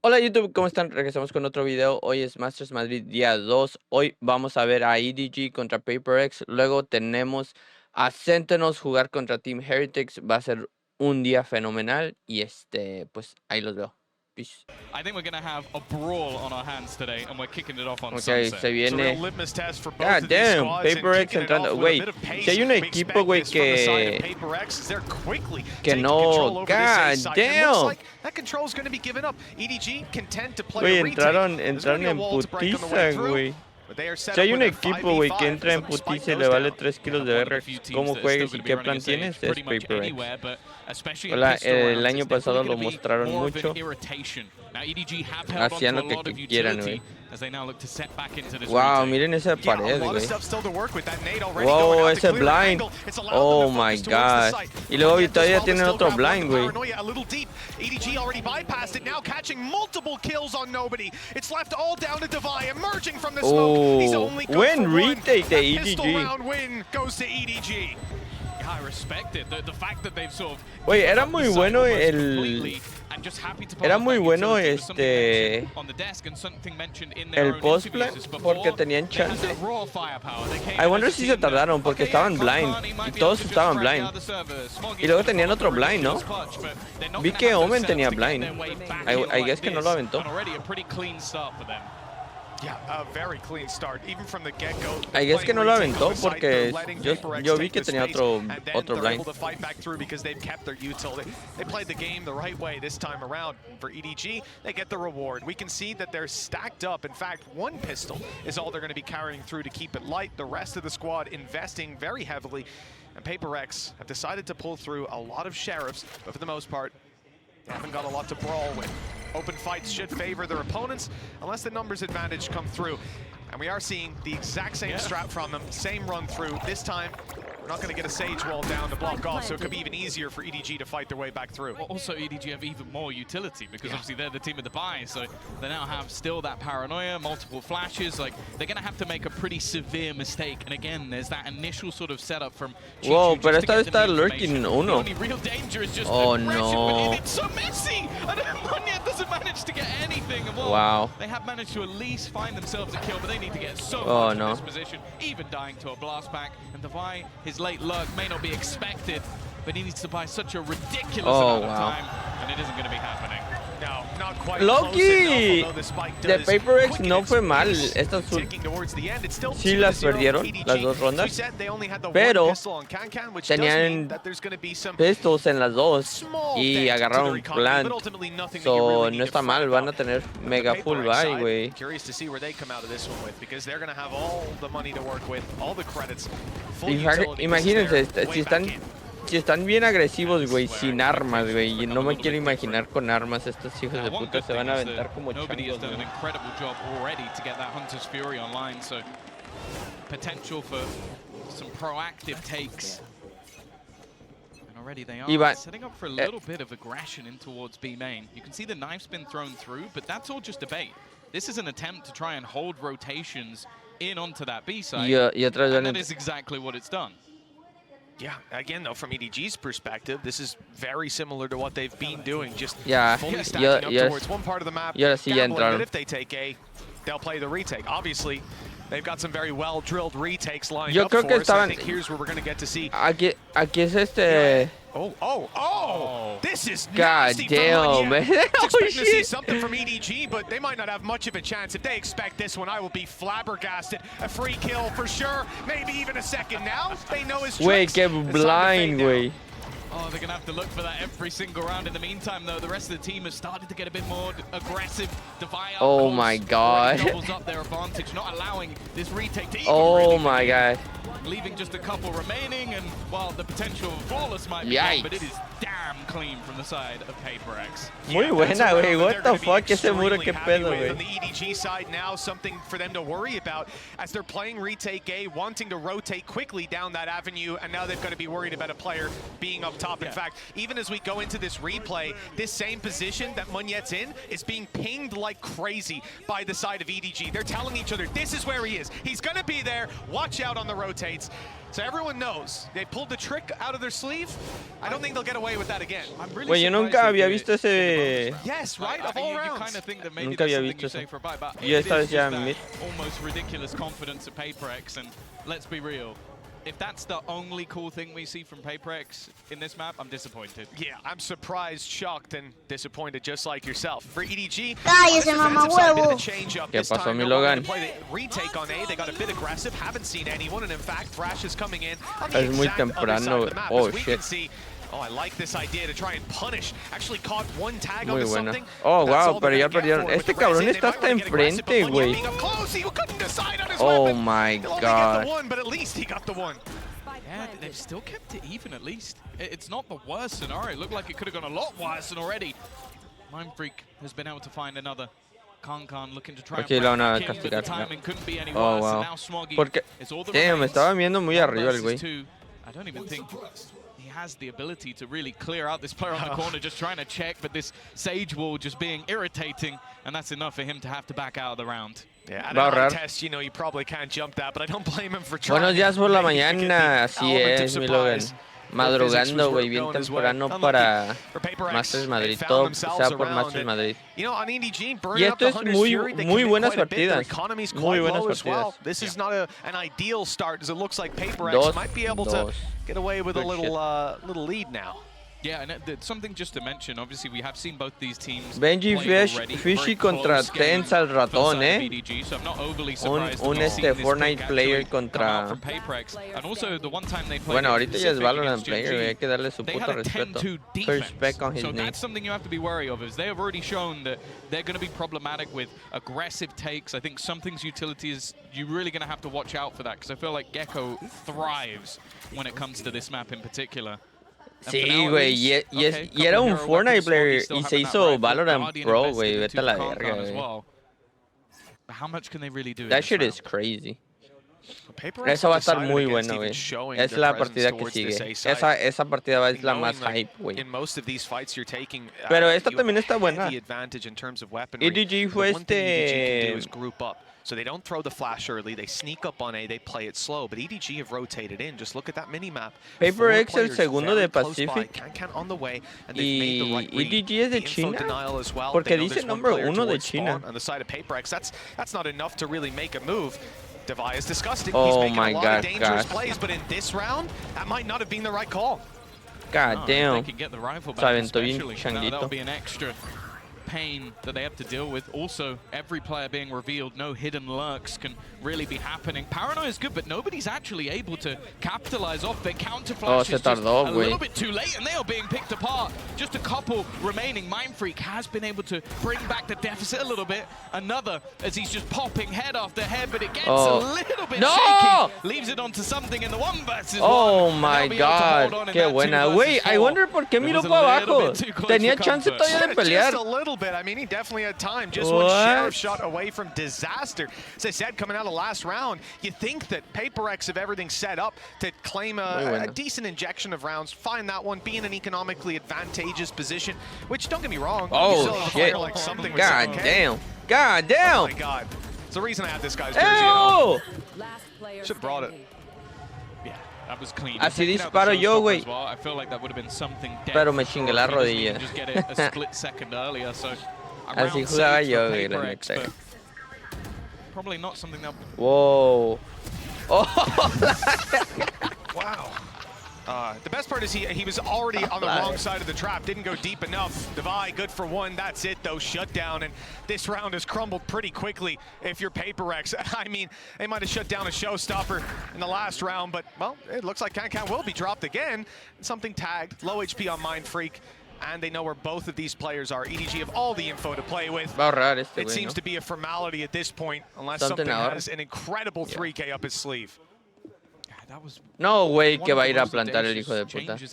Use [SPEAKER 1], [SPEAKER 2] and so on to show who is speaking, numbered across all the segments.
[SPEAKER 1] Hola YouTube, ¿cómo están? Regresamos con otro video. Hoy es Masters Madrid día 2. Hoy vamos a ver a EDG contra PRX. Luego tenemos a Sentinels jugar contra Team Heretics. Va a ser un día fenomenal. Y pues ahí los veo. Peace.
[SPEAKER 2] I think we're going to have a brawl on our hands today, and we're kicking it off on
[SPEAKER 1] Ok,
[SPEAKER 2] Sunset.
[SPEAKER 1] se viene.
[SPEAKER 3] God
[SPEAKER 1] God damn, PRX entrando. Güey, si hay un equipo, güey, que no. God damn.
[SPEAKER 3] That control is going to be given up. EDG content to play
[SPEAKER 1] Güey,
[SPEAKER 3] a retake.
[SPEAKER 1] entraron en putiza, güey. Si hay un equipo, güey, que entra en putiza y le vale 3 kilos de verga, ¿cómo juegues y qué plan tienes? Es PRX. El año pasado lo mostraron mucho. Hacían lo que quieran, güey. Wow, miren esa pared, güey. Wow, ese blind. Oh my god. Y luego todavía tienen otro blind, güey.
[SPEAKER 3] EDG already bypassed it, now catching multiple kills on nobody. It's left all down to Devi, emerging from the smoke. He's only good
[SPEAKER 1] Buen
[SPEAKER 3] for
[SPEAKER 1] retake de
[SPEAKER 3] one. Pistol
[SPEAKER 1] EDG.
[SPEAKER 3] round win goes to EDG.
[SPEAKER 2] I respect it. The fact that they've sort of
[SPEAKER 1] Güey, era muy bueno el post plan porque tenían chance. I wonder si se tardaron porque estaban blind y todos estaban blind. Y luego tenían otro blind, ¿no? Vi que Omen tenía blind. I guess que no lo aventó.
[SPEAKER 3] Yeah, a very clean start, even from the get-go.
[SPEAKER 1] I guess que no lo aventó porque yo vi que tenía otro blind.
[SPEAKER 3] To fight back through because they've kept their util. They played the game the right way this time around. For EDG, they get the reward. We can see that they're stacked up. In fact, one pistol is all they're going to be carrying through to keep it light. The rest of the squad investing very heavily. And PRX have decided to pull through a lot of sheriffs, but for the most part, they haven't got a lot to brawl with. Open fights should favor their opponents unless the numbers advantage come through. And we are seeing the exact same strat from them, same run through. This time, we're not going to get a Sage wall down to block off, so it could be even easier for EDG to fight their way back through.
[SPEAKER 2] Also, EDG have even more utility because obviously they're the team of the buy, so they now have still that paranoia, multiple flashes. Like, they're going to have to make a pretty severe mistake. And again, there's that initial sort of setup from Chichu.
[SPEAKER 1] Wow, pero esta vez está lurking uno.
[SPEAKER 2] The only real danger is just
[SPEAKER 1] oh
[SPEAKER 2] aggression,
[SPEAKER 1] no.
[SPEAKER 2] It's so messy, and Munya doesn't manage to get anything. And well,
[SPEAKER 1] wow.
[SPEAKER 2] They have managed to at least find themselves a kill, but they need to get so much in this position, even dying to a blast pack. And Devi, his late lurk may not be expected, but he needs to buy such a ridiculous amount of time, and it isn't going to be happening.
[SPEAKER 3] No, not quite
[SPEAKER 1] Loki de PRX no fue mal. Estas sí las perdieron las dos rondas, pero tenían pistols en las dos y agarraron plant. So no está mal, van a tener mega full buy, güey. Imagínense, si están bien agresivos, güey, sin armas, güey. Y no me quiero imaginar con armas. Estos hijos de puta se van a aventar como changos,
[SPEAKER 2] Already they are setting up for a little bit of aggression in towards B main. You can see the knife's been thrown through, but that's all just debate. This is an attempt to try and hold rotations in onto that B side, and that is exactly what it's done.
[SPEAKER 3] Yeah, again, though, from EDG's perspective, this is very similar to what they've been doing, just fully stacking up towards one part of the map, gambling that if they take A, they'll play the retake. Obviously, they've got some very well-drilled retakes lined up for us. I think here's where we're going to get to see.
[SPEAKER 1] Aquí es este...
[SPEAKER 3] Oh! This is
[SPEAKER 1] God damn, man.
[SPEAKER 3] Expecting to see something from EDG, but they might not have much of a chance. If they expect this one, I will be flabbergasted. A free kill for sure, maybe even a second now. They know his tricks.
[SPEAKER 1] Wait, get blind, güey.
[SPEAKER 2] Oh, they're going to have to look for that every single round. In the meantime, though, the rest of the team has started to get a bit more aggressive.
[SPEAKER 1] Oh my god.
[SPEAKER 2] Doubles up their advantage, not allowing this retake to even
[SPEAKER 1] oh my god.
[SPEAKER 2] Leaving just a couple remaining, and while the potential of flawless might be gone, but it is damn clean from the side of PRX.
[SPEAKER 1] Muy buena, güey. What the fuck? Ese muro, qué pedo, güey.
[SPEAKER 3] On the EDG side now, something for them to worry about as they're playing retake A, wanting to rotate quickly down that avenue, and now they've got to be worried about a player being up top. In fact, even as we go into this replay, this same position that Munyet's in is being pinged like crazy by the side of EDG. They're telling each other, this is where he is. He's going to be there. Watch out on the rotates. So everyone knows they pulled the trick out of their sleeve. I don't think they'll get away with that that again.
[SPEAKER 1] Güey, yo nunca había visto ese...
[SPEAKER 3] Yes, right, of all rounds.
[SPEAKER 1] Nunca había visto eso. Y esta vez ya mid.
[SPEAKER 2] Almost ridiculous confidence of PRX, and let's be real. If that's the only cool thing we see from PRX in this map, I'm disappointed.
[SPEAKER 3] Yeah, I'm surprised, shocked, and disappointed, just like yourself. For EDG,
[SPEAKER 4] ¡Cállese, mamá huevo!
[SPEAKER 1] ¿Qué pasó, mi Logan?
[SPEAKER 3] Retake on A, they got a bit aggressive, haven't seen anyone, and in fact, Thrash is coming in on the
[SPEAKER 1] Es muy
[SPEAKER 3] exact other side
[SPEAKER 1] temprano.
[SPEAKER 3] of the map.
[SPEAKER 1] Oh,
[SPEAKER 3] As we
[SPEAKER 1] shit.
[SPEAKER 3] can see, oh, I like this idea to try and punish. Actually caught one tag
[SPEAKER 1] Muy
[SPEAKER 3] onto
[SPEAKER 1] buena.
[SPEAKER 3] something.
[SPEAKER 1] Oh,
[SPEAKER 3] That's
[SPEAKER 1] wow,
[SPEAKER 3] all
[SPEAKER 1] pero
[SPEAKER 3] they're
[SPEAKER 1] ya
[SPEAKER 3] gonna get
[SPEAKER 1] perdieron.
[SPEAKER 3] for it.
[SPEAKER 1] Este
[SPEAKER 3] With the
[SPEAKER 1] cabrón
[SPEAKER 3] Raze,
[SPEAKER 1] está
[SPEAKER 3] they
[SPEAKER 1] hasta
[SPEAKER 3] might wanna get aggressive,
[SPEAKER 1] enfrente,
[SPEAKER 3] but Bunyan
[SPEAKER 1] güey.
[SPEAKER 3] being up close, he couldn't decide on his
[SPEAKER 1] Oh
[SPEAKER 3] weapon.
[SPEAKER 1] my
[SPEAKER 3] He'll only
[SPEAKER 1] god.
[SPEAKER 3] get the one, but at least he got the one.
[SPEAKER 2] Yeah, they've still kept it even at least. It's not the worst scenario. It looked like it could have gone a lot worse than already. Mindfreak has been able to find another. Kankan looking to try and
[SPEAKER 1] Aquí la van a
[SPEAKER 2] break the kill, but the
[SPEAKER 1] castigar.
[SPEAKER 2] timing couldn't be any
[SPEAKER 1] Oh,
[SPEAKER 2] worse.
[SPEAKER 1] wow.
[SPEAKER 2] And now Smoggy
[SPEAKER 1] Porque,
[SPEAKER 2] is all the
[SPEAKER 1] damn, me
[SPEAKER 2] remains.
[SPEAKER 1] estaba viendo muy arriba el
[SPEAKER 2] Versus
[SPEAKER 1] güey.
[SPEAKER 2] two. I don't even think he has the ability to really clear out this player on the corner, just trying to check, but this Sage wall just being irritating, and that's enough for him to have to back out of the round.
[SPEAKER 3] Yeah,
[SPEAKER 1] Va a ahorrar.
[SPEAKER 3] test, you know, you probably can't jump that, but I don't blame him for trying.
[SPEAKER 1] Buenos días por la
[SPEAKER 3] Maybe to get
[SPEAKER 1] mañana,
[SPEAKER 3] the
[SPEAKER 1] así
[SPEAKER 3] element of
[SPEAKER 1] es, mi Logan.
[SPEAKER 3] surprise.
[SPEAKER 1] Madrugando, güey, bien temprano para Masters Madrid, todo sea por Masters Madrid.
[SPEAKER 3] You know, on EDG,
[SPEAKER 1] Y esto es muy buenas partidas, muy buenas partidas.
[SPEAKER 3] This is not an ideal start, as it looks like PRX
[SPEAKER 1] Dos,
[SPEAKER 3] might be able to get away with a little lead now.
[SPEAKER 2] Yeah, and something just to mention, obviously we have seen both these teams
[SPEAKER 1] Benji Fishy contra Tense al ratón,
[SPEAKER 2] EDG, so I'm not overly surprised
[SPEAKER 1] un
[SPEAKER 2] that we've seen this
[SPEAKER 1] Fortnite
[SPEAKER 2] pick
[SPEAKER 1] player
[SPEAKER 2] actually come out
[SPEAKER 1] contra...
[SPEAKER 2] from PRX. And also the one time they played
[SPEAKER 1] Bueno, ahorita ya es
[SPEAKER 2] Pacific
[SPEAKER 1] Valorant
[SPEAKER 2] against
[SPEAKER 1] player,
[SPEAKER 2] GG,
[SPEAKER 1] hay que darle su
[SPEAKER 2] they
[SPEAKER 1] puto
[SPEAKER 2] had a
[SPEAKER 1] respeto.
[SPEAKER 2] 10-2 defense.
[SPEAKER 1] Respect on his
[SPEAKER 2] So
[SPEAKER 1] name.
[SPEAKER 2] that's something you have to be wary of, is they have already shown that they're going to be problematic with aggressive takes. I think something's utility is you're really going to have to watch out for that, because I feel like Gecko thrives when it comes to this map in particular.
[SPEAKER 1] Sí, güey, y era un Fortnite player y se hizo Valorant Pro, güey, vete a la verga, güey. That shit is crazy. Eso va a estar muy bueno, güey. Es la partida que sigue. Esa partida es la más hype, güey. Pero esta también está buena. EDG fue
[SPEAKER 3] So they don't throw the flash early, they sneak up on A, they play it slow, but EDG have rotated in. Just look at that mini-map.
[SPEAKER 1] PRX el segundo de Pacific
[SPEAKER 3] y
[SPEAKER 1] EDG es de China, porque dice número 1 de China.
[SPEAKER 3] On the side of PRX, that's not enough to really make a move. Devi is disgusting.
[SPEAKER 1] Oh
[SPEAKER 3] He's making a lot of dangerous
[SPEAKER 1] God.
[SPEAKER 3] plays, but in this round, that might not have been the right call.
[SPEAKER 1] God damn.
[SPEAKER 2] They can get the rifle
[SPEAKER 1] Se
[SPEAKER 2] back,
[SPEAKER 1] aventó bien
[SPEAKER 2] especially.
[SPEAKER 1] changuito.
[SPEAKER 2] That'll be an extra pain that they have to deal with. Also, every player being revealed, no hidden lurks can really be happening. Paranoia is good, but nobody's actually able to capitalize off their counter flashes.
[SPEAKER 1] Se tardó,
[SPEAKER 2] a little bit too late, and they are being picked apart. Just a couple remaining. Mindfreak has been able to bring back the deficit a little bit. Another, as he's just popping head after head, but it gets a little bit shaky. Leaves it onto something in the 1 versus 1.
[SPEAKER 1] Oh my god, qué buena. Güey, I wonder por qué miró para abajo. Tenía chance todavía de pelear.
[SPEAKER 3] Bit. I mean, he definitely had time. Just one sheriff shot away from disaster. As I said, coming out of last round, you think that PRX have everything set up to claim a decent injection of rounds, find that one, be in an economically advantageous position, which, don't get me wrong,
[SPEAKER 1] oh shit,
[SPEAKER 3] like something
[SPEAKER 1] god damn, god damn.
[SPEAKER 3] Oh my god. It's the reason I had this guy's jersey at home. Should have brought it.
[SPEAKER 2] That was clean.
[SPEAKER 1] Así disparo yo, güey.
[SPEAKER 2] I feel like that would have been something.
[SPEAKER 1] Pero me chingué la rodilla.
[SPEAKER 2] Just get it a split second earlier, so
[SPEAKER 1] así jugaba yo, güey, la neta.
[SPEAKER 2] Probably not something that.
[SPEAKER 1] Whoa. Oh.
[SPEAKER 3] Wow. The best part is he was already on the wrong side of the trap, didn't go deep enough. Devi, good for one, that's it though, shut down, and this round has crumbled pretty quickly if you're PRX. I mean, they might have shut down a showstopper in the last round, but, well, it looks like Kankan will be dropped again. Something tagged, low HP on Mindfreak, and they know where both of these players are. EDG have all the info to play with. It seems to be a formality at this point, unless something has an incredible 3K up his sleeve.
[SPEAKER 1] No, güey, que va a ir a plantar el hijo de puta. Si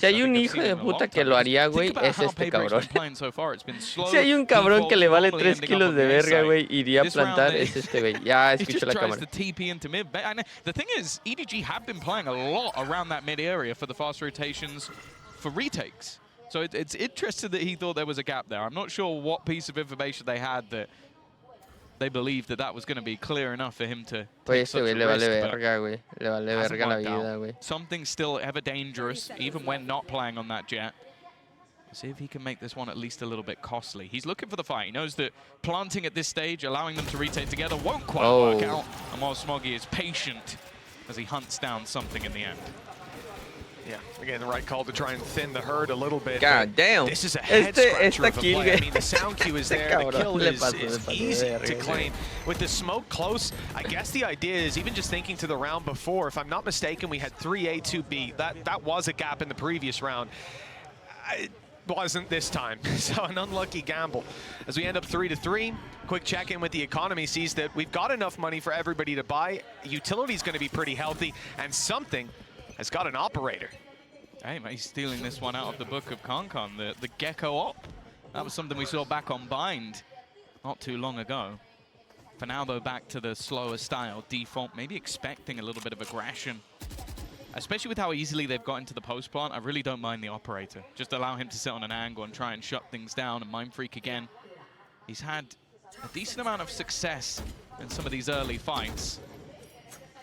[SPEAKER 1] hay un hijo de puta que lo haría, güey, es este cabrón. Si hay un cabrón que le vale 3 kilos de verga, güey, iría a plantar, es este güey. Ya escucho la cámara.
[SPEAKER 2] The thing is, EDG have been playing a lot around that mid area for the fast rotations for retakes. So it's interesting that he thought there was a gap there. I'm not sure what piece of information they had that they believed that was going to be clear enough for him to take such a risk.
[SPEAKER 1] Le vale verga, güey. Le vale verga la vida, güey.
[SPEAKER 2] Something still ever dangerous, even when not playing on that jet. See if he can make this one at least a little bit costly. He's looking for the fight. He knows that planting at this stage, allowing them to retake together, won't quite work out. And while Smoggy is patient as he hunts down something in the end.
[SPEAKER 3] Yeah, again, the right call to try and thin the herd a little bit.
[SPEAKER 1] God damn.
[SPEAKER 3] This is a head scratcher of a play. I mean, the sound cue is there. The kill is easy to claim. With the smoke close, I guess the idea is, even just thinking to the round before, if I'm not mistaken, we had 3A, 2B. That was a gap in the previous round. It wasn't this time. So an unlucky gamble. As we end up 3-3, quick check-in with the economy sees that we've got enough money for everybody to buy. Utility's going to be pretty healthy, and something has got an operator.
[SPEAKER 2] Hey, mate, he's stealing this one out of the book of Concon, the Gecko Op. That was something we saw back on Bind not too long ago. For now, though, back to the slower style default, maybe expecting a little bit of aggression. Especially with how easily they've got into the post plant, I really don't mind the operator. Just allow him to sit on an angle and try and shut things down. And Mind Freak again, he's had a decent amount of success in some of these early fights.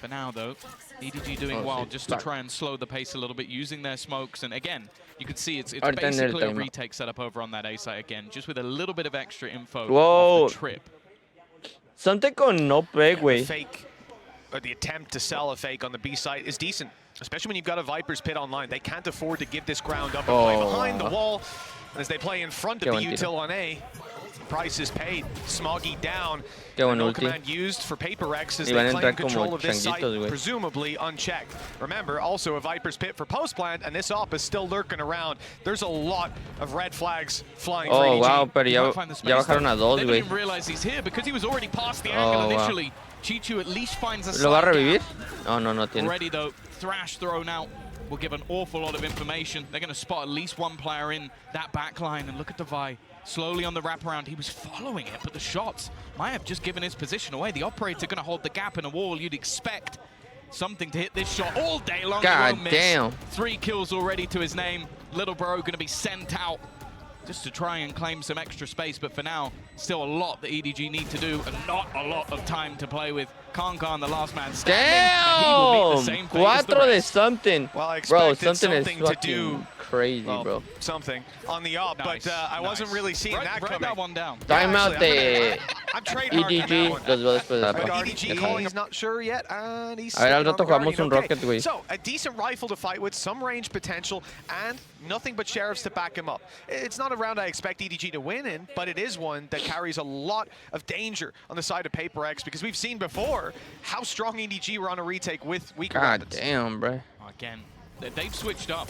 [SPEAKER 2] For now, though, EDG doing well just to try and slow the pace a little bit, using their smokes. And again, you can see it's basically a retake setup over on that A site again, just with a little bit of extra info off the trip.
[SPEAKER 1] Something con no peg, güey.
[SPEAKER 3] Fake, or the attempt to sell a fake on the B site is decent, especially when you've got a Viper's Pit online. They can't afford to give this ground up and play behind the wall. And as they play in front of the util on A, price is paid. Smoggy down. No command used for PRX as they claim control of this site, presumably unchecked. Remember, also a Viper's Pit for post plant, and this op is still lurking around. There's a lot of red flags flying for EDG.
[SPEAKER 1] Wow, pero ya bajaron a dos, güey.
[SPEAKER 2] They didn't realize he's here because he was already past the angle initially. Chichu at least finds a
[SPEAKER 1] ¿Lo va a revivir? No tiene.
[SPEAKER 2] Already, though, Thrash thrown out will give an awful lot of information. They're going to spot at least one player in that back line. And look at Devi. Slowly on the wraparound, he was following it, but the shots might have just given his position away. The operator going to hold the gap in a wall. You'd expect something to hit this shot all day long.
[SPEAKER 1] God damn.
[SPEAKER 2] 3 kills already to his name. Little bro going to be sent out just to try and claim some extra space. But for now, still a lot that EDG need to do and not a lot of time to play with. Concon, the last man standing.
[SPEAKER 1] Damn! 4 de something.
[SPEAKER 3] Well, I
[SPEAKER 1] bro,
[SPEAKER 3] something
[SPEAKER 1] is fucking crazy, bro.
[SPEAKER 3] Something on the op, but I wasn't really seeing that coming.
[SPEAKER 2] That one down.
[SPEAKER 1] Timeout de EDG. Los veo después de la
[SPEAKER 3] EDG, he's not sure yet, and he's
[SPEAKER 1] a ver, al rato jugamos un Rocket, güey.
[SPEAKER 3] So, a decent rifle to fight with, some range potential, and nothing but sheriffs to back him up. It's not a round I expect EDG to win in, but it is one that carries a lot of danger on the side of PRX, because we've seen before how strong EDG were on a retake with weaker weapons.
[SPEAKER 1] God damn, bro.
[SPEAKER 2] Again, they've switched up.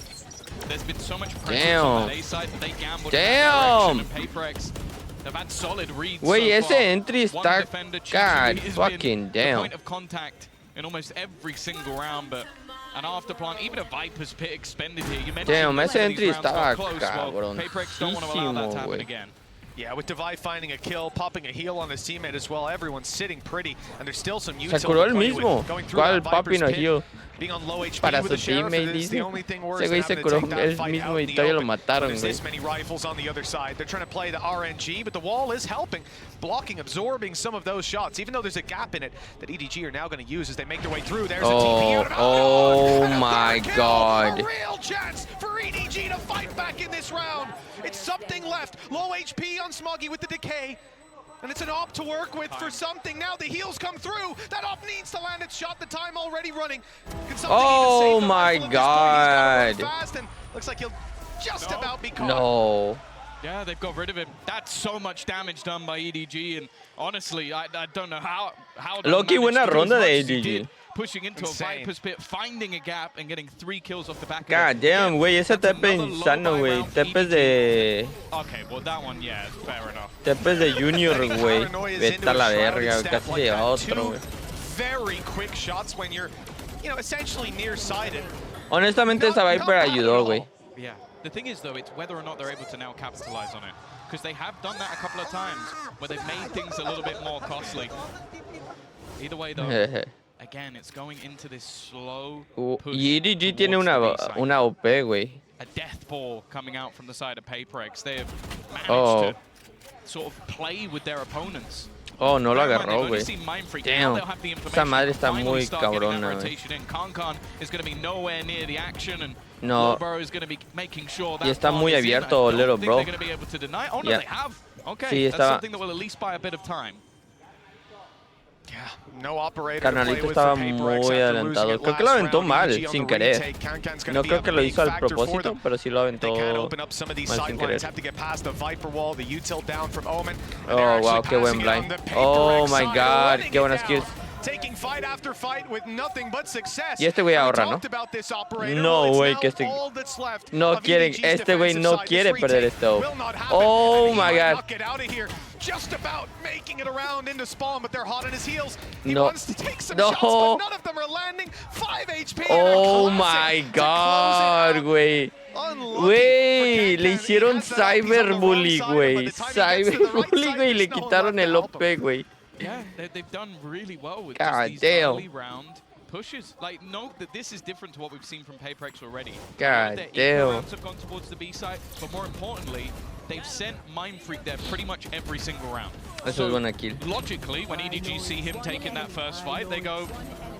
[SPEAKER 2] There's been so much pressure on the A side that they gambled.
[SPEAKER 1] Damn!
[SPEAKER 2] PRX, they've had solid reads.
[SPEAKER 1] Wait,
[SPEAKER 2] so
[SPEAKER 1] ese entry está. God fucking damn.
[SPEAKER 2] The point of contact in almost every single round, but an afterplant, even a Viper's Pit expended here. You mentioned
[SPEAKER 1] damn, ese entry estaba
[SPEAKER 2] cabrón. PRX don't want to allow that to happen again.
[SPEAKER 3] Yeah, with Devi finding a kill, popping a heal on his teammate as well. Everyone's sitting pretty, and there's still some util.
[SPEAKER 1] Se curó el mismo. ¿Cuál papi no heal?
[SPEAKER 3] Being on low HP
[SPEAKER 1] Para
[SPEAKER 3] with
[SPEAKER 1] su
[SPEAKER 3] the sheriff,
[SPEAKER 1] teammate,
[SPEAKER 3] it's
[SPEAKER 1] dice.
[SPEAKER 3] the only thing worse
[SPEAKER 1] Ese güey se
[SPEAKER 3] than
[SPEAKER 1] curó
[SPEAKER 3] having to take
[SPEAKER 1] él
[SPEAKER 3] that fight
[SPEAKER 1] mismo
[SPEAKER 3] out
[SPEAKER 1] y
[SPEAKER 3] in the
[SPEAKER 1] todavía lo
[SPEAKER 3] open.
[SPEAKER 1] mataron,
[SPEAKER 3] There's
[SPEAKER 1] güey.
[SPEAKER 3] this many rifles on the other side. They're trying to play the RNG, but the wall is helping, blocking, absorbing some of those shots, even though there's a gap in it that EDG are now going to use as they make their way through. There's a TP out of
[SPEAKER 1] oh my God.
[SPEAKER 3] A real chance for EDG to fight back in this round. It's something left. Low HP on Smoggy with the decay. And it's an op to work with for something. Now the heals come through. That op needs to land its shot. The time already running.
[SPEAKER 1] Oh my God.
[SPEAKER 3] Fast and looks like he'll just about be caught.
[SPEAKER 1] No.
[SPEAKER 2] Yeah, they've got rid of him. That's so much damage done by EDG, and honestly, I don't know how
[SPEAKER 1] Loki, buena ronda de EDG.
[SPEAKER 2] Pushing into a Viper's Pit, finding a gap, and getting 3 kills off the back of it.
[SPEAKER 1] God damn, güey, ese tepe insano, güey. Tepes de...
[SPEAKER 2] Okay, well that one, yeah, fair enough.
[SPEAKER 1] Tepes de Junior, güey. Vete a la verga, casi se lleva otro, güey.
[SPEAKER 3] Very quick shots when you're, essentially near-sighted.
[SPEAKER 1] Honestamente, esa Viper ayudó, güey.
[SPEAKER 2] Yeah. The thing is, though, it's whether or not they're able to now capitalize on it. Because they have done that a couple of times, where they've made things a little bit more costly. Either way, though, again, it's going into this slow push.
[SPEAKER 1] Y EDG tiene una OP, güey.
[SPEAKER 2] A death ball coming out from the side of PRX. They have managed to sort of play with their opponents.
[SPEAKER 1] Oh, no lo agarró, güey. Damn. Esa madre está muy cabrona, güey. No. Y está muy abierto, Little Bro. Yeah. Sí, estaba... Carnalito estaba muy adelantado. Creo que lo aventó mal, sin querer. No creo que lo hizo al propósito, pero sí lo aventó mal sin querer. Oh, wow, qué buen blind. Oh, my God, qué buenas kills. Y este güey ahorra, ¿no? No, güey, que este... No quiere... Este güey no quiere perder este. Oh, my God.
[SPEAKER 3] Just about making it around into spawn, but they're hot on his heels. He
[SPEAKER 1] No.
[SPEAKER 3] wants to take some shots, but none of them are landing. 5 HP.
[SPEAKER 1] Oh my God, güey. Güey, le hicieron cyberbully, güey. Cyberbully, güey, y le quitaron el OP, güey.
[SPEAKER 2] Yeah, they've done really well with
[SPEAKER 1] God
[SPEAKER 2] these
[SPEAKER 1] damn.
[SPEAKER 2] early round pushes. Like, note that this is different to what we've seen from PRX already.
[SPEAKER 1] God
[SPEAKER 2] Their
[SPEAKER 1] damn.
[SPEAKER 2] rounds have gone towards the B side, but more importantly, they've sent Mindfreak there pretty much every single round.
[SPEAKER 1] Eso es buena kill.
[SPEAKER 2] Logically, when EDG see him taking that first fight, they go,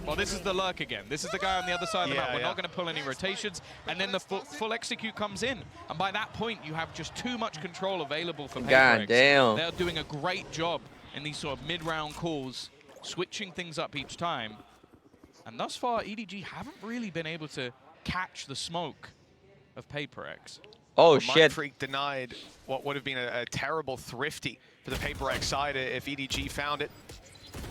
[SPEAKER 2] well, this is the lurk again. This is the guy on the other side of the map. We're not going to pull any rotations. And then the full execute comes in. And by that point, you have just too much control available for PRX.
[SPEAKER 1] God damn.
[SPEAKER 2] They're doing a great job in these sort of mid-round calls, switching things up each time. And thus far, EDG haven't really been able to catch the smoke of PRX.
[SPEAKER 1] Oh, shit.
[SPEAKER 3] Mindfreak denied what would have been a terrible thrifty for the PRX side if EDG found it.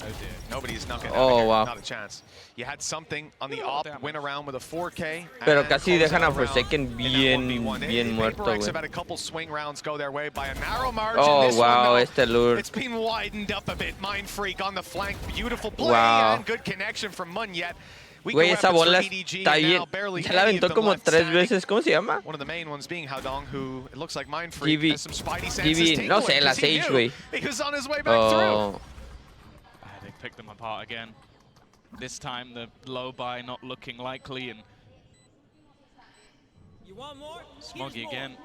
[SPEAKER 3] Oh dear, nobody's knocking out here.
[SPEAKER 1] Wow.
[SPEAKER 3] Not a chance. You had something on the op, win around with a 4K.
[SPEAKER 1] Pero casi dejan a Forsaken bien muerto,
[SPEAKER 3] PRX
[SPEAKER 1] güey.
[SPEAKER 3] have had a couple swing rounds go their way by a narrow margin.
[SPEAKER 1] Oh,
[SPEAKER 3] this
[SPEAKER 1] wow,
[SPEAKER 3] one,
[SPEAKER 1] este lure.
[SPEAKER 3] It's been widened up a bit. Mindfreak on the flank. Beautiful play and good connection from Munyet.
[SPEAKER 1] Güey, esa bola está bien. Ya la aventó como 3 veces. ¿Cómo se llama?
[SPEAKER 3] One of the main ones being Haodong, who it looks like Mindfreak has some spidey senses.
[SPEAKER 1] TV, no sé, la Sage, güey.
[SPEAKER 3] He was on his way back through.
[SPEAKER 2] They picked them apart again. This time the low buy not looking likely, and Smoggy again.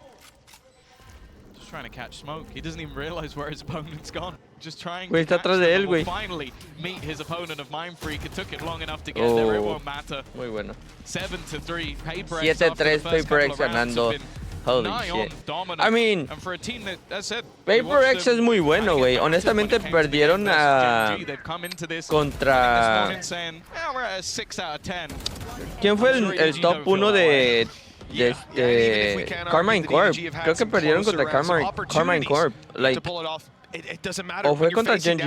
[SPEAKER 2] Just trying to catch Smoke. He doesn't even realize where his opponent's gone. Just trying to catch them, and will finally meet his opponent of Mindfreak. It took it long enough to get there, it won't matter.
[SPEAKER 1] Muy bueno.
[SPEAKER 2] 7-3, PRX
[SPEAKER 1] 7-3, PRX ganando. Holy shit. I mean, PRX es muy bueno, güey. Honestamente perdieron a... contra... ¿Quién fue el top 1 de Carmine Corp? Creo que perdieron contra Carmine Corp. Like, o fue contra Genji.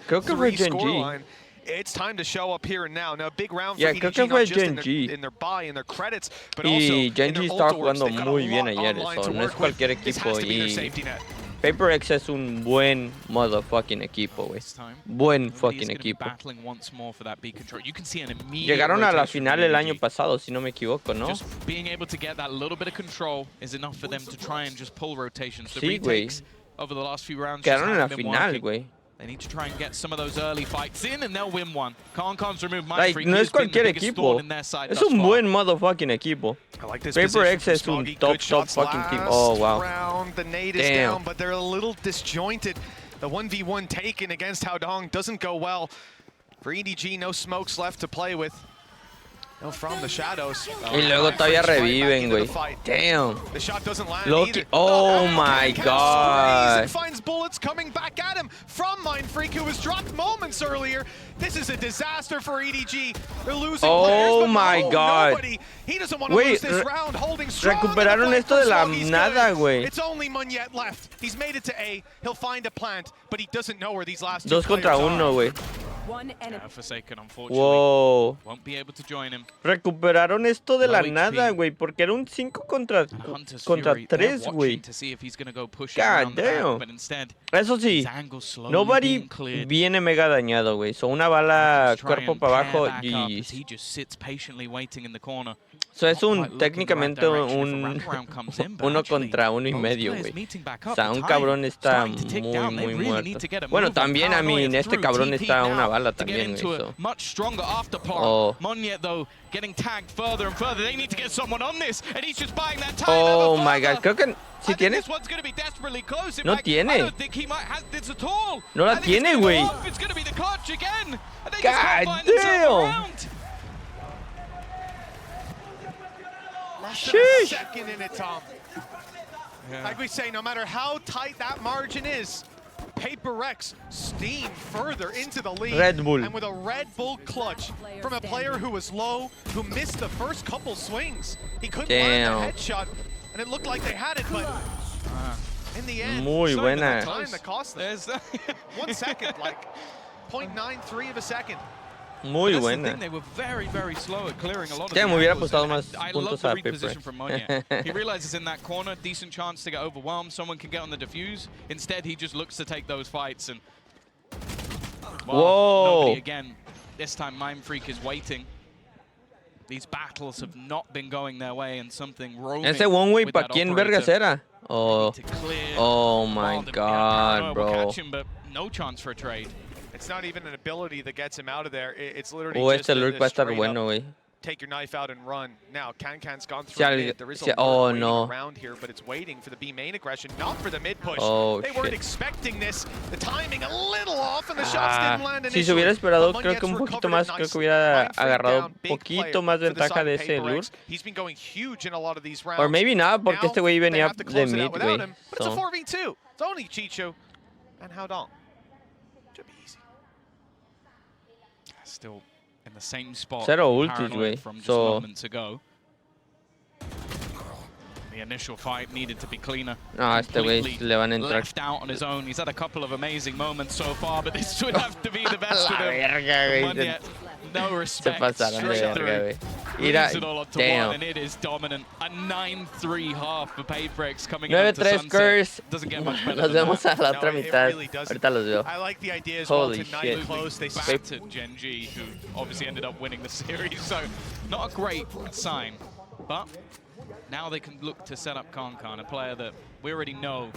[SPEAKER 1] Creo que fue Genji.
[SPEAKER 3] It's time to show up here and now. Now, big round for
[SPEAKER 1] creo que
[SPEAKER 3] EDG,
[SPEAKER 1] fue
[SPEAKER 3] not just
[SPEAKER 1] Genji.
[SPEAKER 3] in their buy, in their credits, but
[SPEAKER 1] Y
[SPEAKER 3] also
[SPEAKER 1] Genji está jugando muy bien ayer, eso no es cualquier equipo. Y PRX es un buen motherfucking equipo, güey. Buen fucking equipo. Llegaron a la final el año pasado, si no me equivoco, ¿no? Sí, güey. Quedaron en la final, güey.
[SPEAKER 2] They need to try and get some of those early fights in, and they'll win one. Con's removed
[SPEAKER 1] Like,
[SPEAKER 2] Mindfreak.
[SPEAKER 1] no es cualquier equipo. Es un buen motherfucking equipo. PRX es un top fucking team. Oh, wow.
[SPEAKER 3] The nade is down, but they're a little disjointed. The 1v1 taken against Haodong doesn't go well. For EDG, no smokes left to play with. No, from the shadows.
[SPEAKER 1] Y luego todavía reviven, güey. Damn.
[SPEAKER 3] The shot doesn't land
[SPEAKER 1] Loki. Oh my God.
[SPEAKER 3] Finds bullets coming back at him from Mindfreak, who was dropped moments earlier. This is a disaster for EDG. They're losing players, but
[SPEAKER 1] my God.
[SPEAKER 3] nobody. He doesn't want to lose this round. Holding strong.
[SPEAKER 1] Recuperaron esto de la nada, güey.
[SPEAKER 3] It's only Munyet left. He's made it to A. He'll find a plant, but he doesn't know where these last two
[SPEAKER 1] 2 contra 1, güey.
[SPEAKER 2] Forsaken, unfortunately,
[SPEAKER 1] Wow.
[SPEAKER 2] won't be able to join him.
[SPEAKER 1] Recuperaron esto de la nada, güey, porque era un 5 contra 3, güey. God damn. Eso sí, nobody viene mega dañado, güey. So una bala cuerpo para abajo y... So es técnicamente un 1 contra 1 y medio, güey. O sea, un cabrón está muy muerto. Bueno, también a mí, este cabrón está a una bala también, güey. Oh. Oh my god, creo que sí tiene. No tiene. No la tiene, güey. God damn.
[SPEAKER 3] Sheesh. Second in it, Tom. Yeah. Like we say, no matter how tight that margin is, PRX steam further into the lead.
[SPEAKER 1] Red Bull.
[SPEAKER 3] And with a Red Bull clutch from a player who was low, who missed the first couple swings. He couldn't land the headshot, and it looked like they had it, but in the end,
[SPEAKER 1] muy buena.
[SPEAKER 3] Time that cost them. 1 second, like 0.93 of a second.
[SPEAKER 1] Muy buena. Ya me hubiera apostado más puntos a PRX.
[SPEAKER 2] He realizes in that corner, decent chance to get overwhelmed. Someone can get on the defuse. Instead, he just looks to take those fights and. Well,
[SPEAKER 1] whoa!
[SPEAKER 2] Nobody again. This time, Mindfreak is waiting. These battles have not been going their way, and something roaming.
[SPEAKER 1] Ese one way para quién vergas era? Oh my god, bro.
[SPEAKER 2] We'll catch him, but no chance for a trade.
[SPEAKER 3] It's not even an ability that gets him out of there. It's literally just
[SPEAKER 1] este lurk va a estar bueno, güey.
[SPEAKER 3] Take your knife out and run. Now, Cancan's gone through mid. There is a waiting around here, but it's waiting for the B main aggression, not for the mid push. They weren't expecting this. The timing a little off, and the shots didn't land initially.
[SPEAKER 1] Si se hubiera esperado, creo que un poquito más, creo que hubiera agarrado un poquito más ventaja de ese lurk.
[SPEAKER 3] He's been going huge in a lot of these rounds.
[SPEAKER 1] Or maybe not, porque este güey venía de mid, güey.
[SPEAKER 3] But it's a 4v2. It's only Chicho and Howdong. Should be easy.
[SPEAKER 2] Still in the same spot.
[SPEAKER 1] Zero ultis, güey.
[SPEAKER 2] From just moments ago. The initial fight needed to be cleaner.
[SPEAKER 1] No, este güey le van a entrar.
[SPEAKER 2] Left out on his own. He's had a couple of amazing moments so far, but this would have to be the best of them. No respect.
[SPEAKER 1] Se pasaron de verga, güey. Mira, damn.
[SPEAKER 2] And it is dominant. A 9-3 half for PRX coming in to
[SPEAKER 1] 9-3 curse.
[SPEAKER 2] Doesn't get much better.
[SPEAKER 1] Nos vemos a la otra mitad. Ahorita los veo.
[SPEAKER 3] I like the idea as well.
[SPEAKER 1] Holy shit.
[SPEAKER 2] Close. They back to Gen G, who obviously ended up winning the series. So not a great sign, but now they can look to set up Kankan, a player that we already know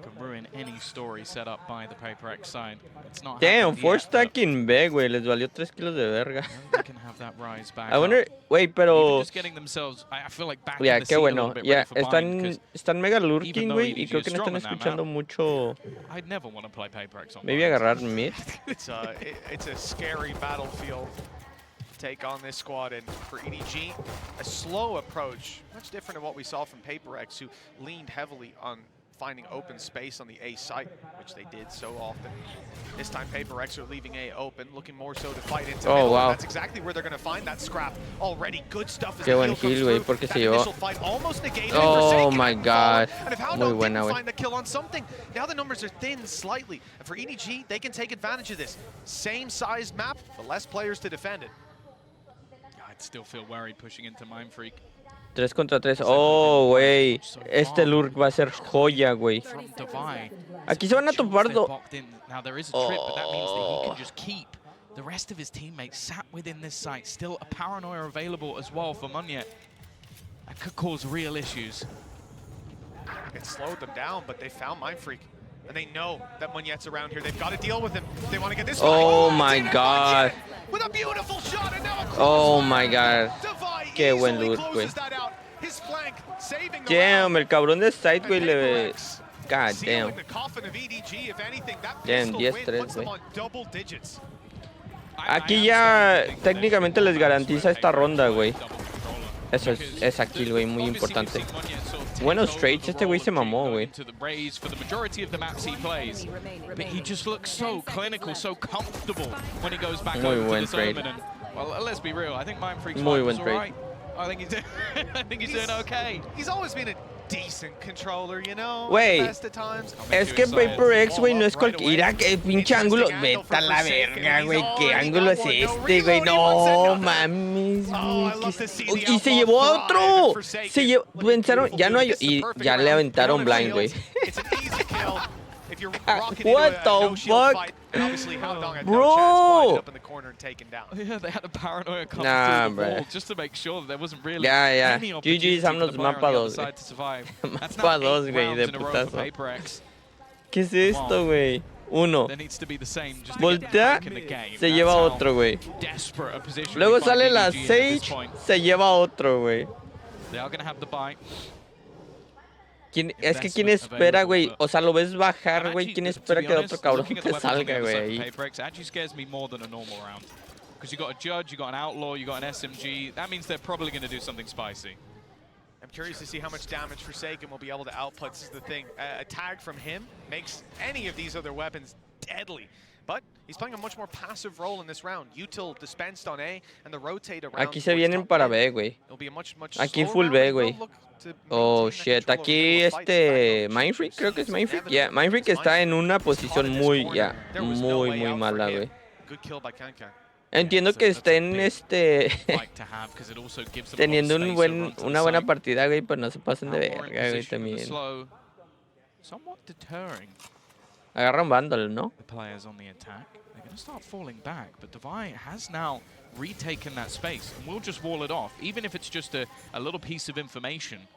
[SPEAKER 2] can ruin any story set up by the PRX side. It's not
[SPEAKER 1] damn, 4 stacking B, güey. Les valió 3 kilos de verga.
[SPEAKER 2] They can have that rise back.
[SPEAKER 1] I wonder, wait, pero
[SPEAKER 2] just getting themselves, I feel like back
[SPEAKER 1] yeah,
[SPEAKER 2] in the scene
[SPEAKER 1] qué bueno.
[SPEAKER 2] a little bit
[SPEAKER 1] Yeah,
[SPEAKER 2] ready for
[SPEAKER 1] están mega lurking, güey, y creo que no están escuchando mucho.
[SPEAKER 2] I'd never want to play PRX on
[SPEAKER 1] Maybe agarrar mid.
[SPEAKER 3] It's a scary battlefield take on this squad, and for EDG, a slow approach, much different than what we saw from PRX, who leaned heavily on finding open space on the A site, which they did so often. This time PRX are leaving A open, looking more so to fight into middle.
[SPEAKER 1] Wow.
[SPEAKER 3] That's exactly where they're going to find that scrap. Already good stuff as
[SPEAKER 1] qué buen kill, güey, porque se llevó. Oh my god. Muy buena, güey.
[SPEAKER 3] Find the kill on something. Now the numbers are thin slightly. And for EDG, they can take advantage of this. Same sized map, but less players to defend it.
[SPEAKER 2] I'd still feel worried pushing into Mindfreak.
[SPEAKER 1] 3 contra 3. Oh, güey. Este lurk va a ser joya, güey. Aquí se van a topar dos.
[SPEAKER 2] Now there is a trip, but that means that he can just keep the rest of his teammates sat within this site. Still a paranoia available as well for Munyet. That could cause real issues.
[SPEAKER 3] It slowed them down, but they found Mindfreak. And they know that Munyet's around here. They've got to deal with him. They want to get this fight.
[SPEAKER 1] Oh my god.
[SPEAKER 3] With a beautiful shot, and now a
[SPEAKER 1] oh my god. Qué buen lurk, güey. Damn, el cabrón de side, güey, le... God damn. Damn, 10-3, güey. Aquí ya técnicamente les garantiza esta ronda, güey. Eso es aquí, güey, muy importante. Buenos trades, este güey se mamó, güey. Muy buen trade. Muy buen trade.
[SPEAKER 3] I think he's doing okay. He's always been a decent controller, you know.
[SPEAKER 1] Güey, es que PRX, güey, no es cualquiera. Que pinche ángulo. Vete a la verga, güey. ¿Qué ángulo es este, güey? No mames, güey. Y se llevó a otro. Se llevó. Pensaron, ya no hay. Y ya le aventaron blind, güey.
[SPEAKER 3] If you're rocking
[SPEAKER 1] What
[SPEAKER 3] into a
[SPEAKER 1] the
[SPEAKER 3] no-shield
[SPEAKER 1] fuck?
[SPEAKER 3] fight, and obviously how long had
[SPEAKER 1] Bro!
[SPEAKER 3] no chance winded up in the corner and taken down.
[SPEAKER 2] Yeah, they had a paranoia come
[SPEAKER 1] Nah,
[SPEAKER 2] through the wall
[SPEAKER 1] bro.
[SPEAKER 2] just to make sure that there wasn't really
[SPEAKER 1] Ya,
[SPEAKER 2] any
[SPEAKER 1] ya.
[SPEAKER 2] opportunity
[SPEAKER 1] GG's,
[SPEAKER 2] for the
[SPEAKER 1] vámonos
[SPEAKER 2] player on
[SPEAKER 1] mapa
[SPEAKER 2] the other
[SPEAKER 1] 2,
[SPEAKER 2] side to survive. That's
[SPEAKER 1] Mapa
[SPEAKER 2] now
[SPEAKER 1] 2,
[SPEAKER 2] 8
[SPEAKER 1] güey,
[SPEAKER 2] rounds
[SPEAKER 1] de
[SPEAKER 2] in a row for
[SPEAKER 1] putazo.
[SPEAKER 2] PRX.
[SPEAKER 1] ¿Qué es esto, güey? Uno.
[SPEAKER 2] There needs to be the same just to get the
[SPEAKER 1] Voltea,
[SPEAKER 2] back in the game.
[SPEAKER 1] se
[SPEAKER 2] That's
[SPEAKER 1] lleva
[SPEAKER 2] how
[SPEAKER 1] otro, güey.
[SPEAKER 2] desperate a position
[SPEAKER 1] Luego
[SPEAKER 2] we find
[SPEAKER 1] sale la
[SPEAKER 2] EDG in at this
[SPEAKER 1] Sage,
[SPEAKER 2] point.
[SPEAKER 1] se lleva otro, güey.
[SPEAKER 2] They are going to have the buy.
[SPEAKER 1] Es que quién espera, güey. O sea, lo ves bajar, güey. ¿Quién espera que otro cabrón te salga, güey?
[SPEAKER 2] Actually scares me more than a normal round. Because you got a judge, you got an outlaw, you got an SMG. That means they're probably going to do something spicy.
[SPEAKER 3] I'm curious to see how much damage Forsaken will be able to output. This is the thing. A tag from him makes any of these other weapons deadly. But he's playing a much more passive role in this round. Util dispensed on A, and the rotate around.
[SPEAKER 1] Aquí se vienen para B, güey. Aquí full B, güey. Oh, shit. Aquí Mindfreak, creo que es Mindfreak. Yeah, Mindfreak está en una posición muy mala, güey. Entiendo que estén, teniendo una buena partida, güey, pero no se pasen de verga, güey, también. Agarra un bundle, ¿no?
[SPEAKER 2] The players on the attack, they're going to start falling back, but Devi has now retaken that space, and we'll just wall it off, even if it's just a little piece of information.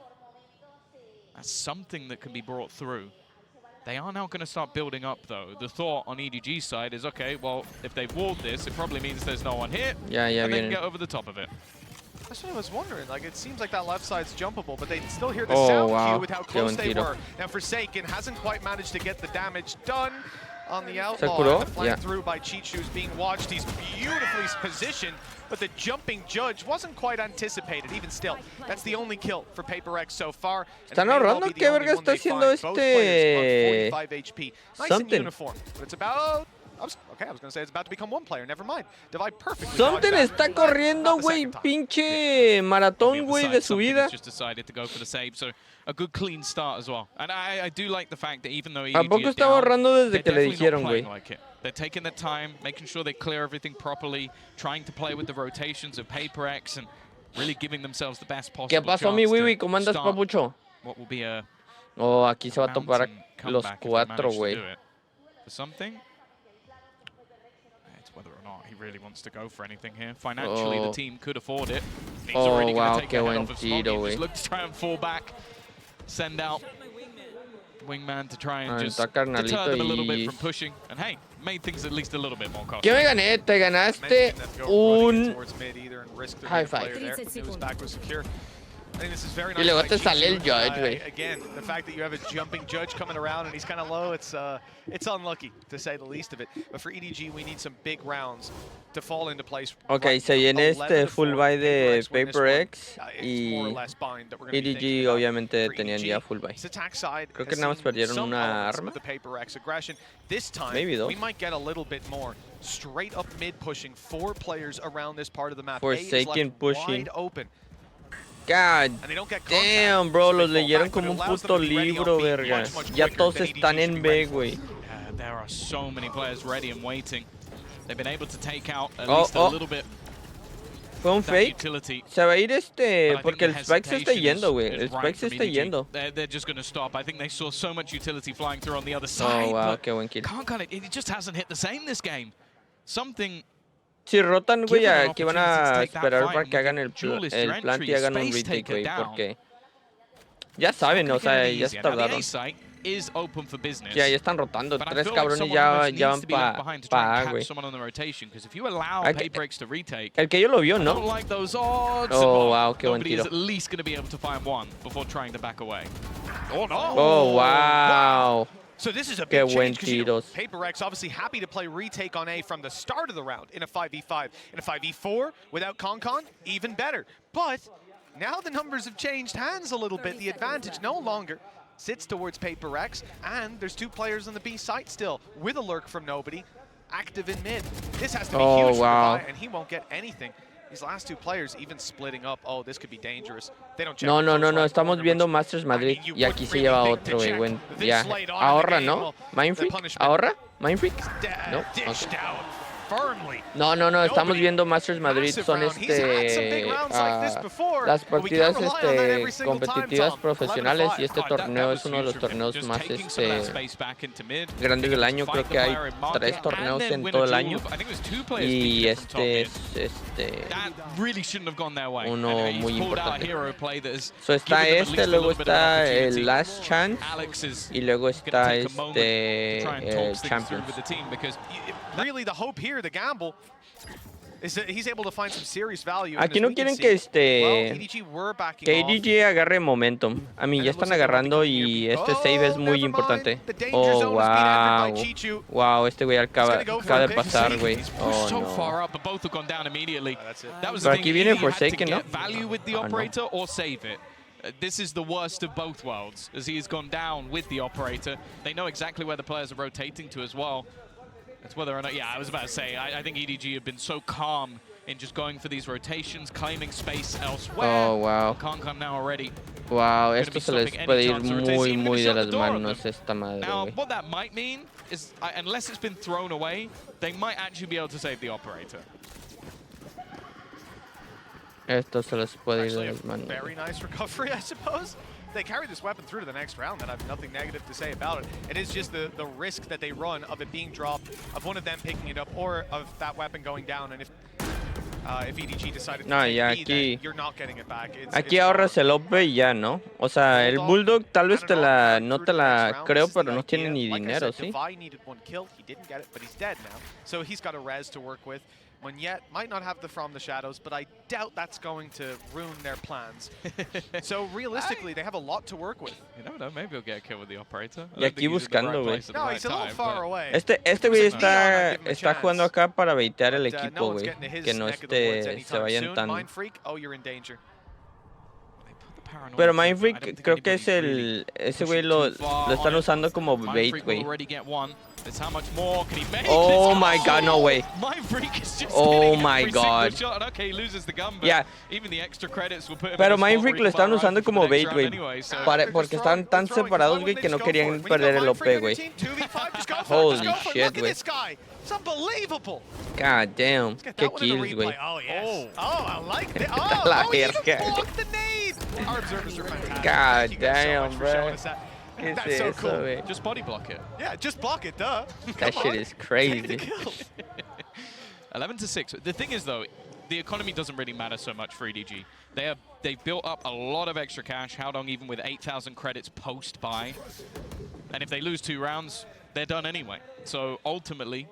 [SPEAKER 2] That's something that can be brought through. They are now going to start building up, though. The thought on EDG's side is, okay, well, if they've walled this, it probably means there's no one here, and they can get over the top of it.
[SPEAKER 3] That's what I was wondering. Like, it seems like that left side's jumpable, but they still hear the sound cue with how close they were. Now, Forsaken hasn't quite managed to get the damage done on the outlaw. The flank through by Chichu's being watched. He's beautifully positioned, but the jumping judge wasn't quite anticipated. Even still, that's the only kill for PRX so far.
[SPEAKER 1] Están ahorrando. ¿Qué verga está haciendo este?
[SPEAKER 3] 45 HP. Nice and uniform, but it's about. Okay, I was going to say it's about to become one player. Never mind. Devi perfectly.
[SPEAKER 1] Something está corriendo, güey. Pinche maratón, güey, de su vida.
[SPEAKER 2] Just decided to go for the save, so a good clean start as well. And I do like the fact that even though EDG
[SPEAKER 1] ¿A poco estaba ahorrando desde que le dijeron, güey?
[SPEAKER 2] They're taking their time, making sure they clear everything properly, trying to play with the rotations of PRX and really giving themselves the best possible
[SPEAKER 1] ¿Qué pasó, mi Wiwi? ¿Cómo andas, papucho?
[SPEAKER 2] What will be a
[SPEAKER 1] Oh, aquí se va a topar los cuatro, güey.
[SPEAKER 2] For something. Whether or not he really wants to go for anything here. Financially, the team could afford it. He's already going to take a head off of Smoggy. Just look to try and fall back. Send out Wingman to try and just deter them a little bit from pushing. And hey, made things at least a little bit more costly.
[SPEAKER 1] ¿Qué me gané? Te ganaste un high five.
[SPEAKER 3] I think this is very nice.
[SPEAKER 1] Y luego te sale el judge, güey.
[SPEAKER 3] Again, the fact that you have a jumping judge coming around and he's kind of low, it's unlucky, to say the least of it. But for EDG, we need some big rounds to fall into place.
[SPEAKER 1] Okay, se viene full buy de PRX y EDG obviamente tenían ya full buy. Creo que nada más perdieron una arma. Maybe dos.
[SPEAKER 3] We might get a little bit more. Straight up mid pushing, 4 players around this part of the map.
[SPEAKER 1] Forsaken pushing.
[SPEAKER 3] Wide open.
[SPEAKER 1] God damn, bro, los leyeron como un puto libro, verga. Ya todos están en B, güey.
[SPEAKER 2] There are so many players ready and waiting. They've been able to take out at least a little bit.
[SPEAKER 1] Fue un fake. Se va a ir porque el Spike se está yendo, güey. El Spike se está yendo.
[SPEAKER 2] They're just going to stop. I think they saw so much utility flying through on the other side.
[SPEAKER 1] Oh, wow, qué buen kill.
[SPEAKER 2] It just hasn't hit the same this game. Something.
[SPEAKER 1] Si rotan, güey, aquí van a esperar para que hagan el plant y hagan un retake, güey, porque ya saben, o sea, ya se tardaron. Ya están rotando, 3 cabrones ya van para A, güey. El que yo lo vio, ¿no? Oh, wow, qué buen tiro. Oh, wow.
[SPEAKER 3] So this is a big change because PRX obviously happy to play retake on A from the start of the round in a 5v5. In a 5v4 without Concon, even better. But now the numbers have changed hands a little bit. The advantage no longer sits towards PRX, and there's 2 players on the B site still with a lurk from nobody, active in mid. This has to be huge for Devi, and he won't get anything. These last 2 players even splitting up. Oh, this could be dangerous. They don't
[SPEAKER 1] no, estamos viendo Masters Madrid y aquí se lleva otro, güey. Ya, ahorra, ¿no? Mindfreak, ahorra, Mindfreak. No, okay. No, estamos viendo Masters Madrid, son las partidas competitivas profesionales y este torneo es uno de los torneos más grandes del año. Creo que hay 3 torneos en todo el año y este es uno muy importante. So está luego está el Last Chance y luego está Champions. Aquí no quieren que EDG agarre momentum. A mí ya están agarrando y este save es muy importante. Oh, wow, este güey acaba de pasar, güey. Oh, no. Pero aquí viene Forsaken, ¿no?
[SPEAKER 2] This is the worst of both worlds, as he has gone down with the operator. They know exactly where the players are rotating to as well. It's whether or not, yeah, I was about to say, I think EDG have been so calm in just going for these rotations, claiming space elsewhere.
[SPEAKER 1] Oh, wow.
[SPEAKER 2] Can't now already.
[SPEAKER 1] Wow, esto se les puede ir muy de las manos esta madre,
[SPEAKER 2] Now,
[SPEAKER 1] güey.
[SPEAKER 2] what that might mean is, unless it's been thrown away, they might actually be able to save the operator.
[SPEAKER 1] Esto se les puede ir de las manos.
[SPEAKER 3] Very nice recovery, I suppose. They carry this weapon through to the next round, and I have nothing negative to say about it. It is just the risk that they run of it being dropped, of one of them picking it up, or of that weapon going down. And if EDG decided to take B, then you're not getting it back.
[SPEAKER 1] Aquí ahorras el OP y ya, ¿no? O sea, el Bulldog tal vez no te la creo, pero no tiene ni dinero, ¿sí?
[SPEAKER 3] Needed one kill. He didn't get it, but he's dead now. So he's got a res to work with. Monyet might not have the From the Shadows, but I doubt that's going to ruin their plans. So realistically, they have a lot to work with.
[SPEAKER 2] You never know, maybe he'll get a kill with the operator.
[SPEAKER 1] Y aquí buscando, güey.
[SPEAKER 3] No, he's a little far away.
[SPEAKER 1] Este güey está jugando acá para baitear el equipo, güey. Que no se vayan tan...
[SPEAKER 3] Oh, you're in danger.
[SPEAKER 1] Pero Mindfreak creo que es ese güey lo están usando como bait, güey. Oh my god, no way. Oh my god. Yeah. Pero Mindfreak lo están usando como bait, güey. Porque estaban tan separados, güey, que no querían perder el OP, güey. Holy shit, güey. God damn. Qué kills, güey.
[SPEAKER 3] I like it.
[SPEAKER 1] La verga. God damn, bro.
[SPEAKER 3] That's so cool.
[SPEAKER 1] Güey?
[SPEAKER 2] Just body block it.
[SPEAKER 3] Yeah, just block it, duh.
[SPEAKER 1] That shit is crazy.
[SPEAKER 2] 11-6. The thing is, though, the economy doesn't really matter so much for EDG. They've built up a lot of extra cash. Howdong even with 8,000 credits post-buy. And if they lose 2 rounds, they're done anyway. So ultimately,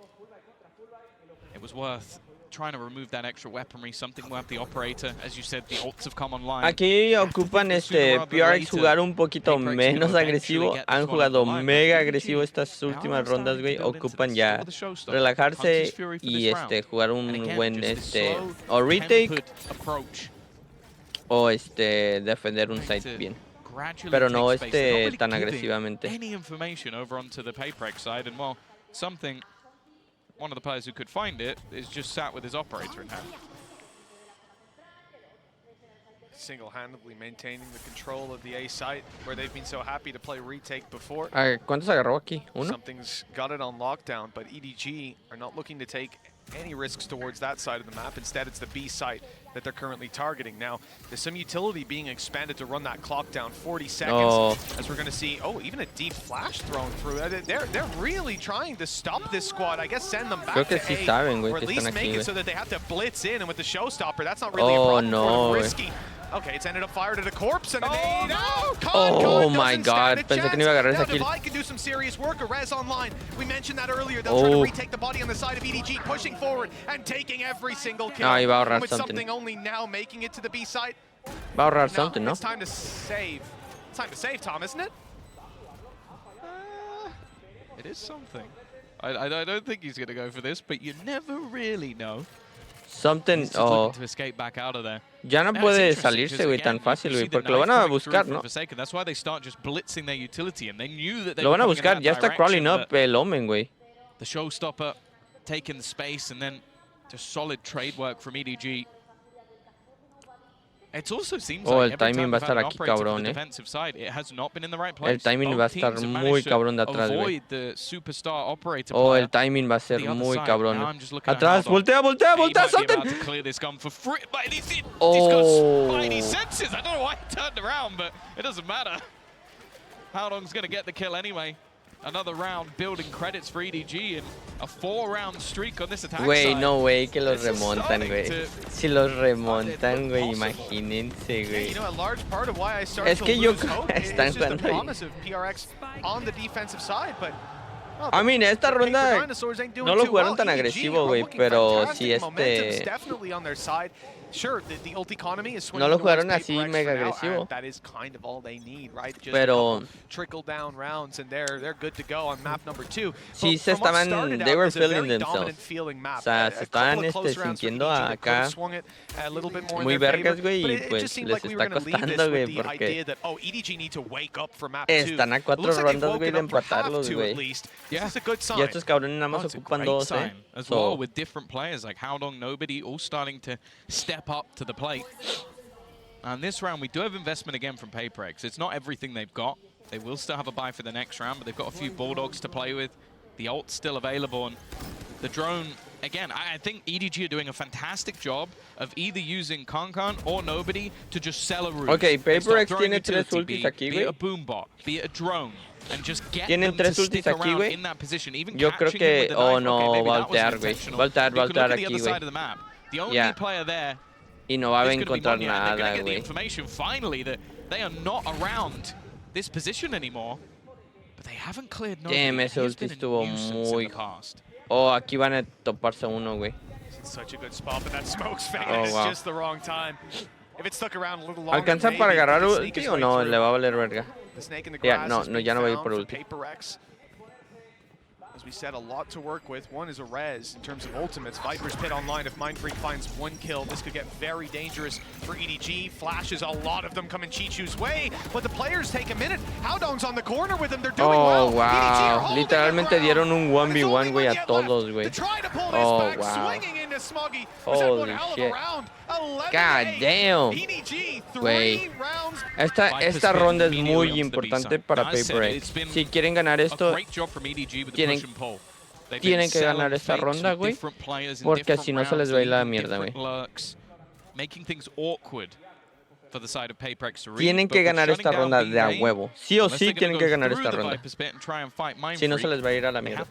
[SPEAKER 2] it was worth trying to remove that extra weaponry, something worth the operator. As you said, the ults have come online.
[SPEAKER 1] Aquí ocupan PRX jugar un poquito menos agresivo. Han jugado mega agresivo estas últimas rondas, güey. Ocupan ya relajarse y jugar un buen o retake o defender un site bien. Pero no tan agresivamente.
[SPEAKER 2] Any information over onto the PRX side, and well, something. One of the players who could find it is just sat with his operator in hand.
[SPEAKER 3] Single-handedly maintaining the control of the A site, where they've been so happy to play retake before.
[SPEAKER 1] ¿Cuántos agarró aquí? ¿Uno?
[SPEAKER 3] Something's got it on lockdown, but EDG are not looking to take any risks towards that side of the map. Instead, it's the B site that they're currently targeting. Now, there's some utility being expanded to run that clock down 40 seconds, as we're going to see, even a deep flash thrown through. They're really trying to stop this squad, I guess send them back to A, or at least make it so that they have to blitz in, and with the showstopper, that's not really a problem for them. Risky. Okay, it's ended up fired at a corpse and
[SPEAKER 1] oh my god, pensé que no iba a agarrar esa kill.
[SPEAKER 3] Can do some serious work, a res online. We mentioned that earlier. They'll try to retake the body on the side of EDG, pushing forward and taking every single kill.
[SPEAKER 1] Iba a ahorrar
[SPEAKER 3] with
[SPEAKER 1] something.
[SPEAKER 3] Only now making it to the B side.
[SPEAKER 1] Va a ahorrar something, ¿no?
[SPEAKER 3] It's time to save. It's time to save, Tom, isn't it?
[SPEAKER 2] It is something. I don't think he's going to go for this, but you never really know.
[SPEAKER 1] Something,
[SPEAKER 2] to escape back out of there.
[SPEAKER 1] Ya no puede salirse, güey, tan fácil, güey, porque lo van a buscar, ¿no?
[SPEAKER 2] That's why they start just blitzing their utility, and they knew that they
[SPEAKER 1] lo van a buscar, ya está crawling up el Omen, güey.
[SPEAKER 2] The showstopper taking the space, and then just solid trade work from EDG.
[SPEAKER 1] Oh, el timing va a estar aquí cabrón, El timing va a estar muy cabrón de atrás, güey. Oh, el timing va a ser muy cabrón. Atrás, voltea, voltea, voltea, salten. Oh.
[SPEAKER 2] Howdong's going to get the kill anyway. Another round building credits for EDG and a 4-round streak on this attack
[SPEAKER 1] Güey,
[SPEAKER 2] side.
[SPEAKER 1] no, güey, que los remontan, güey. Si los remontan, güey, imagínense, güey. Es que yo están jugando I mean, esta ronda no lo jugaron tan agresivo, güey, pero sí no lo jugaron así mega agresivo. Pero sí se estaban, they were feeling themselves. O sea, se estaban sintiendo acá muy vergas, güey, y pues les está costando, güey, porque están a 4 rondas, güey, de empatarlos, güey. Y estos cabrones nada más ocupan 2,
[SPEAKER 2] as well with different players like Howdong, Nobody, all starting to step up to the plate. And this round, we do have investment again from PRX. It's not everything they've got. They will still have a buy for the next round, but they've got a few Bulldogs to play with. The ult's still available, and the drone, again, I think EDG are doing a fantastic job of either using Kankan or Nobody to just sell a roof.
[SPEAKER 1] Okay, PRX tiene 3 ultis aquí, güey.
[SPEAKER 2] Be it a boombot, be it a drone.
[SPEAKER 1] Tienen 3 ultis aquí, güey. Yo creo que... Oh, no, voltear, güey. Voltear aquí, güey. Ya. Y no va a encontrar nada, güey. Damn, ese ulti estuvo muy... Oh, aquí van a toparse uno, güey. Oh, wow. ¿Alcanza para agarrar ulti o no? Le va a valer verga. Ya, no, ya no va a ir por ulti.
[SPEAKER 3] As we said, a lot to work with. One is a res in terms of ultimates. Viper's Pit online. If Mindfreak finds 1 kill, this could get very dangerous for EDG. Flashes, a lot of them coming Chichu's way, but the players take a minute. Howdong's on the corner with them. They're doing well.
[SPEAKER 1] Oh, wow. Literalmente dieron un 1v1, güey, a todos, güey. Oh, wow. Holy shit. God damn. Güey. Esta ronda es muy importante para PRX. Si quieren ganar esto, tienen que ganar esta ronda, güey. Porque si no se les va a ir la mierda, güey. Tienen que ganar esta ronda de a huevo. Sí o sí tienen que ganar esta ronda. Si no se les va a ir a la mierda.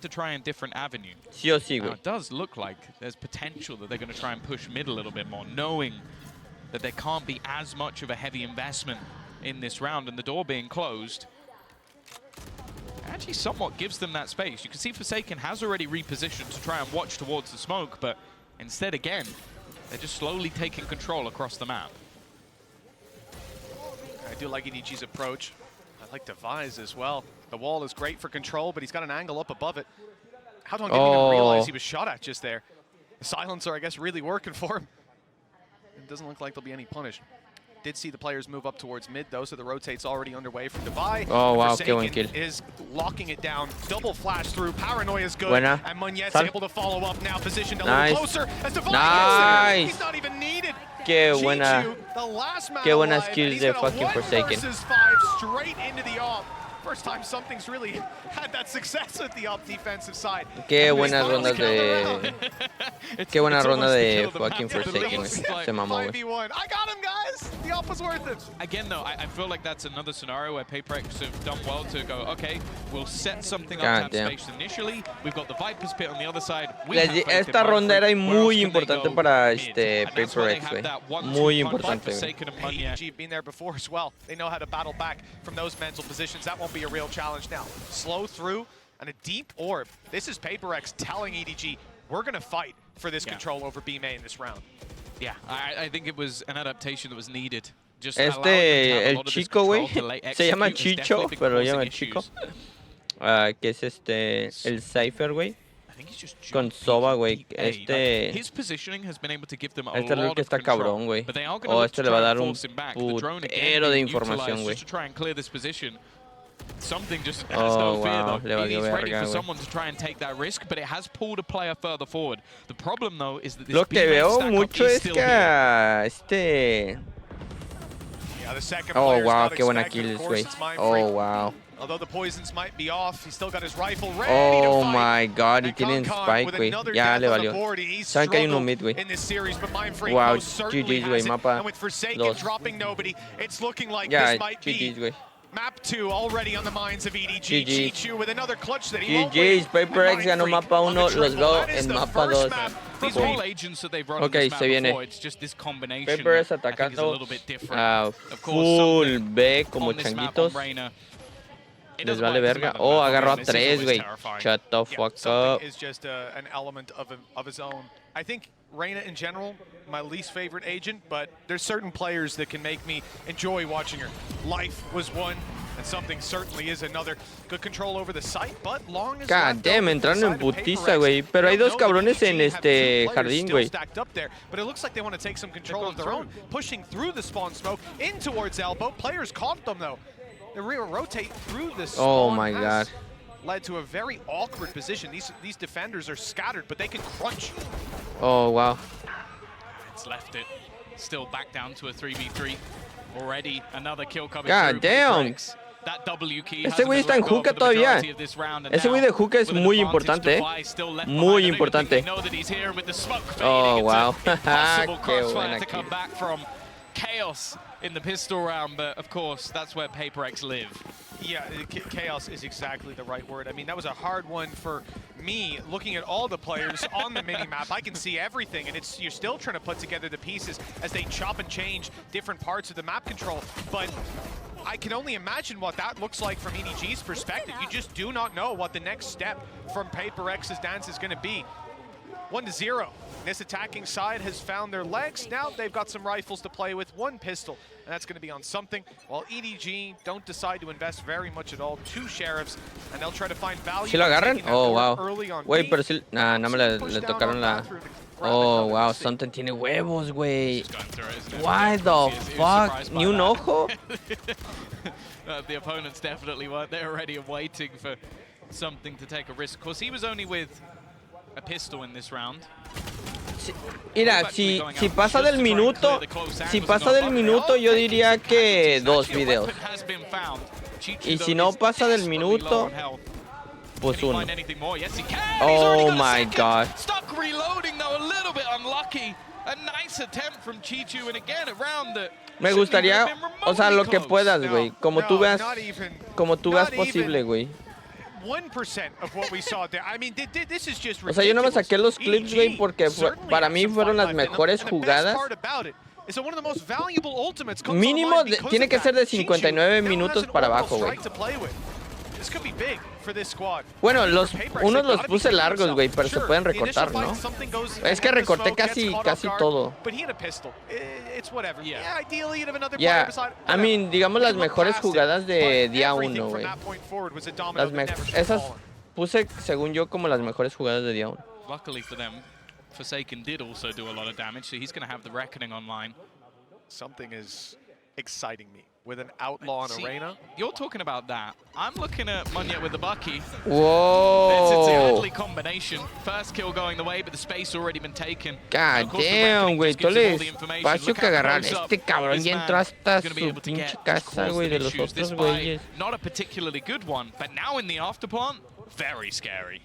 [SPEAKER 1] Sí o sí, güey.
[SPEAKER 2] It does look like there's potential that they're going to try and push mid a little bit more, knowing that there can't be as much of a heavy investment in this round, and the door being closed actually somewhat gives them that space. You can see Forsaken has already repositioned to try and watch towards the smoke, but instead, again, they're just slowly taking control across the map.
[SPEAKER 3] I do like EDG's approach. I like Devise as well. The wall is great for control, but he's got an angle up above it. Howdong didn't even realize he was shot at just there. The silencer, I guess, really working for him. It doesn't look like there'll be any punish. Did see the players move up towards mid, though, so the rotate's already underway from Devi.
[SPEAKER 1] Oh, wow, qué buen kill.
[SPEAKER 3] Is locking it down. Double flash through. Paranoia is good.
[SPEAKER 1] Buena.
[SPEAKER 3] And Muñet's able to follow up now, positioned a little closer. As Devi gets there. He's not even needed.
[SPEAKER 1] Qué buena skills de fucking Forsaken.
[SPEAKER 3] Straight into the off. First time something's really had that success with the up defensive side.
[SPEAKER 1] Qué buenas rondas de... Qué buena ronda de fucking Forsaken, güey. Se mamó, güey.
[SPEAKER 3] I got him, guys! The up was worth it.
[SPEAKER 2] Again, though, I feel like that's another scenario where PRX have done well to go, okay, we'll set something up that space initially. We've got the Viper's Pit on the other side.
[SPEAKER 1] Esta ronda era muy importante para PRX, güey. Muy importante, güey.
[SPEAKER 3] EDG have been there before as well. They know how to battle back from those mental positions. That won't be a real challenge now. Slow through and a deep orb. This is PRX telling EDG, we're going to fight for this control over B main this round.
[SPEAKER 2] Yeah, I think it was an adaptation that was needed. Just
[SPEAKER 1] el chico, güey, se llama Chicho, pero llama Chico. Que es el Cypher, güey. Con Soba, güey. Este look está cabrón, güey. O le va a dar un putero de información, güey.
[SPEAKER 2] Something just has no fear, though.
[SPEAKER 1] He's
[SPEAKER 2] ready for someone to try and take that risk, but it has pulled a player further forward. The problem, though, is that this
[SPEAKER 1] lo que veo mucho es que
[SPEAKER 3] the second
[SPEAKER 1] Oh,
[SPEAKER 3] player's
[SPEAKER 1] wow,
[SPEAKER 3] not
[SPEAKER 1] qué buena
[SPEAKER 3] expected.
[SPEAKER 1] kill,
[SPEAKER 3] Of course,
[SPEAKER 1] güey.
[SPEAKER 3] it's Mind
[SPEAKER 1] Oh,
[SPEAKER 3] Freak.
[SPEAKER 1] wow.
[SPEAKER 3] Although the poisons might be off, he's still got his rifle ready
[SPEAKER 1] Oh
[SPEAKER 3] to fight.
[SPEAKER 1] my god, y
[SPEAKER 3] And
[SPEAKER 1] tienen
[SPEAKER 3] Concon
[SPEAKER 1] spike,
[SPEAKER 3] with
[SPEAKER 1] güey.
[SPEAKER 3] another
[SPEAKER 1] Ya
[SPEAKER 3] death
[SPEAKER 1] le
[SPEAKER 3] on the
[SPEAKER 1] valió.
[SPEAKER 3] board, and he's
[SPEAKER 1] Saben que hay uno
[SPEAKER 3] struggled
[SPEAKER 1] mid, güey.
[SPEAKER 3] in this series, but Mind Freak
[SPEAKER 1] Wow,
[SPEAKER 3] most certainly
[SPEAKER 1] GG's, güey,
[SPEAKER 3] has it.
[SPEAKER 1] mapa
[SPEAKER 3] And with Forsaken
[SPEAKER 1] dos.
[SPEAKER 3] dropping nobody, it's looking like
[SPEAKER 1] Ya,
[SPEAKER 3] this might
[SPEAKER 1] GG's,
[SPEAKER 3] be
[SPEAKER 1] güey.
[SPEAKER 3] map 2 already on the minds of EDG.
[SPEAKER 1] GG's.
[SPEAKER 3] Chichu with another clutch that he won't
[SPEAKER 1] GG's,
[SPEAKER 3] win.
[SPEAKER 1] PRX
[SPEAKER 3] And
[SPEAKER 1] ganó
[SPEAKER 3] Mind
[SPEAKER 1] mapa
[SPEAKER 3] Freak on
[SPEAKER 1] 1,
[SPEAKER 3] the
[SPEAKER 1] los
[SPEAKER 3] triple.
[SPEAKER 1] go
[SPEAKER 3] That is
[SPEAKER 1] en
[SPEAKER 3] the
[SPEAKER 1] mapa
[SPEAKER 3] first
[SPEAKER 1] 2.
[SPEAKER 3] map
[SPEAKER 2] These
[SPEAKER 1] Boom.
[SPEAKER 2] whole agents that they've run
[SPEAKER 1] Okay,
[SPEAKER 2] on this map
[SPEAKER 1] se viene.
[SPEAKER 2] before, it's just this combination
[SPEAKER 1] PRX
[SPEAKER 2] that I think is a
[SPEAKER 1] atacando
[SPEAKER 2] little bit different.
[SPEAKER 1] a
[SPEAKER 2] Of course,
[SPEAKER 1] full
[SPEAKER 2] something
[SPEAKER 1] B como
[SPEAKER 2] on this map
[SPEAKER 1] changuitos.
[SPEAKER 2] on Reina, it
[SPEAKER 1] Les
[SPEAKER 2] doesn't
[SPEAKER 1] vale
[SPEAKER 2] work, doesn't
[SPEAKER 1] verga.
[SPEAKER 2] matter
[SPEAKER 1] Oh,
[SPEAKER 2] on
[SPEAKER 1] agarró a
[SPEAKER 2] Reina. This is
[SPEAKER 1] 3,
[SPEAKER 2] always
[SPEAKER 1] güey.
[SPEAKER 2] terrifying.
[SPEAKER 1] Shut the
[SPEAKER 3] Yeah,
[SPEAKER 1] fuck
[SPEAKER 3] something
[SPEAKER 1] up.
[SPEAKER 3] is just an element of his own. I think Reina in general, my least favorite agent, but there's certain players that can make me enjoy watching her. Life was one, and something certainly is another. Good control over the site, but long as
[SPEAKER 1] God damn, entraron en putiza, güey. Pero hay dos cabrones en este jardín, güey.
[SPEAKER 3] But it looks like they want to take some control of their own, pushing through the spawn smoke in towards elbow. Players caught them though. The rear rotate through the spawn.
[SPEAKER 1] Oh my god.
[SPEAKER 3] Led to a very awkward position. These defenders are scattered, but they can crunch.
[SPEAKER 1] Oh, wow.
[SPEAKER 2] It's left it. Still back down to a 3v3. Already another kill coming
[SPEAKER 1] God
[SPEAKER 2] through.
[SPEAKER 1] damn.
[SPEAKER 2] PRX. That W key
[SPEAKER 1] Ese güey está en hookah todavía. Ese güey de hookah es muy importante, muy importante. Oh, wow. Qué buena
[SPEAKER 2] to come back from chaos in the pistol round, but of course, that's where PRX live.
[SPEAKER 3] Yeah, chaos is exactly the right word. I mean, that was a hard one for me, looking at all the players on the mini-map. I can see everything, and you're still trying to put together the pieces as they chop and change different parts of the map control. But I can only imagine what that looks like from EDG's perspective. You just do not know what the next step from PRX's dance is going to be. 1-0. This attacking side has found their legs. Now they've got some rifles to play with, one pistol, and that's going to be on something. While EDG don't decide to invest very much at all. 2 sheriffs, and they'll try to find value.
[SPEAKER 1] ¿Sí lo agarran? Oh, wow. Güey, pero sí, nah, no me le tocaron la... Oh, wow, Something tiene huevos, güey. Why the fuck? ¿Ni un ojo?
[SPEAKER 2] The opponents definitely weren't there already and waiting for something to take a risk. Of course, he was only with a pistol in this round.
[SPEAKER 1] Mira, si pasa del minuto, yo diría que 2 videos. Y si no pasa del minuto, pues 1. Oh my god.
[SPEAKER 2] Stuck reloading though, a little bit unlucky. A nice attempt from Chichu, and again around the...
[SPEAKER 1] Me gustaría, o sea, lo que puedas, güey. Como tú veas posible, güey.
[SPEAKER 3] 1% of what we saw there. I mean, this is just ridiculous.
[SPEAKER 1] O sea, yo no me saqué los clips, güey, porque para mí fueron las mejores jugadas. Mínimo tiene que ser de 59 minutos para abajo, güey. Bueno, unos los puse largos, güey, pero se pueden recortar, ¿no? Es que recorté casi todo. Yeah, I mean, digamos las mejores jugadas de día 1, güey. Esas puse, según yo, como las mejores jugadas de día 1.
[SPEAKER 2] Luckily for them, Forsaken did also do a lot of damage, so he's going to have the Reckoning online.
[SPEAKER 3] Something is exciting me. With an outlaw on Arena.
[SPEAKER 2] You're talking about that. I'm looking at Munyet with the Bucky.
[SPEAKER 1] Whoa.
[SPEAKER 2] It's a deadly combination. First kill going the way, but the space already been taken.
[SPEAKER 1] God damn, güey. Todo el espacio que agarrar. Este cabrón ya entró hasta su pinche casa, güey, de los otros güeyes.
[SPEAKER 2] Not a particularly good one, but now in the afterplant, very scary.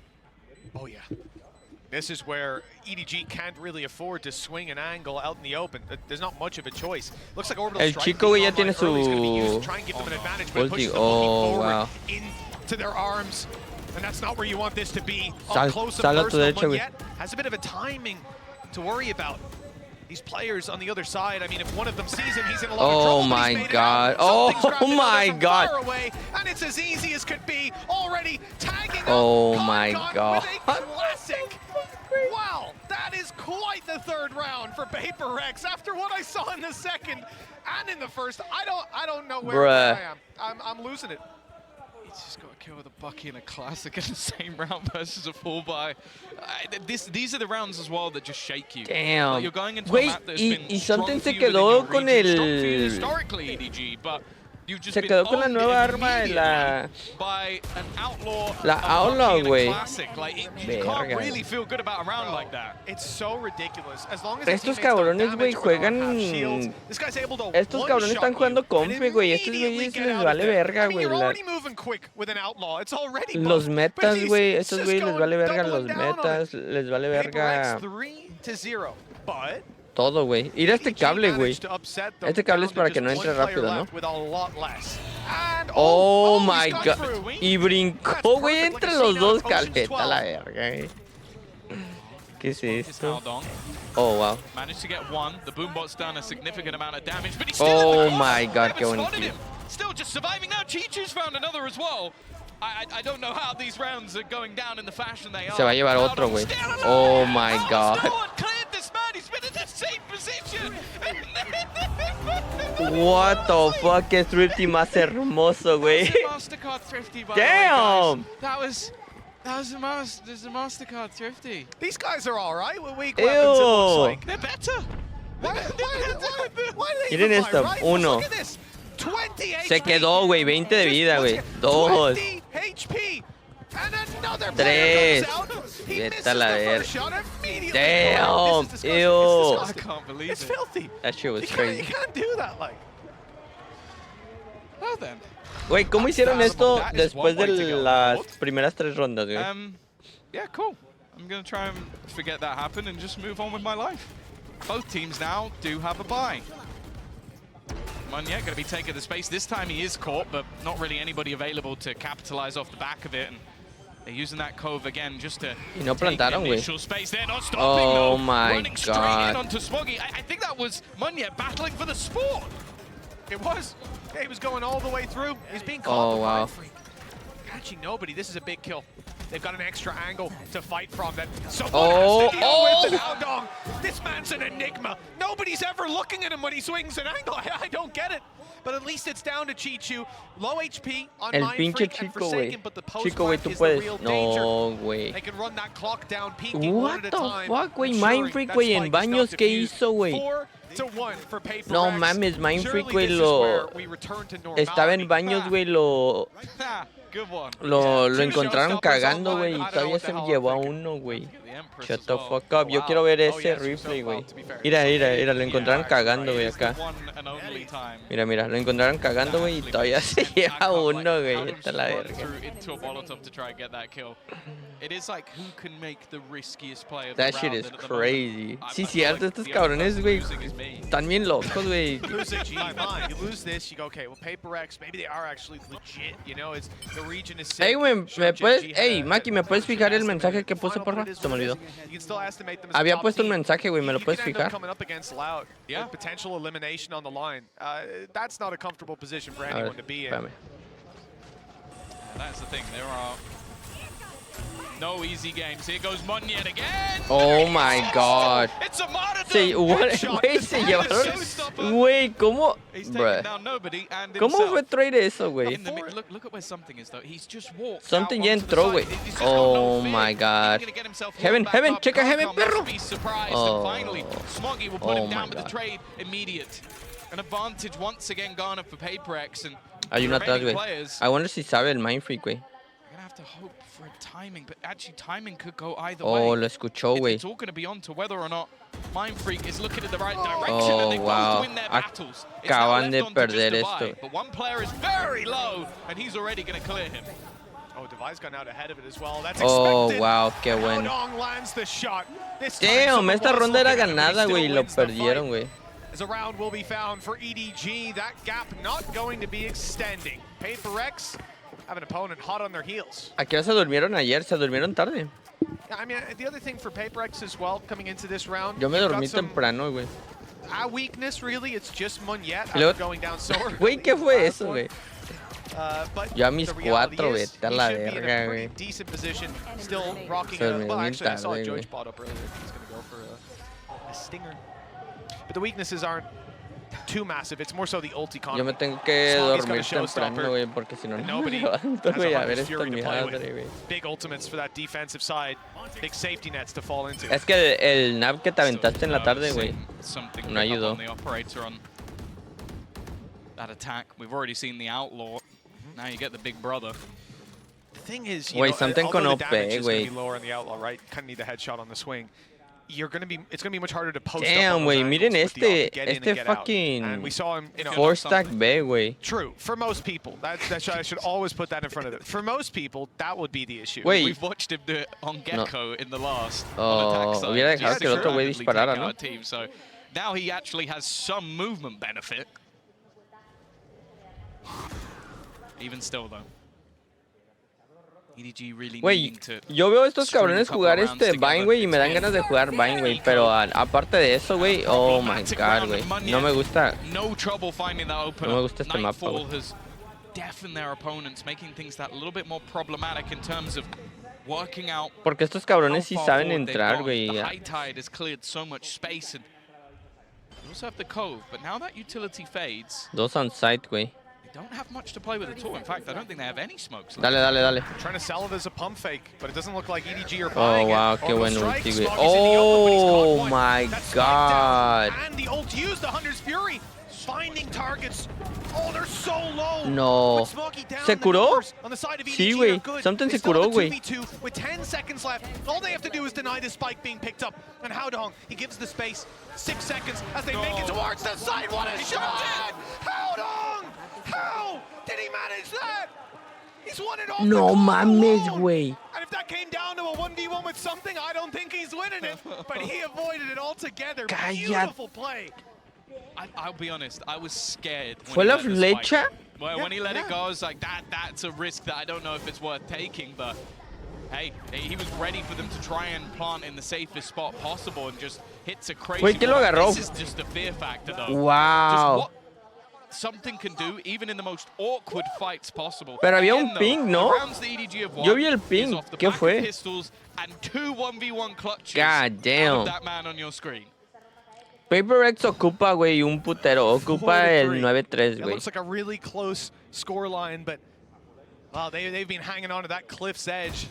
[SPEAKER 3] Oh, yeah. This is where EDG can't really afford to swing an angle out in the open. There's not much of a choice. Looks like Orbital
[SPEAKER 1] El chico, güey, ya tiene su ulti. Oh, wow.
[SPEAKER 3] Into their arms, and that's not where you want this to be.
[SPEAKER 1] Sal a tu derecha, güey.
[SPEAKER 3] Has a bit of a timing to worry about. These players on the other side, I mean, if one of them sees him, he's in a lot of trouble.
[SPEAKER 1] Oh my god. Oh my god.
[SPEAKER 3] Away, and it's as easy as could be. Already tagging
[SPEAKER 1] oh my god.
[SPEAKER 3] Classic. Wow, that is quite the third round for PRX. After what I saw in the second and in the first, I don't know where I am. I'm losing it.
[SPEAKER 2] He's just got to kill with a Bucky in a classic in the same round versus a full buy. These are the rounds as well that just shake you.
[SPEAKER 1] Damn.
[SPEAKER 2] You're going into a map that's been
[SPEAKER 1] Something se quedó con el...
[SPEAKER 2] historically EDG, but
[SPEAKER 1] Se quedó con la nueva arma de la Outlaw, güey. Verga. Estos cabrones, güey, juegan... Estos cabrones están jugando compi, güey. Estos güeyes les vale verga, güey. Los metas, güey. Estos güeyes les vale verga los metas. Les vale verga... Todo, güey. Ir a este cable, güey. Este cable es para que no entre rápido, ¿no? Oh my god. Y brincó, güey, entre los dos. Caleta la verga, güey. ¿Qué es esto? Oh, wow. Oh my god, qué bonito. Se va a llevar otro, güey. Oh my god. What the fuck, es Thrifty más hermoso, güey. Damn.
[SPEAKER 2] That was a MasterCard Thrifty.
[SPEAKER 3] These guys are all right. Week
[SPEAKER 1] Ew.
[SPEAKER 3] weapons, it looks like.
[SPEAKER 2] They're better.
[SPEAKER 3] Why
[SPEAKER 1] Miren esto, uno. Se quedó, güey, 20 de vida, güey. 2. 3. Vete a la verga. Damn. Ew.
[SPEAKER 3] I can't believe
[SPEAKER 2] It's
[SPEAKER 3] it.
[SPEAKER 2] filthy.
[SPEAKER 1] That shit was
[SPEAKER 3] You
[SPEAKER 1] crazy.
[SPEAKER 3] can't do that, like.
[SPEAKER 2] Well then.
[SPEAKER 1] Güey, ¿cómo hicieron esto después de las primeras 3 rondas, güey?
[SPEAKER 2] Yeah, cool. I'm gonna try and forget that happened and just move on with my life. Both teams now do have a bye. Munya gonna be taking the space. This time he is caught, but not really anybody available to capitalize off the back of it. And they're using that cove again just to
[SPEAKER 1] Y no plantaron, güey.
[SPEAKER 2] space. They're not stopping,
[SPEAKER 1] Oh
[SPEAKER 2] though.
[SPEAKER 1] my
[SPEAKER 2] Running straight in
[SPEAKER 1] god.
[SPEAKER 2] onto Smoggy. I think that was Munya battling for the sport.
[SPEAKER 3] It was. Yeah, he was going all the way through. He's being caught.
[SPEAKER 1] Oh,
[SPEAKER 3] the
[SPEAKER 1] wow.
[SPEAKER 3] Mind Freak. Catching nobody. This is a big kill. They've got an extra angle to fight from that someone has to deal with. And Aldong, this man's an enigma. Nobody's ever looking at him when he swings an angle. I don't get it. But at least it's down to Chichu. Low HP on
[SPEAKER 1] El
[SPEAKER 3] Mind
[SPEAKER 1] pinche
[SPEAKER 3] Freak and
[SPEAKER 1] Chico, güey.
[SPEAKER 3] Forsaken, but the
[SPEAKER 1] Chico, güey,
[SPEAKER 3] post
[SPEAKER 1] tú
[SPEAKER 3] is the
[SPEAKER 1] puedes.
[SPEAKER 3] real danger.
[SPEAKER 1] No, güey.
[SPEAKER 3] They can run that clock down, peeking
[SPEAKER 1] What
[SPEAKER 3] one at a
[SPEAKER 1] the
[SPEAKER 3] time.
[SPEAKER 1] fuck, güey?
[SPEAKER 3] ensuring
[SPEAKER 1] Mind Freak,
[SPEAKER 3] that
[SPEAKER 1] güey,
[SPEAKER 3] spike
[SPEAKER 1] en
[SPEAKER 3] is not
[SPEAKER 1] baños, ¿qué
[SPEAKER 3] diffused.
[SPEAKER 1] hizo, güey?
[SPEAKER 3] 4-1 for PRX.
[SPEAKER 1] No mames, Mind Freak,
[SPEAKER 3] Surely
[SPEAKER 1] güey,
[SPEAKER 3] this is
[SPEAKER 1] lo...
[SPEAKER 3] where we return to
[SPEAKER 1] Estaba en
[SPEAKER 3] normality.
[SPEAKER 1] baños, güey, lo
[SPEAKER 2] Good one.
[SPEAKER 1] Lo encontraron cagando, güey, y todavía se llevó a uno, güey. Shut the fuck up. Yo quiero ver ese replay, güey. Mira, lo encontraron cagando, güey, acá. Mira, lo encontraron cagando, güey, y todavía se lleva uno, güey. Está la verga. That shit is crazy. Sí, cierto, estos cabrones, güey, están bien locos, güey.
[SPEAKER 3] You lose this, you go, okay, well, PRX, maybe they are actually legit, you know, it's the region is sick.
[SPEAKER 1] Ey, güey, ¿me puedes... Ey, Maki, ¿me puedes fijar el mensaje que puse, porfa? Se me olvidó. Había puesto un mensaje, güey, ¿me lo puedes fijar?
[SPEAKER 3] Yeah. Potential elimination on the line. That's not a comfortable position for
[SPEAKER 1] A
[SPEAKER 3] anyone
[SPEAKER 1] ver,
[SPEAKER 3] to be in.
[SPEAKER 1] espérame.
[SPEAKER 2] That's the thing. There are no easy games. Here goes Munya again.
[SPEAKER 1] Oh my god.
[SPEAKER 2] It's a martyrdom.
[SPEAKER 1] Sí, güey, se llevaron... Güey, ¿cómo? Bruh. ¿Cómo fue trade eso, güey?
[SPEAKER 2] Look at where something is though. He's just walked.
[SPEAKER 1] Something ya entró, güey. Oh my god. Heaven, checa Heaven, perro. Oh.
[SPEAKER 2] Smoggy will put him down with the trade immediate. An advantage once again garnered for PRX and
[SPEAKER 1] Hay uno atrás, güey. I wonder si sabe el Mind Freak, güey.
[SPEAKER 2] We're gonna have to hope for a timing, but actually timing could go either
[SPEAKER 1] Oh,
[SPEAKER 2] way.
[SPEAKER 1] lo escuchó, güey.
[SPEAKER 2] It's all gonna be on to whether or not Mind Freak is looking in the right direction and they
[SPEAKER 1] wow.
[SPEAKER 2] both win their battles. It's now
[SPEAKER 1] Acaban de
[SPEAKER 2] left on to just
[SPEAKER 1] perder
[SPEAKER 2] Divide,
[SPEAKER 1] esto.
[SPEAKER 2] but one player is very low and he's already gonna clear him.
[SPEAKER 3] Oh, Devi's gone out ahead of it as well. That's
[SPEAKER 1] Oh,
[SPEAKER 3] expected.
[SPEAKER 1] wow, qué bueno.
[SPEAKER 3] Aldong lands the shot. This time,
[SPEAKER 1] Damn,
[SPEAKER 3] someone
[SPEAKER 1] esta
[SPEAKER 3] was
[SPEAKER 1] ronda era
[SPEAKER 3] looking at him, he
[SPEAKER 1] ganada,
[SPEAKER 3] still
[SPEAKER 1] güey, y lo
[SPEAKER 3] wins the fight.
[SPEAKER 1] perdieron, güey.
[SPEAKER 3] As a round will be found for EDG, that gap not going to be extending. PRX have an opponent hot on their heels.
[SPEAKER 1] ¿A qué hora se durmieron ayer? Se durmieron tarde.
[SPEAKER 3] Yeah, I mean, the other thing for PRX as well, coming into this round,
[SPEAKER 1] Yo me
[SPEAKER 3] you've got
[SPEAKER 1] dormí
[SPEAKER 3] some
[SPEAKER 1] temprano, güey.
[SPEAKER 3] weakness, really. It's just Munyet
[SPEAKER 1] Luego-
[SPEAKER 3] after going down so early.
[SPEAKER 1] Güey, ¿qué fue eso, güey?
[SPEAKER 3] But
[SPEAKER 1] Yo a mis
[SPEAKER 3] the reality
[SPEAKER 1] 4,
[SPEAKER 3] is,
[SPEAKER 1] vete a
[SPEAKER 3] he
[SPEAKER 1] la
[SPEAKER 3] should be in a
[SPEAKER 1] verga,
[SPEAKER 3] pretty
[SPEAKER 1] güey.
[SPEAKER 3] decent position, still rocking
[SPEAKER 1] Se
[SPEAKER 3] a...
[SPEAKER 1] durmió
[SPEAKER 3] Well,
[SPEAKER 1] bien
[SPEAKER 3] actually, I saw
[SPEAKER 1] tarde,
[SPEAKER 3] George
[SPEAKER 1] güey.
[SPEAKER 3] bought up earlier. He's going to go for a stinger. But the weaknesses aren't too massive. It's more so the ulti
[SPEAKER 1] Yo me
[SPEAKER 3] combo.
[SPEAKER 1] tengo que
[SPEAKER 3] Smoggy's got a
[SPEAKER 1] dormir temprano,
[SPEAKER 3] showstopper,
[SPEAKER 1] güey, porque si no,
[SPEAKER 3] and
[SPEAKER 1] no me
[SPEAKER 3] nobody
[SPEAKER 1] levanto,
[SPEAKER 3] has
[SPEAKER 1] güey, a
[SPEAKER 3] a
[SPEAKER 1] ver
[SPEAKER 3] Hunter's
[SPEAKER 1] esta
[SPEAKER 3] Fury to play
[SPEAKER 1] madre, güey.
[SPEAKER 3] with. Big ultimates for that defensive side. Big safety nets to fall into.
[SPEAKER 1] Es que el nap que te aventaste en la tarde, güey,
[SPEAKER 2] Something
[SPEAKER 1] no ayudó.
[SPEAKER 2] on the operator on that attack. We've already seen the Outlaw. Now you get the Big Brother.
[SPEAKER 3] The thing is,
[SPEAKER 1] Wait, something con
[SPEAKER 3] although
[SPEAKER 1] OP,
[SPEAKER 3] the damage is going to
[SPEAKER 1] wait.
[SPEAKER 3] be lower on the Outlaw, right? Kind of need the headshot on the swing. It's going to be much harder to post
[SPEAKER 1] Damn,
[SPEAKER 3] up on those
[SPEAKER 1] güey, miren
[SPEAKER 3] angles with the AWP, get in and get out.
[SPEAKER 1] fucking
[SPEAKER 3] And we saw him,
[SPEAKER 1] 4-stack B, güey.
[SPEAKER 3] True, for most people. I should always put that in front of it. For most people, that would be the issue.
[SPEAKER 1] Wait.
[SPEAKER 2] We've watched him do it on Gecko in the last.
[SPEAKER 1] Oh,
[SPEAKER 2] on attack side,
[SPEAKER 1] hubiera dejado
[SPEAKER 2] just
[SPEAKER 1] que el
[SPEAKER 2] to
[SPEAKER 1] otro güey
[SPEAKER 2] randomly
[SPEAKER 1] disparara,
[SPEAKER 2] take
[SPEAKER 1] ¿no?
[SPEAKER 2] out a team. So now he actually has some movement benefit. Even still, though. EDG really needing
[SPEAKER 1] Güey,
[SPEAKER 2] to
[SPEAKER 1] yo veo a estos
[SPEAKER 2] string a
[SPEAKER 1] cabrones
[SPEAKER 2] couple
[SPEAKER 1] jugar
[SPEAKER 2] rounds
[SPEAKER 1] Vine,
[SPEAKER 2] together.
[SPEAKER 1] güey, y me dan
[SPEAKER 2] It's
[SPEAKER 1] ganas de jugar Vine, güey. Pero aparte de eso, güey, oh my god, güey. No me gusta.
[SPEAKER 2] No trouble finding that opener.
[SPEAKER 1] No me gusta este mapa,
[SPEAKER 2] Nightfall
[SPEAKER 1] güey.
[SPEAKER 2] has deafened their opponents, making things that a little bit more problematic in terms of working out.
[SPEAKER 1] Porque estos cabrones sí
[SPEAKER 2] how far
[SPEAKER 1] saben
[SPEAKER 2] forward they've
[SPEAKER 1] entrar,
[SPEAKER 2] gone.
[SPEAKER 1] güey.
[SPEAKER 2] The high tide has cleared so much space, and they also have the cove. But now that utility fades,
[SPEAKER 1] Dos on site, güey.
[SPEAKER 2] they don't have much to play with at all. In fact, I don't think they have any smokes left.
[SPEAKER 1] Dale, dale, dale.
[SPEAKER 3] Trying to sell it as a pump fake, but it doesn't look like EDG are
[SPEAKER 1] Oh,
[SPEAKER 3] buying
[SPEAKER 1] wow,
[SPEAKER 3] it.
[SPEAKER 1] qué buen
[SPEAKER 3] Strike,
[SPEAKER 1] ulti, güey.
[SPEAKER 3] Smoggy's in the open, but he's caught
[SPEAKER 1] Oh
[SPEAKER 3] one.
[SPEAKER 1] my
[SPEAKER 3] That's spiked down,
[SPEAKER 1] god.
[SPEAKER 3] And the ult used, the Hunter's Fury, finding targets. Oh, they're so low.
[SPEAKER 1] No.
[SPEAKER 3] With Smoggy down,
[SPEAKER 1] ¿Se
[SPEAKER 3] the
[SPEAKER 1] curó?
[SPEAKER 3] numbers on the side of EDG
[SPEAKER 1] Sí,
[SPEAKER 3] are
[SPEAKER 1] güey.
[SPEAKER 3] good.
[SPEAKER 1] Something
[SPEAKER 3] They
[SPEAKER 1] se
[SPEAKER 3] still
[SPEAKER 1] curó,
[SPEAKER 3] have a
[SPEAKER 1] güey.
[SPEAKER 3] 2v2 with 10 seconds left. All they have to do is deny the spike being picked up. And Howdong, he gives the space. 6 seconds as they make it towards the side. What a shot! Howdong! How did he manage that? He's won it all.
[SPEAKER 1] No mames, güey.
[SPEAKER 3] And if that came down to a 1v1 with something, I don't think he's winning it. But he avoided it altogether. Beautiful play.
[SPEAKER 2] I'll be honest, I was scared.
[SPEAKER 1] ¿Fue la flecha?
[SPEAKER 2] Well, when he let it go, I was like, that's a risk that I don't know if it's worth taking, but hey, he was ready for them to try and plant in the safest spot possible and just hits a crazy
[SPEAKER 1] Güey, ¿quién lo
[SPEAKER 2] one.
[SPEAKER 1] agarró?
[SPEAKER 2] This is just a fear factor, though.
[SPEAKER 1] Wow.
[SPEAKER 2] Just what something can do, even in the most awkward fights possible.
[SPEAKER 1] Pero había
[SPEAKER 2] Again,
[SPEAKER 1] un
[SPEAKER 2] though,
[SPEAKER 1] ping, ¿no?
[SPEAKER 2] the rounds the EDG have won
[SPEAKER 1] Yo vi el
[SPEAKER 2] is
[SPEAKER 1] ping.
[SPEAKER 2] off the
[SPEAKER 1] ¿Qué
[SPEAKER 2] back
[SPEAKER 1] fue?
[SPEAKER 2] of pistols and 2 1v1 clutches
[SPEAKER 1] God
[SPEAKER 2] out
[SPEAKER 1] damn.
[SPEAKER 2] of that man on your screen.
[SPEAKER 1] PRX ocupa, güey, un putero. Ocupa el 9-3,
[SPEAKER 3] It
[SPEAKER 1] güey.
[SPEAKER 3] looks like a really close score line, but wow, they've been hanging on to that cliff's edge.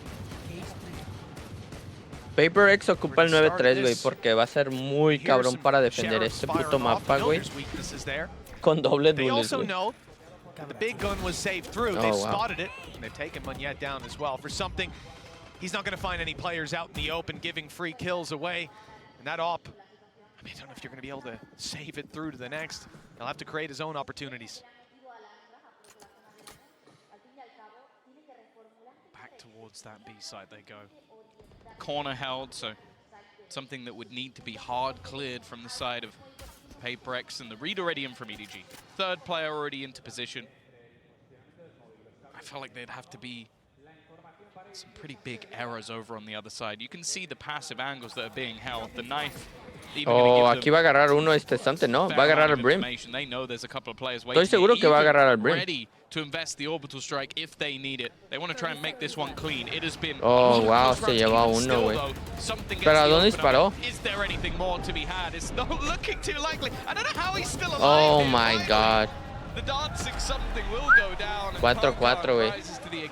[SPEAKER 1] PRX ocupa el 9-3, güey, porque va a ser muy cabrón para defender este puto mapa, güey. Con doble
[SPEAKER 3] They
[SPEAKER 1] duels,
[SPEAKER 3] also
[SPEAKER 1] güey.
[SPEAKER 3] know the big gun was saved through.
[SPEAKER 1] Oh,
[SPEAKER 3] They've
[SPEAKER 1] wow.
[SPEAKER 3] spotted it, and they've taken Munyet down as well. For something, he's not going to find any players out in the open giving free kills away. And that op, I mean, I don't know if you're going to be able to save it through to the next. He'll have to create his own opportunities.
[SPEAKER 2] Back towards that B side they go. Corner held, so something that would need to be hard cleared from the side of PRX, and the read already in from EDG. Third player already into position. I felt like they'd have to be some pretty big errors over on the other side. You can see the passive angles that are being held. The knife.
[SPEAKER 1] Oh, aquí va a agarrar uno este estante, ¿no? Va a agarrar al Brim.
[SPEAKER 2] They know there's a couple of players
[SPEAKER 1] Estoy
[SPEAKER 2] waiting.
[SPEAKER 1] seguro que va a agarrar al Brim.
[SPEAKER 2] Ready to invest the orbital strike if they need it. They want to try and make this one clean. It has been.
[SPEAKER 1] Oh, wow, se llevó uno, güey. Pero ¿a dónde disparó?
[SPEAKER 2] Is there anything more to be had? It's not looking too likely. I don't know how he's still alive.
[SPEAKER 1] Oh
[SPEAKER 2] here.
[SPEAKER 1] my
[SPEAKER 2] Finally,
[SPEAKER 1] god.
[SPEAKER 2] The dancing something will go down.
[SPEAKER 1] 4-4, güey.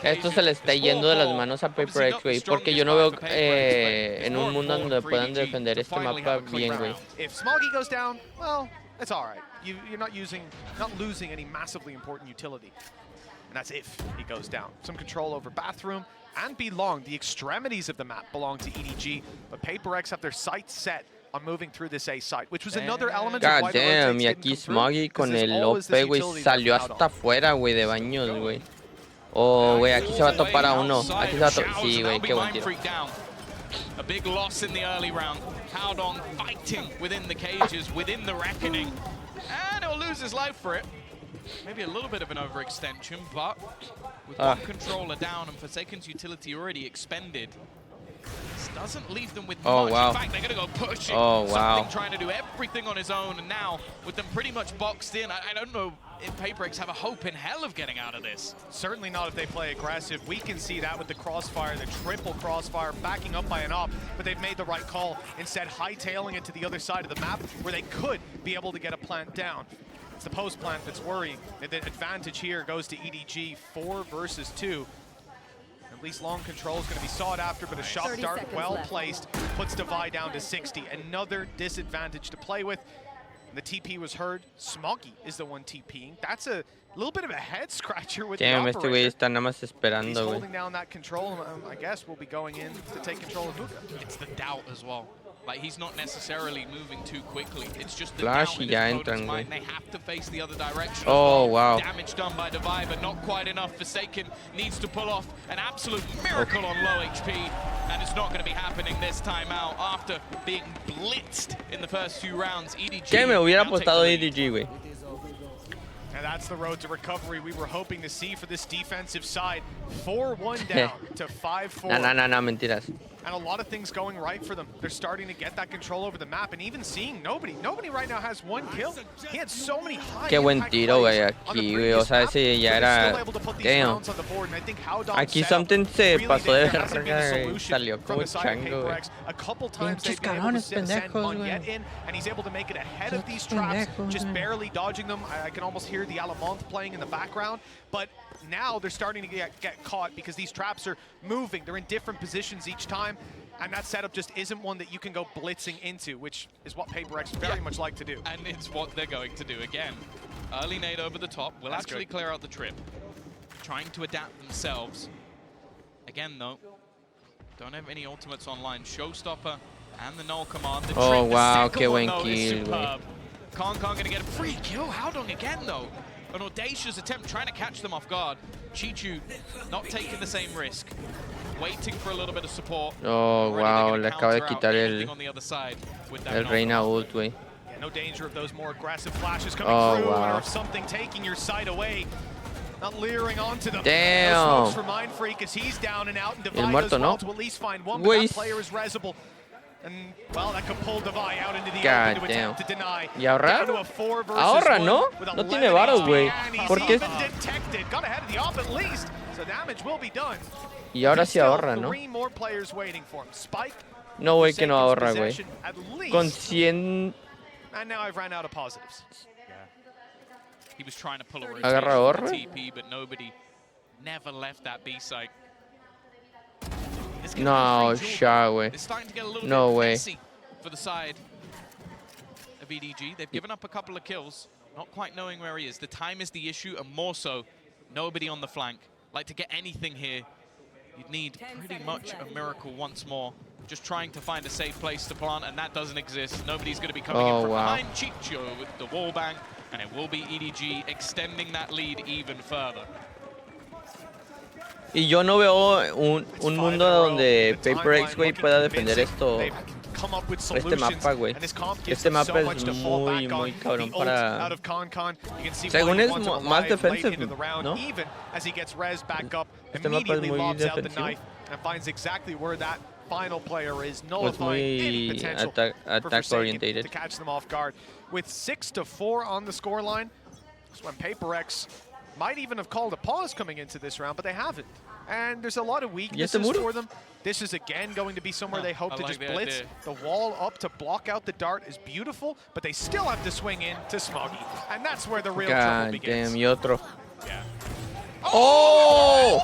[SPEAKER 1] Esto se le está yendo de las manos a PRX, güey, porque yo no veo en un mundo donde puedan defender este mapa bien, güey.
[SPEAKER 3] If Smoggy goes down, well, it's all right. You're not losing any massively important utility. And that's if he goes down. Some control over Bathroom and B long. The extremities of the map belong to EDG, but PRX have their sights set on moving through this A site, which was another element of why
[SPEAKER 1] God
[SPEAKER 3] the
[SPEAKER 1] damn,
[SPEAKER 3] rotates
[SPEAKER 1] y
[SPEAKER 3] didn't
[SPEAKER 1] aquí
[SPEAKER 3] come through,
[SPEAKER 1] Smoggy
[SPEAKER 3] 'cause
[SPEAKER 1] con
[SPEAKER 3] there's
[SPEAKER 1] el
[SPEAKER 3] always
[SPEAKER 1] OP,
[SPEAKER 3] this
[SPEAKER 1] güey,
[SPEAKER 3] utility
[SPEAKER 1] salió
[SPEAKER 3] left out
[SPEAKER 1] hasta
[SPEAKER 3] on.
[SPEAKER 1] afuera, güey, de baños, güey. Oh, güey, aquí se va a topar a uno. Aquí se va a topar. Sí, güey, qué buen tiro.
[SPEAKER 2] A big loss in the early round. Howdong fighting within the cages, within the reckoning. And he'll lose his life for it. Maybe a little bit of an overextension, but with one controller down and Forsaken's utility already expended, this doesn't leave them with much.
[SPEAKER 1] Wow.
[SPEAKER 2] In fact, they're going to go pushing.
[SPEAKER 1] Oh, wow.
[SPEAKER 2] Something trying to do everything on his own, and now with them pretty much boxed in, I don't know if PRX have a hope in hell of getting out of this.
[SPEAKER 3] Certainly not if they play aggressive. We can see that with the crossfire, the triple crossfire, backing up by an op, but they've made the right call, instead hightailing it to the other side of the map where they could be able to get a plant down. It's the post plant that's worrying. The advantage here goes to EDG, 4 versus 2. At least long control is going to be sought after, but a shot dart well placed puts Divide down to 60. Another disadvantage to play with. The TP was heard. Smoggy is the one TPing. That's a little bit of a head scratcher with
[SPEAKER 1] Damn,
[SPEAKER 3] the
[SPEAKER 1] este güey
[SPEAKER 3] operator.
[SPEAKER 1] está nada más
[SPEAKER 3] He's
[SPEAKER 1] esperando, güey.
[SPEAKER 3] holding down that control. I guess we'll be going in to take control of Hookah.
[SPEAKER 2] It's the doubt as well. Like, he's not necessarily moving too quickly. It's just the
[SPEAKER 1] Flash
[SPEAKER 2] doubt in
[SPEAKER 1] y ya
[SPEAKER 2] his
[SPEAKER 1] entran,
[SPEAKER 2] opponent's mind.
[SPEAKER 1] güey.
[SPEAKER 2] They have to face the other direction.
[SPEAKER 1] Oh,
[SPEAKER 2] as well.
[SPEAKER 1] wow.
[SPEAKER 2] Damage done by Divide, but not quite enough. Forsaken needs to pull off an absolute miracle on low HP, and it's not going to be happening this time out after being blitzed in the first few rounds. EDG.
[SPEAKER 1] ¿Qué me hubiera
[SPEAKER 2] now take
[SPEAKER 1] apostado
[SPEAKER 2] the lead.
[SPEAKER 1] EDG, güey?
[SPEAKER 3] And that's the road to recovery we were hoping to see for this defensive side. 4-1 down to 5-4.
[SPEAKER 1] No, mentiras.
[SPEAKER 3] And a lot of things going right for them. They're starting to get that control over the map, and even seeing nobody right now has one kill. He had so many high
[SPEAKER 1] Qué buen
[SPEAKER 3] impact
[SPEAKER 1] tiro,
[SPEAKER 3] plays
[SPEAKER 1] güey,
[SPEAKER 3] on the
[SPEAKER 1] aquí, güey.
[SPEAKER 3] previous
[SPEAKER 1] O sea,
[SPEAKER 3] map,
[SPEAKER 1] ese ya
[SPEAKER 3] but they're
[SPEAKER 1] era...
[SPEAKER 3] still able to put these
[SPEAKER 1] Damn.
[SPEAKER 3] rounds on the board, and I think how Dom's
[SPEAKER 1] Aquí
[SPEAKER 3] setup
[SPEAKER 1] something se
[SPEAKER 3] really
[SPEAKER 1] pasó de
[SPEAKER 3] there hasn't been a
[SPEAKER 1] verga,
[SPEAKER 3] solution
[SPEAKER 1] salió
[SPEAKER 3] from
[SPEAKER 1] como
[SPEAKER 3] the side of
[SPEAKER 1] chango, güey.
[SPEAKER 3] PRX. A couple times they've
[SPEAKER 1] Pinches
[SPEAKER 3] been able to
[SPEAKER 1] cabrones
[SPEAKER 3] send
[SPEAKER 1] pendejos,
[SPEAKER 3] Monyet
[SPEAKER 1] güey.
[SPEAKER 3] in, and he's able to make it ahead of these traps, just barely dodging them. I can almost hear the Alamonth playing in the background, but now they're starting to get caught because these traps are moving. They're in different positions each time, and that setup just isn't one that you can go blitzing into, which is what PRX very much like to do.
[SPEAKER 2] And it's what they're going to do again. Early nade over the top will actually clear out the trip. Trying to adapt themselves. Again, though, don't have any ultimates online. Showstopper and the null command. The
[SPEAKER 1] Oh,
[SPEAKER 2] trick,
[SPEAKER 1] wow,
[SPEAKER 2] the
[SPEAKER 1] qué
[SPEAKER 2] second
[SPEAKER 1] buen
[SPEAKER 2] one, though, is
[SPEAKER 1] kill, güey.
[SPEAKER 2] superb. Con gonna get a free kill. Howdong again, though. An audacious attempt trying to catch them off guard. Chichu not taking the same risk. Waiting for a little bit of support.
[SPEAKER 1] Oh,
[SPEAKER 2] Already
[SPEAKER 1] wow,
[SPEAKER 2] they're
[SPEAKER 1] le
[SPEAKER 2] gonna
[SPEAKER 1] acaba de
[SPEAKER 2] counter out
[SPEAKER 1] quitar
[SPEAKER 2] anything on the other side with that
[SPEAKER 1] el
[SPEAKER 2] null
[SPEAKER 1] Reina
[SPEAKER 2] command.
[SPEAKER 1] ult, güey.
[SPEAKER 3] Yeah, no danger of those more aggressive flashes coming through, or of something taking your sight away. Not leering onto them.
[SPEAKER 1] Damn.
[SPEAKER 3] No smokes for Mind Freak as he's down and out, and Divide
[SPEAKER 1] muerto,
[SPEAKER 3] as well
[SPEAKER 1] ¿no?
[SPEAKER 3] to at least find one, but
[SPEAKER 1] Güey.
[SPEAKER 3] that player is resable. And, well, that could pull Divide out into the
[SPEAKER 1] God
[SPEAKER 3] open to
[SPEAKER 1] damn.
[SPEAKER 3] attempt to deny.
[SPEAKER 1] ¿Y ahorrar?
[SPEAKER 3] Down to a 4 versus
[SPEAKER 1] Ahorra,
[SPEAKER 3] 1
[SPEAKER 1] ¿no?
[SPEAKER 3] with
[SPEAKER 1] No
[SPEAKER 3] 11
[SPEAKER 1] tiene varos,
[SPEAKER 3] HP,
[SPEAKER 1] güey.
[SPEAKER 3] and he's
[SPEAKER 1] ¿Por qué?
[SPEAKER 3] even detected. Got ahead of the op at least, so damage will be done.
[SPEAKER 1] Y ahora sí
[SPEAKER 3] Still
[SPEAKER 1] ahorra, ¿no?
[SPEAKER 3] 3 more players waiting for him. Spike,
[SPEAKER 1] No, güey, que no
[SPEAKER 3] Forsaken's
[SPEAKER 1] ahorra, güey.
[SPEAKER 3] possession at least.
[SPEAKER 1] Con 100...
[SPEAKER 3] And now I've ran out of positives.
[SPEAKER 2] He was trying to pull a
[SPEAKER 1] Agarra
[SPEAKER 2] rotation
[SPEAKER 1] ahorro.
[SPEAKER 2] for TP, but nobody never left that B site. It's gonna
[SPEAKER 1] No,
[SPEAKER 2] be free jewel.
[SPEAKER 1] shot, güey.
[SPEAKER 2] It's starting to get a little
[SPEAKER 1] No
[SPEAKER 2] bit
[SPEAKER 1] way.
[SPEAKER 2] messy for the side of EDG. They've given up a couple of kills, not quite knowing where he is. The time is the issue, and more so, nobody on the flank. Like, to get anything here, you'd need pretty much a miracle once more. Just trying to find a safe place to plant, and that doesn't exist. Nobody's going to be coming in from behind. Chicho with the wall bang, and it will be EDG extending that lead even further.
[SPEAKER 1] Y yo no veo un mundo donde PRX, güey, pueda defender esto. Este mapa, güey. Este mapa es muy cabrón para... Según es más defensive, ¿no? Este mapa es muy defensivo.
[SPEAKER 3] Final player is
[SPEAKER 1] Pues
[SPEAKER 3] nullifying any
[SPEAKER 1] muy
[SPEAKER 3] potential for
[SPEAKER 1] attack
[SPEAKER 3] Forsaken
[SPEAKER 1] orientated.
[SPEAKER 3] to catch them off guard. With 6-4 on the scoreline, that's when PRX might even have called a pause coming into this round, but they haven't. And there's a lot of weaknesses for them. This is again going to be somewhere they hope to just blitz. The wall up to block out the dart is beautiful, but they still have to swing in to Smoggy. And that's where the real trouble begins.
[SPEAKER 1] Damn, y otro.
[SPEAKER 3] Yeah.
[SPEAKER 1] Oh!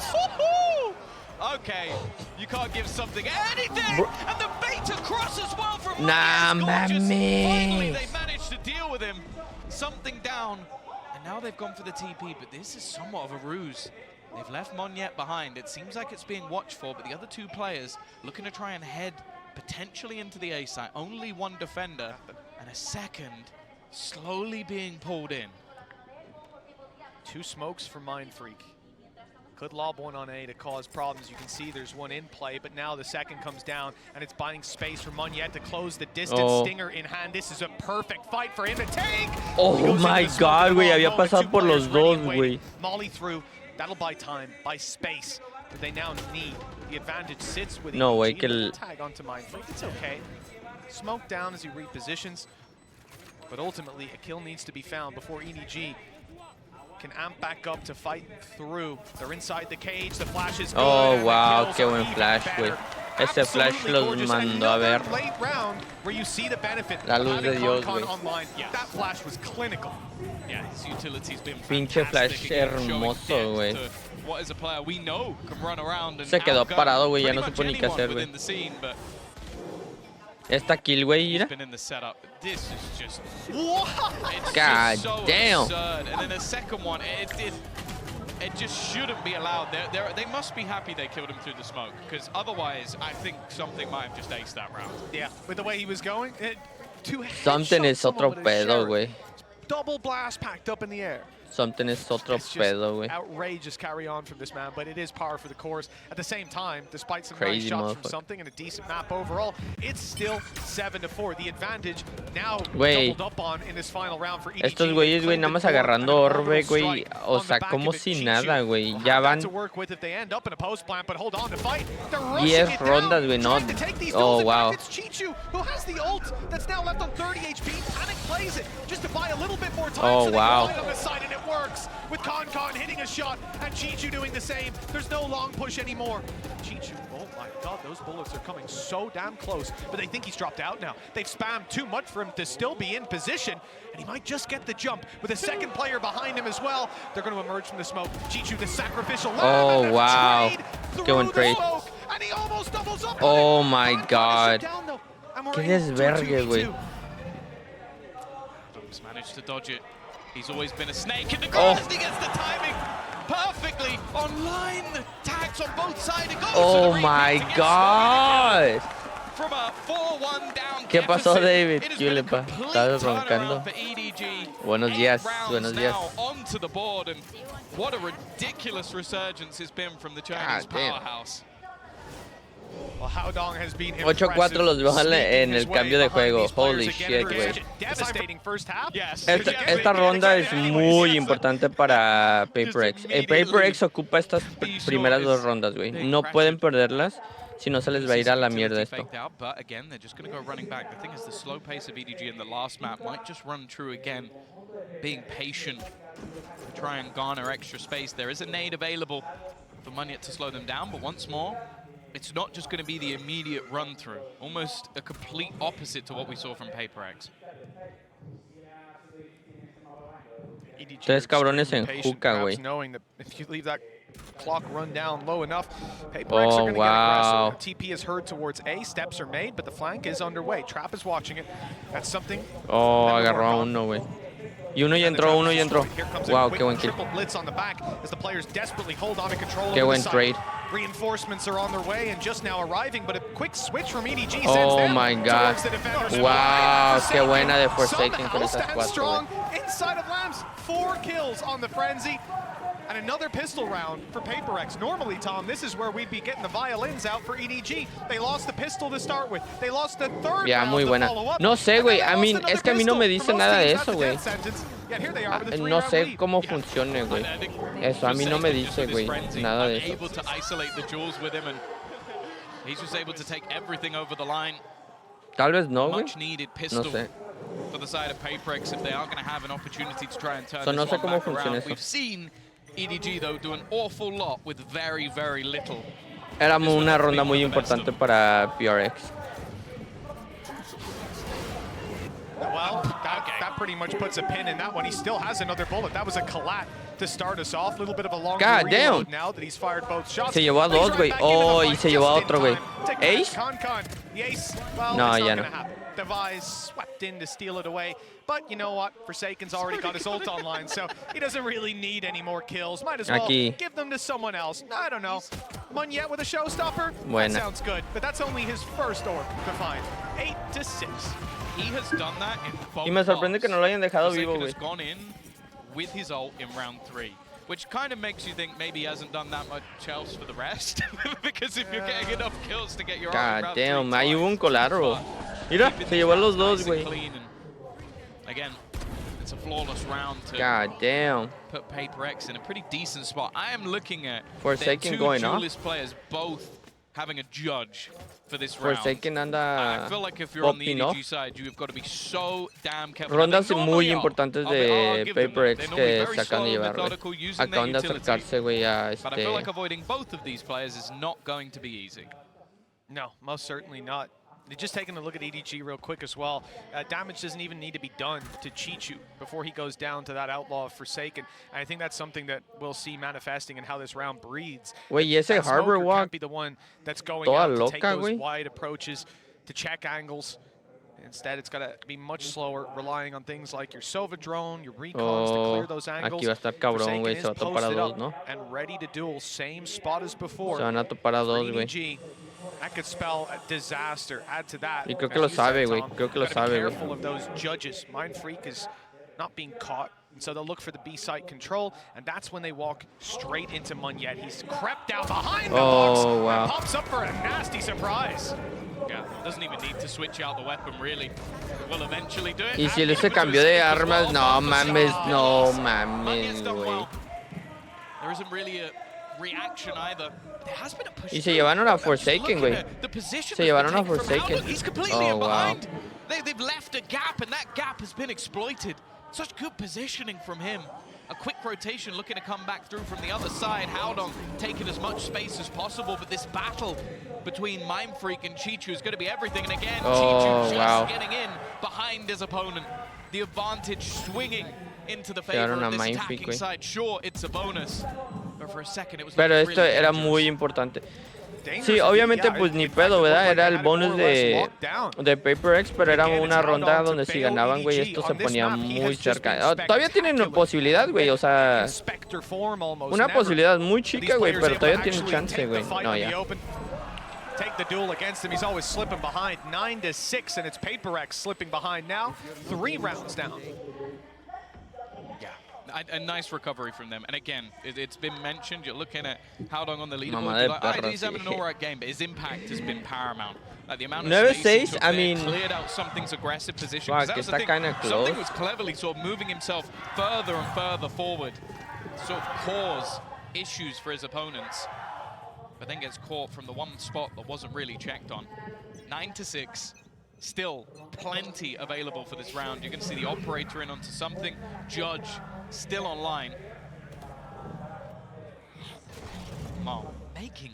[SPEAKER 2] Okay, you can't give something anything, and the bait across as well from
[SPEAKER 1] Nah,
[SPEAKER 2] gorgeous. Finally,
[SPEAKER 1] mames.
[SPEAKER 2] they managed to deal with him. Something down, and now they've gone for the TP, but this is somewhat of a ruse. They've left Monyet behind. It seems like it's being watched for, but the other two players looking to try and head potentially into the A site. Only one defender, and a second slowly being pulled in.
[SPEAKER 3] 2 smokes for Mind Freak. Could lob one on A to cause problems. You can see there's one in play, but now the second comes down, and it's buying space for Monyet to close the distance. Stinger in hand. This is a perfect fight for him to take.
[SPEAKER 1] Oh my God, güey, había pasado por los dos, güey.
[SPEAKER 3] Molly through. That'll buy time, buy space, but they now need. The advantage sits with
[SPEAKER 1] No,
[SPEAKER 3] EDG.
[SPEAKER 1] güey, que el...
[SPEAKER 3] Tag onto Mind Freak. It's okay. Smoke down as he repositions, but ultimately a kill needs to be found before EDG can amp back up to fight through. They're inside the cage, the flash is good.
[SPEAKER 1] Oh, wow, qué buen flash, güey. Ese flash los mandó a ver.
[SPEAKER 3] Late round where you see the benefit
[SPEAKER 1] La
[SPEAKER 3] of
[SPEAKER 1] luz de
[SPEAKER 3] having
[SPEAKER 1] Dios,
[SPEAKER 3] Con
[SPEAKER 1] güey.
[SPEAKER 3] online. That flash was clinical.
[SPEAKER 2] Yeah, his utility's been
[SPEAKER 1] Pinche flash hermoso, güey.
[SPEAKER 2] What is a player we know can run around and
[SPEAKER 1] Se quedó
[SPEAKER 2] outgun
[SPEAKER 1] parado, güey, ya
[SPEAKER 2] pretty
[SPEAKER 1] no
[SPEAKER 2] much
[SPEAKER 1] supo ni qué
[SPEAKER 2] anyone
[SPEAKER 1] hacer, güey.
[SPEAKER 2] within the scene, but
[SPEAKER 1] Esta kill, güey,
[SPEAKER 2] He's
[SPEAKER 1] mira.
[SPEAKER 2] been in the setup. This is just...
[SPEAKER 3] What?
[SPEAKER 2] It's
[SPEAKER 1] God
[SPEAKER 2] just so
[SPEAKER 1] damn.
[SPEAKER 2] absurd. And then the second one, it just shouldn't be allowed. They must be happy they killed him through the smoke, because otherwise, I think something might have just aced that round.
[SPEAKER 3] Yeah, with the way he was going,
[SPEAKER 1] Something es otro pedo, güey.
[SPEAKER 3] Double blast packed up in the air.
[SPEAKER 1] Something es otro pedo, güey.
[SPEAKER 3] Outrageous carry on from this man, but it is par for the course. At the same time, despite some
[SPEAKER 1] Crazy
[SPEAKER 3] nice shots from something and a decent map overall, it's still 7-4. The advantage now doubled up on in this final round for EDG.
[SPEAKER 1] Estos güeyes, güey, nada más agarrando orbe, güey. O sea, como si nada, güey. Ya van 10 rondas, güey, no. Oh, wow.
[SPEAKER 3] It's Chichu who has the ult that's now left on 30 HP. Panic plays it just to buy a little bit more time.
[SPEAKER 1] Oh,
[SPEAKER 3] so they
[SPEAKER 1] wow.
[SPEAKER 3] on the side, and it works with Con hitting a shot and Chichu doing the same. There's no long push anymore. Chichu, oh my god, those bullets are coming so damn close, but they think he's dropped out now. They've spammed too much for him to still be in position, and he might just get the jump with a second player behind him as well. They're going to emerge from the smoke. Chichu, the sacrificial lamb.
[SPEAKER 1] Oh, wow. Qué buen trade.
[SPEAKER 3] And he almost doubles up.
[SPEAKER 1] Oh my god. Qué desvergue, güey.
[SPEAKER 2] Managed to dodge it. He's always been a snake in the grass. He gets the timing perfectly online. Tags on both sides. It goes
[SPEAKER 1] Oh my god.
[SPEAKER 2] From a 4-1 down.
[SPEAKER 1] ¿Qué pasó, David?
[SPEAKER 2] ¿Qué
[SPEAKER 1] ¿Qué le pasa? ¿Estás roncando? Buenos días, buenos días.
[SPEAKER 2] Onto the board, and what a ridiculous resurgence it's been from the Chinese powerhouse.
[SPEAKER 3] Well, Haodong has been
[SPEAKER 1] 8-4 los veo en el cambio de juego. Holy shit, güey. Esta ronda es muy importante para PRX. PRX ocupa estas primeras dos rondas, güey. No pueden perderlas, si no se les va a ir a la mierda esto.
[SPEAKER 2] But again, they're just going to go running back. The thing is, the slow pace of EDG in the last map might just run true again. Being patient to try and garner extra space. There is a nade available for Munyet to slow them down, but once more, it's not just going to be the immediate run-through. Almost a complete opposite to what we saw from PRX.
[SPEAKER 1] Tres cabrones en juca, güey.
[SPEAKER 3] Clock run down low enough. PRX
[SPEAKER 1] Oh,
[SPEAKER 3] are going to
[SPEAKER 1] wow.
[SPEAKER 3] get aggressive. TP is heard towards A. Steps are made, but the flank is underway. Trap is watching it. That's something.
[SPEAKER 1] Oh, agarró a uno, güey. Y uno ya entró, uno ya entró. Wow, qué buen kill. Qué buen trade.
[SPEAKER 3] Reinforcements are on their way and just now arriving, but a quick switch from EDG sends
[SPEAKER 1] Oh my god. Wow, qué buena de Forsaken con esas cuatro, güey.
[SPEAKER 3] Inside of Lambs, 4 kills on the Frenzy. And another pistol round for PRX. Normally, Tom, this is where we'd be getting the violins out for EDG. They lost the pistol to start with. They lost the third
[SPEAKER 1] Ya, muy buena. No sé, güey. Es que a mí no me dice nada de eso, güey. No sé cómo funcione, güey. Eso, a mí no me dice, güey, nada de eso. Tal vez no, güey. No sé. No sé cómo funciona eso.
[SPEAKER 2] EDG, though, do an awful lot with very, very little.
[SPEAKER 1] Era una ronda muy importante para PRX.
[SPEAKER 3] Well, that pretty much puts a pin in that one. He still has another bullet. That was a collat to start us off. A little bit of a longer reload now that he's fired both shots.
[SPEAKER 1] Se llevó a dos, güey. Oh, y se llevó a otro, güey. ¿Ace?
[SPEAKER 3] The ace, well,
[SPEAKER 1] no,
[SPEAKER 3] it's
[SPEAKER 1] ya
[SPEAKER 3] not
[SPEAKER 1] no.
[SPEAKER 3] gonna happen. Device swept in to steal it away. But you know what? Forsaken's already got his ult online, so he doesn't really need any more kills. Might as well give them to someone else. I don't know. Munyet with a showstopper?
[SPEAKER 1] Buena.
[SPEAKER 3] That sounds good, but that's only his first orb to find. 8-6.
[SPEAKER 2] He has done that in both
[SPEAKER 1] Y me sorprende que no lo hayan dejado vivo, güey.
[SPEAKER 2] Has gone in with his ult in round 3, which kind of makes you think maybe he hasn't done that much else for the rest. Because if you're getting enough kills to get your ult in round 3
[SPEAKER 1] damn, ahí hubo un collateral. Mira, se llevó a los dos, güey.
[SPEAKER 2] Again, it's a flawless round to put PRX in a pretty decent spot. I am looking at
[SPEAKER 1] Forsaken
[SPEAKER 2] two duelist players both having a judge for this round.
[SPEAKER 1] Forsaken anda
[SPEAKER 2] I feel like if you're on the EDG side, you've got to be so damn careful.
[SPEAKER 1] Rondas muy importantes de PRX que se acaban de llevar, güey. Acaban de acercarse, güey, a
[SPEAKER 2] But I feel like avoiding both of these players is not going to be easy.
[SPEAKER 3] No, most certainly not. Just taking a look at EDG real quick as well. Damage doesn't even need to be done to Chichu before he goes down to that outlaw of Forsaken. And I think that's something that we'll see manifesting in how this round breeds.
[SPEAKER 1] Güey, y ese Harbor Walk
[SPEAKER 3] can't be the one that's going out to take those wide approaches. to check angles. Instead, it's got to be much slower, relying on things like your Sova drone, your recons to clear those angles.
[SPEAKER 1] Aquí va a estar cabrón, güey. Se va a topar a dos, ¿no?
[SPEAKER 3] And ready to duel, same spot as before.
[SPEAKER 1] Se van a topar a dos, güey.
[SPEAKER 3] EDG, that could spell a disaster. Add to that.
[SPEAKER 1] Y creo que lo sabe, güey. Creo que lo sabe, güey.
[SPEAKER 3] Careful of those judges. Mindfreak is not being caught. So they'll look for the B site control, and that's when they walk straight into Munyet. He's crept down behind the box and pops up for a nasty surprise.
[SPEAKER 2] Yeah, doesn't even need to switch out the weapon, really. Will eventually do it.
[SPEAKER 1] Y si él se cambió de armas, no mames, güey.
[SPEAKER 2] There isn't really a reaction either. There has been a push.
[SPEAKER 1] Y se llevaron a Forsaken, güey. Se llevaron a Forsaken.
[SPEAKER 2] He's completely in behind. They've left a gap, and that gap has been exploited. Such good positioning from him. A quick rotation looking to come back through from the other side. Howdong taking as much space as possible, but this battle between Mindfreak and Chichu is going to be everything. And again, Chichu just getting in behind his opponent. The advantage swinging into the favor of this attacking side. Sure, it's a bonus, but for a second it was.
[SPEAKER 1] Pero esto era muy importante. Sí, obviamente pues ni pedo, ¿verdad? Era el bonus de PRX, pero era una ronda donde si ganaban, güey, esto se ponía muy cerca. Todavía tienen posibilidad, güey, o sea, una posibilidad muy chica, güey, pero todavía tienen chance, güey. No, ya.
[SPEAKER 3] Take the duel against him. He's always slipping behind. 9-6, and it's PRX slipping behind now. 3 rounds down.
[SPEAKER 2] A nice recovery from them. And again, it's been mentioned, you're looking at Howdong on the leaderboard. Like, he's having an alright game, but his impact has been paramount. Like the amount of space he took there, cleared out something's aggressive position.
[SPEAKER 1] Fuck, está kinda close.
[SPEAKER 2] Something was cleverly sort of moving himself further and further forward, sort of cause issues for his opponents. But then gets caught from the one spot that wasn't really checked on. 9-6. Still plenty available for this round. You can see the operator in onto something. Judge still online. Mal making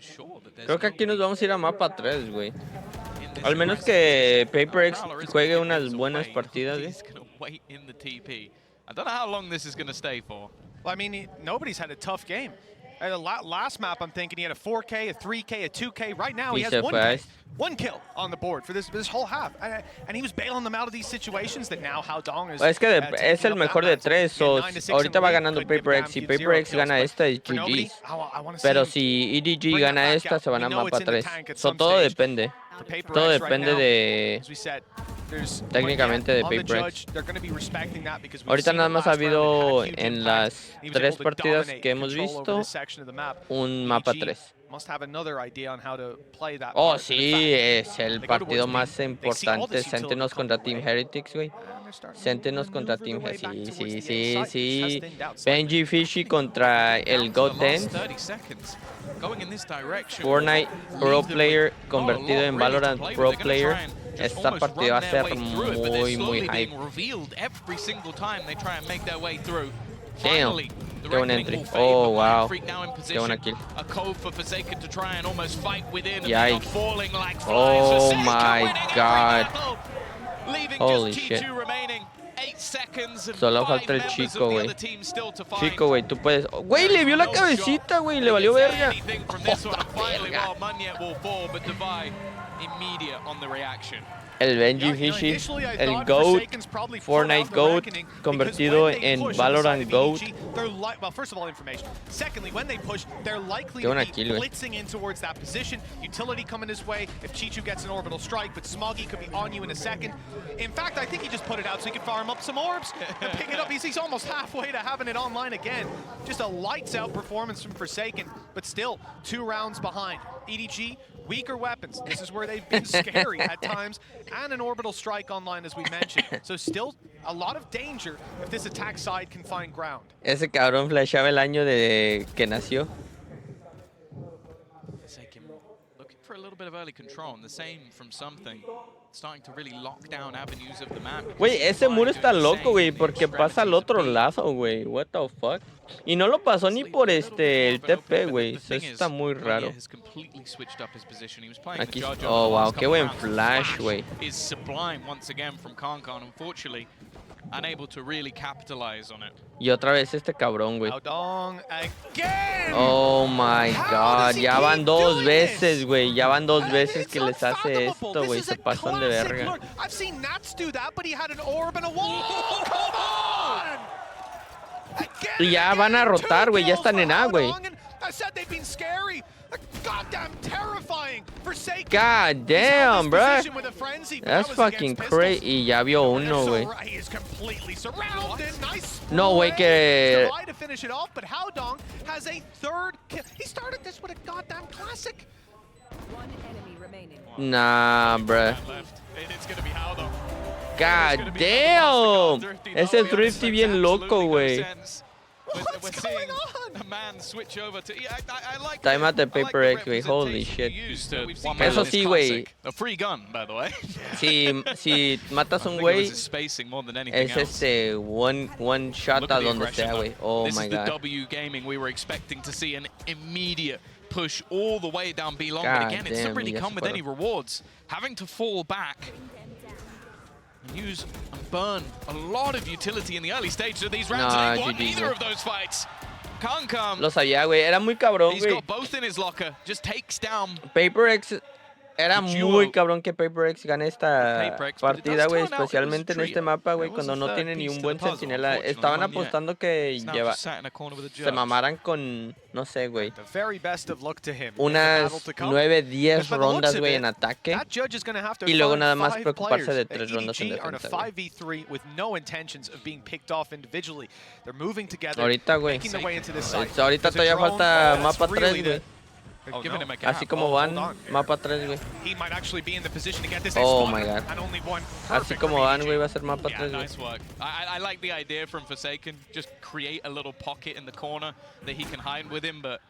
[SPEAKER 2] sure that there's.
[SPEAKER 1] Creo que aquí nos vamos a ir a mapa 3, güey. Al menos que PRX juegue unas buenas partidas, güey.
[SPEAKER 2] Wait in the TP. I don't know how long this is going to stay for.
[SPEAKER 3] Well, I mean, nobody's had a tough game. At the last map, I'm thinking he had a 4K, a 3K, a 2K. Right now, he has 1K. 1 kill on the board for this whole half. And he was bailing them out of these situations that now Howdong is...
[SPEAKER 1] Es que es el mejor de 3, so ahorita va ganando PRX. Si PRX gana esta, es GG. Pero si EDG gana esta, se van a mapa 3. So todo depende. Todo depende de... técnicamente de PRX. Ahorita nada más ha habido en las 3 partidas que hemos visto un mapa 3. Oh, sí, es el partido más importante. Sentinels contra Team Heretics, güey. Sentinels contra Team Heretics. Sí. Benji Fishy contra el Goten. Fortnite Pro Player convertido en Valorant Pro Player. Esta partida va a ser muy hype. Damn. Qué buen entry. Oh, wow. Qué buena kill. Yikes. Oh my god. Holy shit. Solo falta el Chico, güey. Chico, güey, tú puedes... Güey, le vio la cabecita, güey. Le valió verga. El Benji Fishy, el GOAT, Fortnite GOAT, convertido en Valorant GOAT.
[SPEAKER 3] Well, first of all, information. Secondly, when they push, they're likely to be blitzing in towards that position. Utility coming his way if Chichu gets an orbital strike, but Smoggy could be on you in a second. In fact, I think he just put it out so he could farm up some orbs and pick it up. He's almost halfway to having it online again. Just a lights-out performance from Forsaken, but still 2 rounds behind. EDG, weaker weapons. This is where they've been scary at times, and an orbital strike online, as we mentioned. So still a lot of danger if this attack side can find ground.
[SPEAKER 1] Ese cabrón flashaba el año de que nació.
[SPEAKER 2] Looking for a little bit of early control, and the same from something. Starting to really lock down avenues of the map.
[SPEAKER 1] Güey, ese muro está loco, güey, porque pasa al otro lado, güey. What the fuck? Y no lo pasó ni por el TP, güey. Eso está muy raro. Aquí, oh, wow, qué buen flash, güey.
[SPEAKER 2] unable to really capitalize on it.
[SPEAKER 1] Y otra vez este cabrón, güey.
[SPEAKER 3] Haodong again.
[SPEAKER 1] Oh my god, ya van dos veces, güey. Ya van dos veces que les hace esto, güey. Se pasan de verga.
[SPEAKER 3] I've seen Nats do that, but he had an orb and a wall. Come on!
[SPEAKER 1] Y ya van a rotar, güey. Ya están en A, güey.
[SPEAKER 3] I said they've been scary. Goddamn terrifying.
[SPEAKER 1] God damn, bro. That's fucking crazy. Y ya vio uno, güey. No, güey, que... Nah, bro. God damn. Ese Thrifty bien loco, güey.
[SPEAKER 3] What's going on?
[SPEAKER 2] A man switch over to I like
[SPEAKER 1] Time out the PRX, güey. Holy shit. Eso sí, güey.
[SPEAKER 2] A free gun, by the way.
[SPEAKER 1] Si matas a un güey, es one shot a donde sea, güey. Oh my god.
[SPEAKER 2] This is the W gaming. We were expecting to see an immediate push all the way down B long, but again, it doesn't really come with any rewards. Having to fall back. Use and burn a lot of utility in the early stages of these rounds. And he won either of those fights. Can't come.
[SPEAKER 1] Lo sabía, güey. Era muy cabrón, güey.
[SPEAKER 2] He's got both in his locker. Just takes down.
[SPEAKER 1] PRX era muy cabrón que PRX gane esta partida, güey. Especialmente en este mapa, güey. Cuando no tiene ni un buen centinela. Estaban apostando que se mamaran con, no sé, güey, unas 9, 10 rondas, güey, en ataque. Y luego nada más preocuparse de 3 rondas en defensa, güey. Ahorita, güey. Ahorita todavía falta mapa 3, güey. Así como van, mapa 3, güey. Oh my god. Así como van, güey, va a ser mapa 3, güey.
[SPEAKER 2] I like the idea from Forsaken. Just create a little pocket in the corner that he can hide with him, but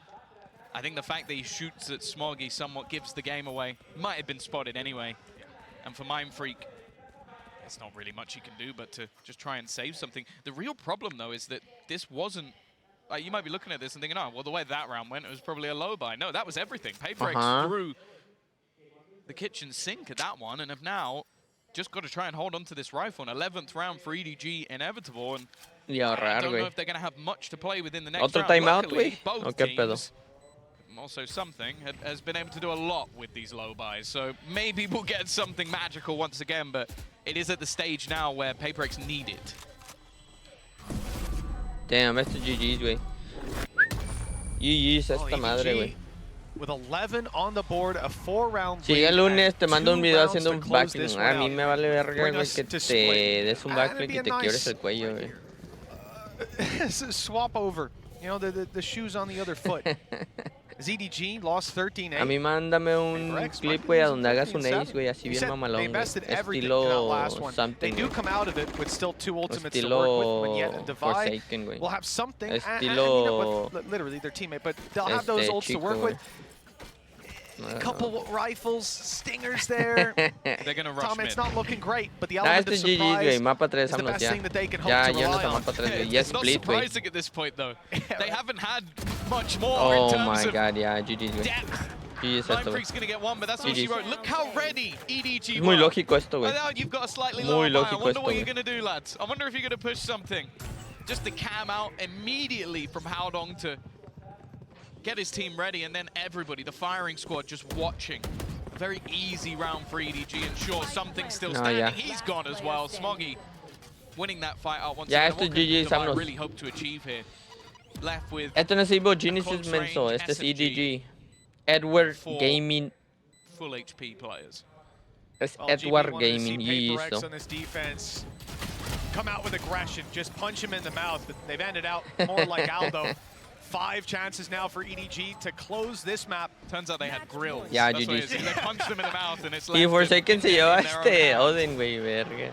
[SPEAKER 2] I think the fact that he shoots at Smoggy somewhat gives the game away. Might have been spotted anyway. And for Mind Freak, there's not really much he can do but to just try and save something. The real problem, though, is that this wasn't... you might be looking at this and thinking, oh, well, the way that round went, it was probably a low buy. No, that was everything. PRX threw the kitchen sink at that one and have now just got to try and hold on to this rifle. An 11th round for EDG inevitable. And I don't know if they're going to have much to play within the next round.
[SPEAKER 1] Timeout, güey?
[SPEAKER 2] Both teams, also something, has been able to do a lot with these low buys. So maybe we'll get something magical once again, but it is at the stage now where PRX need it.
[SPEAKER 1] Damn, esto es GG's, güey. GG's esta madre, güey. Si llega el lunes, te mando un video haciendo un backflip. A mí me vale verga, güey, que te des un backflip y te quiebres el cuello, güey.
[SPEAKER 3] Swap over. You know, the shoes on the other foot. EDG lost 13-8.
[SPEAKER 1] A mí mándame un clip, güey, a donde hagas un ace, güey, así bien mamalón, güey. Estilo something, güey. Estilo Forsaken, güey. Estilo chico, güey.
[SPEAKER 3] Couple rifles, stingers there.
[SPEAKER 2] They're gonna rush
[SPEAKER 3] it's not looking great, but the element of surprise is the best thing that they can hope to rely on.
[SPEAKER 2] It's not surprising at this point, though. They haven't had much more in
[SPEAKER 1] Oh
[SPEAKER 2] terms
[SPEAKER 1] my
[SPEAKER 2] of
[SPEAKER 1] god, yeah, GG's, güey.
[SPEAKER 2] depth. Mind Freak's gonna get one, but that's what she wrote. Look how ready EDG
[SPEAKER 1] Muy lógico esto, güey.
[SPEAKER 2] Now you've got a slightly lower buy. I wonder what you're gonna do, lads. I wonder if you're gonna push something. Just to cam out immediately from Haodong to get his team ready, and then everybody, the firing squad, just watching. A very easy round for EDG, and sure, something's still standing. He's gone as well. Smoggy winning that fight out once again.
[SPEAKER 1] Esto es GG,
[SPEAKER 2] I really hope to achieve here. Left with
[SPEAKER 1] esto no es Evo Genesis menso, este es EDG. Edward Gaming.
[SPEAKER 2] Full HP players.
[SPEAKER 1] Es Edward Gaming, y esto.
[SPEAKER 3] Come out with aggression, just punch him in the mouth, but they've ended out more like Aldo. 5 chances now for EDG to close this map.
[SPEAKER 2] Turns out they had grills.
[SPEAKER 1] Yeah,
[SPEAKER 2] GG. They punched them in the mouth and it's
[SPEAKER 1] Y Forsaken se lleva Odin, güey, verga.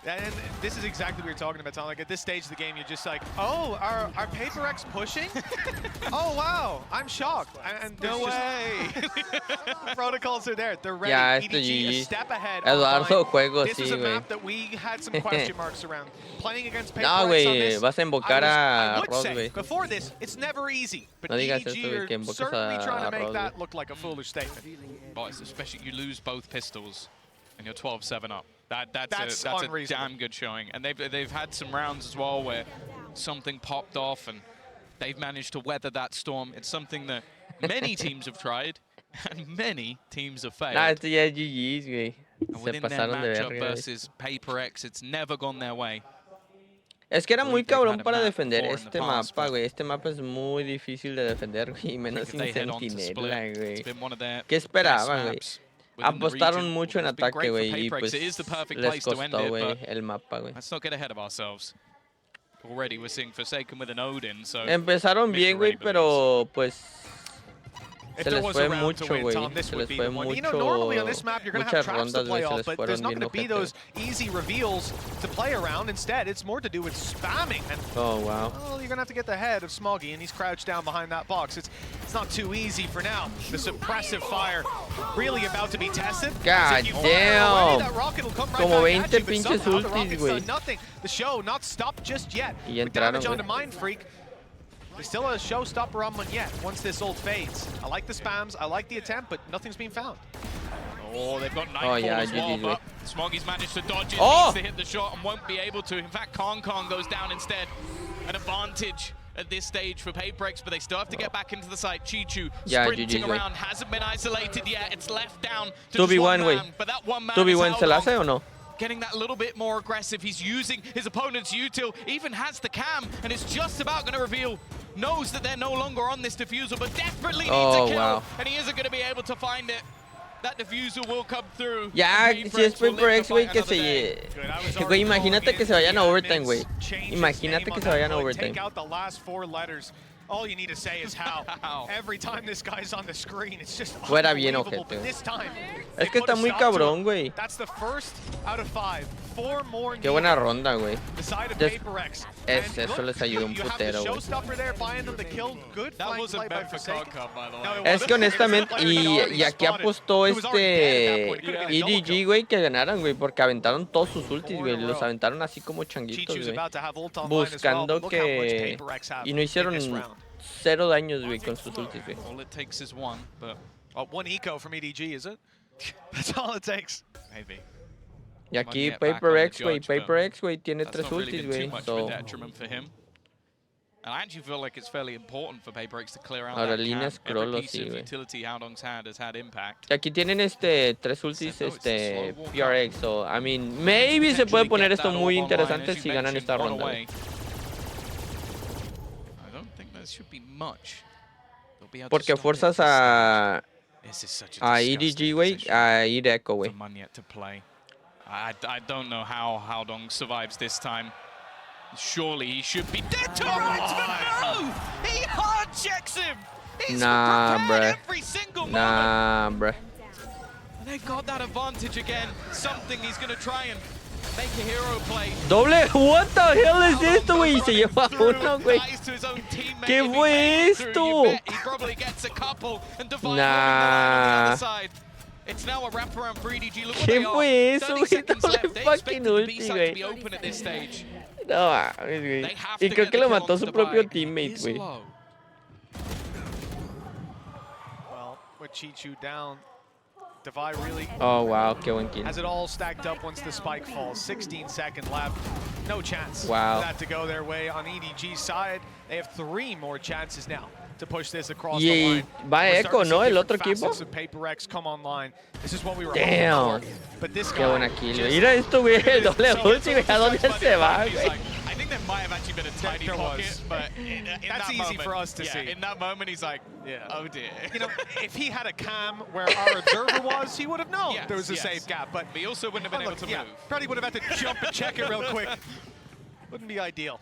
[SPEAKER 3] And this is exactly what you're talking about, Tom. Like at this stage of the game, you're just like, oh, are PRX pushing? Oh wow, I'm shocked. And
[SPEAKER 2] no way.
[SPEAKER 3] Protocols are there. They're ready.
[SPEAKER 1] Yeah,
[SPEAKER 3] EDG a step ahead.
[SPEAKER 1] Eduardo juego,
[SPEAKER 3] this is a map that we had some question marks around. Playing against PRX
[SPEAKER 1] no, güey, vas a invocar a Ross, güey.
[SPEAKER 3] Before this, it's never easy. But
[SPEAKER 1] no digas eso,
[SPEAKER 3] EDG
[SPEAKER 1] que
[SPEAKER 3] are
[SPEAKER 1] invoques
[SPEAKER 3] certainly trying to make
[SPEAKER 1] Ross,
[SPEAKER 3] that look like a foolish statement.
[SPEAKER 2] Boys, especially you lose both pistols. And you're 12-7 up. That's a damn good showing. And they've had some rounds as well where something popped off and they've managed to weather that storm. It's something that many teams have tried and many teams have failed.
[SPEAKER 1] Nah, esto ya es GG's, güey.
[SPEAKER 2] And within their matchup versus PRX, it's never gone their way.
[SPEAKER 1] Es que era muy cabrón para defender este mapa, güey. Este mapa es muy difícil de defender, güey. Menos sin sentinela, güey. ¿Qué esperaban, güey? Apostaron mucho en ataque, güey. Y pues les costó, güey, el mapa, güey. Empezaron bien, güey, pero pues... Se les fue mucho, güey. Se les fue mucho. Muchas rondas, güey. Se les fueron bien ojetes. Oh, wow.
[SPEAKER 3] Well, you're going to have to get the head of Smoggy, and he's crouched down behind that box. It's not too easy for now. The suppressive fire really about to be tested.
[SPEAKER 1] God damn. Como 20 pinches ultis, güey.
[SPEAKER 3] The show not stopped just yet.
[SPEAKER 1] Y entraron,
[SPEAKER 3] onto Mind Freak. There's still a showstopper on one yet, once this ult fades. I like the spams, I like the attempt, but nothing's been found.
[SPEAKER 2] Oh, they've got Nightfall as well, but Smoggy's managed to dodge it, needs to hit the shot and won't be able to. In fact, Kong goes down instead. An advantage at this stage for PRX, but they still have to get back into the site. Chichu sprinting around, hasn't been isolated yet. It's left down to just one man, but that one man is
[SPEAKER 1] ¿Se la hace o no?
[SPEAKER 2] Getting that a little bit more aggressive. He's using his opponent's util, even has the cam, and it's just about going to reveal. Knows that they're no longer on this diffuser, but desperately needs a kill, and he isn't going to be able to find it. That diffuser will come through.
[SPEAKER 1] Ya, si es PRX, güey, que se... Güey, imagínate que se vayan a overtime, güey. Imagínate que se vayan a overtime.
[SPEAKER 3] All you need to say is how. Every time this guy's on the screen, it's just
[SPEAKER 1] fuera bien ojete. Es que está muy cabrón, güey.
[SPEAKER 3] That's the first out of 5. 4 more.
[SPEAKER 1] Qué buena ronda, güey.
[SPEAKER 3] Eso
[SPEAKER 1] les ayudó un putero, güey.
[SPEAKER 3] Es
[SPEAKER 1] que honestamente, y aquí apostó EDG, güey, que ganaran, güey, porque aventaron todos sus ultis, güey. Los aventaron así como changuitos, güey. Buscando que... Y no hicieron 0 daños, güey, con sus ultis, güey.
[SPEAKER 3] All it takes is one, but one eco from EDG, is it? That's all it takes. Maybe.
[SPEAKER 1] Y aquí PRX, güey, tiene 3 ultis, güey. Ahora línea scroll, sí, güey. Y aquí tienen 3 ultis, PRX, so, I mean, maybe se puede poner esto muy interesante si ganan esta ronda, güey. Porque fuerzas a EDG, güey, a ir eco, güey.
[SPEAKER 2] I don't know how Dong survives this time. Surely he should be dead to rights, but no! He hard checks him! He's prepared every single moment!
[SPEAKER 1] Nah, bruh.
[SPEAKER 2] They got that advantage again. Something he's gonna try and make a hero play.
[SPEAKER 1] Doble, what the hell is esto, güey? Se lleva uno, güey. ¿Qué fue esto?
[SPEAKER 2] He probably gets a couple and Divine on the other side. It's now a wraparound for EDG. Look what they are. 30 seconds left. They expect the B-side to be open at this stage.
[SPEAKER 1] No mames, güey. Y creo que lo mató su propio teammate, güey.
[SPEAKER 3] Well, with Chichu down, Divide really
[SPEAKER 1] qué buen kill.
[SPEAKER 3] has it all stacked up once the spike falls. 16 seconds left. No chance for
[SPEAKER 1] that
[SPEAKER 3] to go their way on EDG's side. They have 3 more chances now to push this across the line.
[SPEAKER 1] Va eco, ¿no? El otro equipo.
[SPEAKER 3] Damn.
[SPEAKER 1] Qué buena kill. Mira esto, güey. El doble ulti, güey. ¿A dónde se va, güey?
[SPEAKER 2] I think there might have actually been a tiny pocket, but
[SPEAKER 3] that's easy for us to see.
[SPEAKER 2] In that moment, he's like, oh dear.
[SPEAKER 3] You know, if he had a cam where our observer was, he would have known there was a safe gap. But
[SPEAKER 2] he also wouldn't have been able to move.
[SPEAKER 3] Probably would have had to jump and check it real quick. Wouldn't be ideal.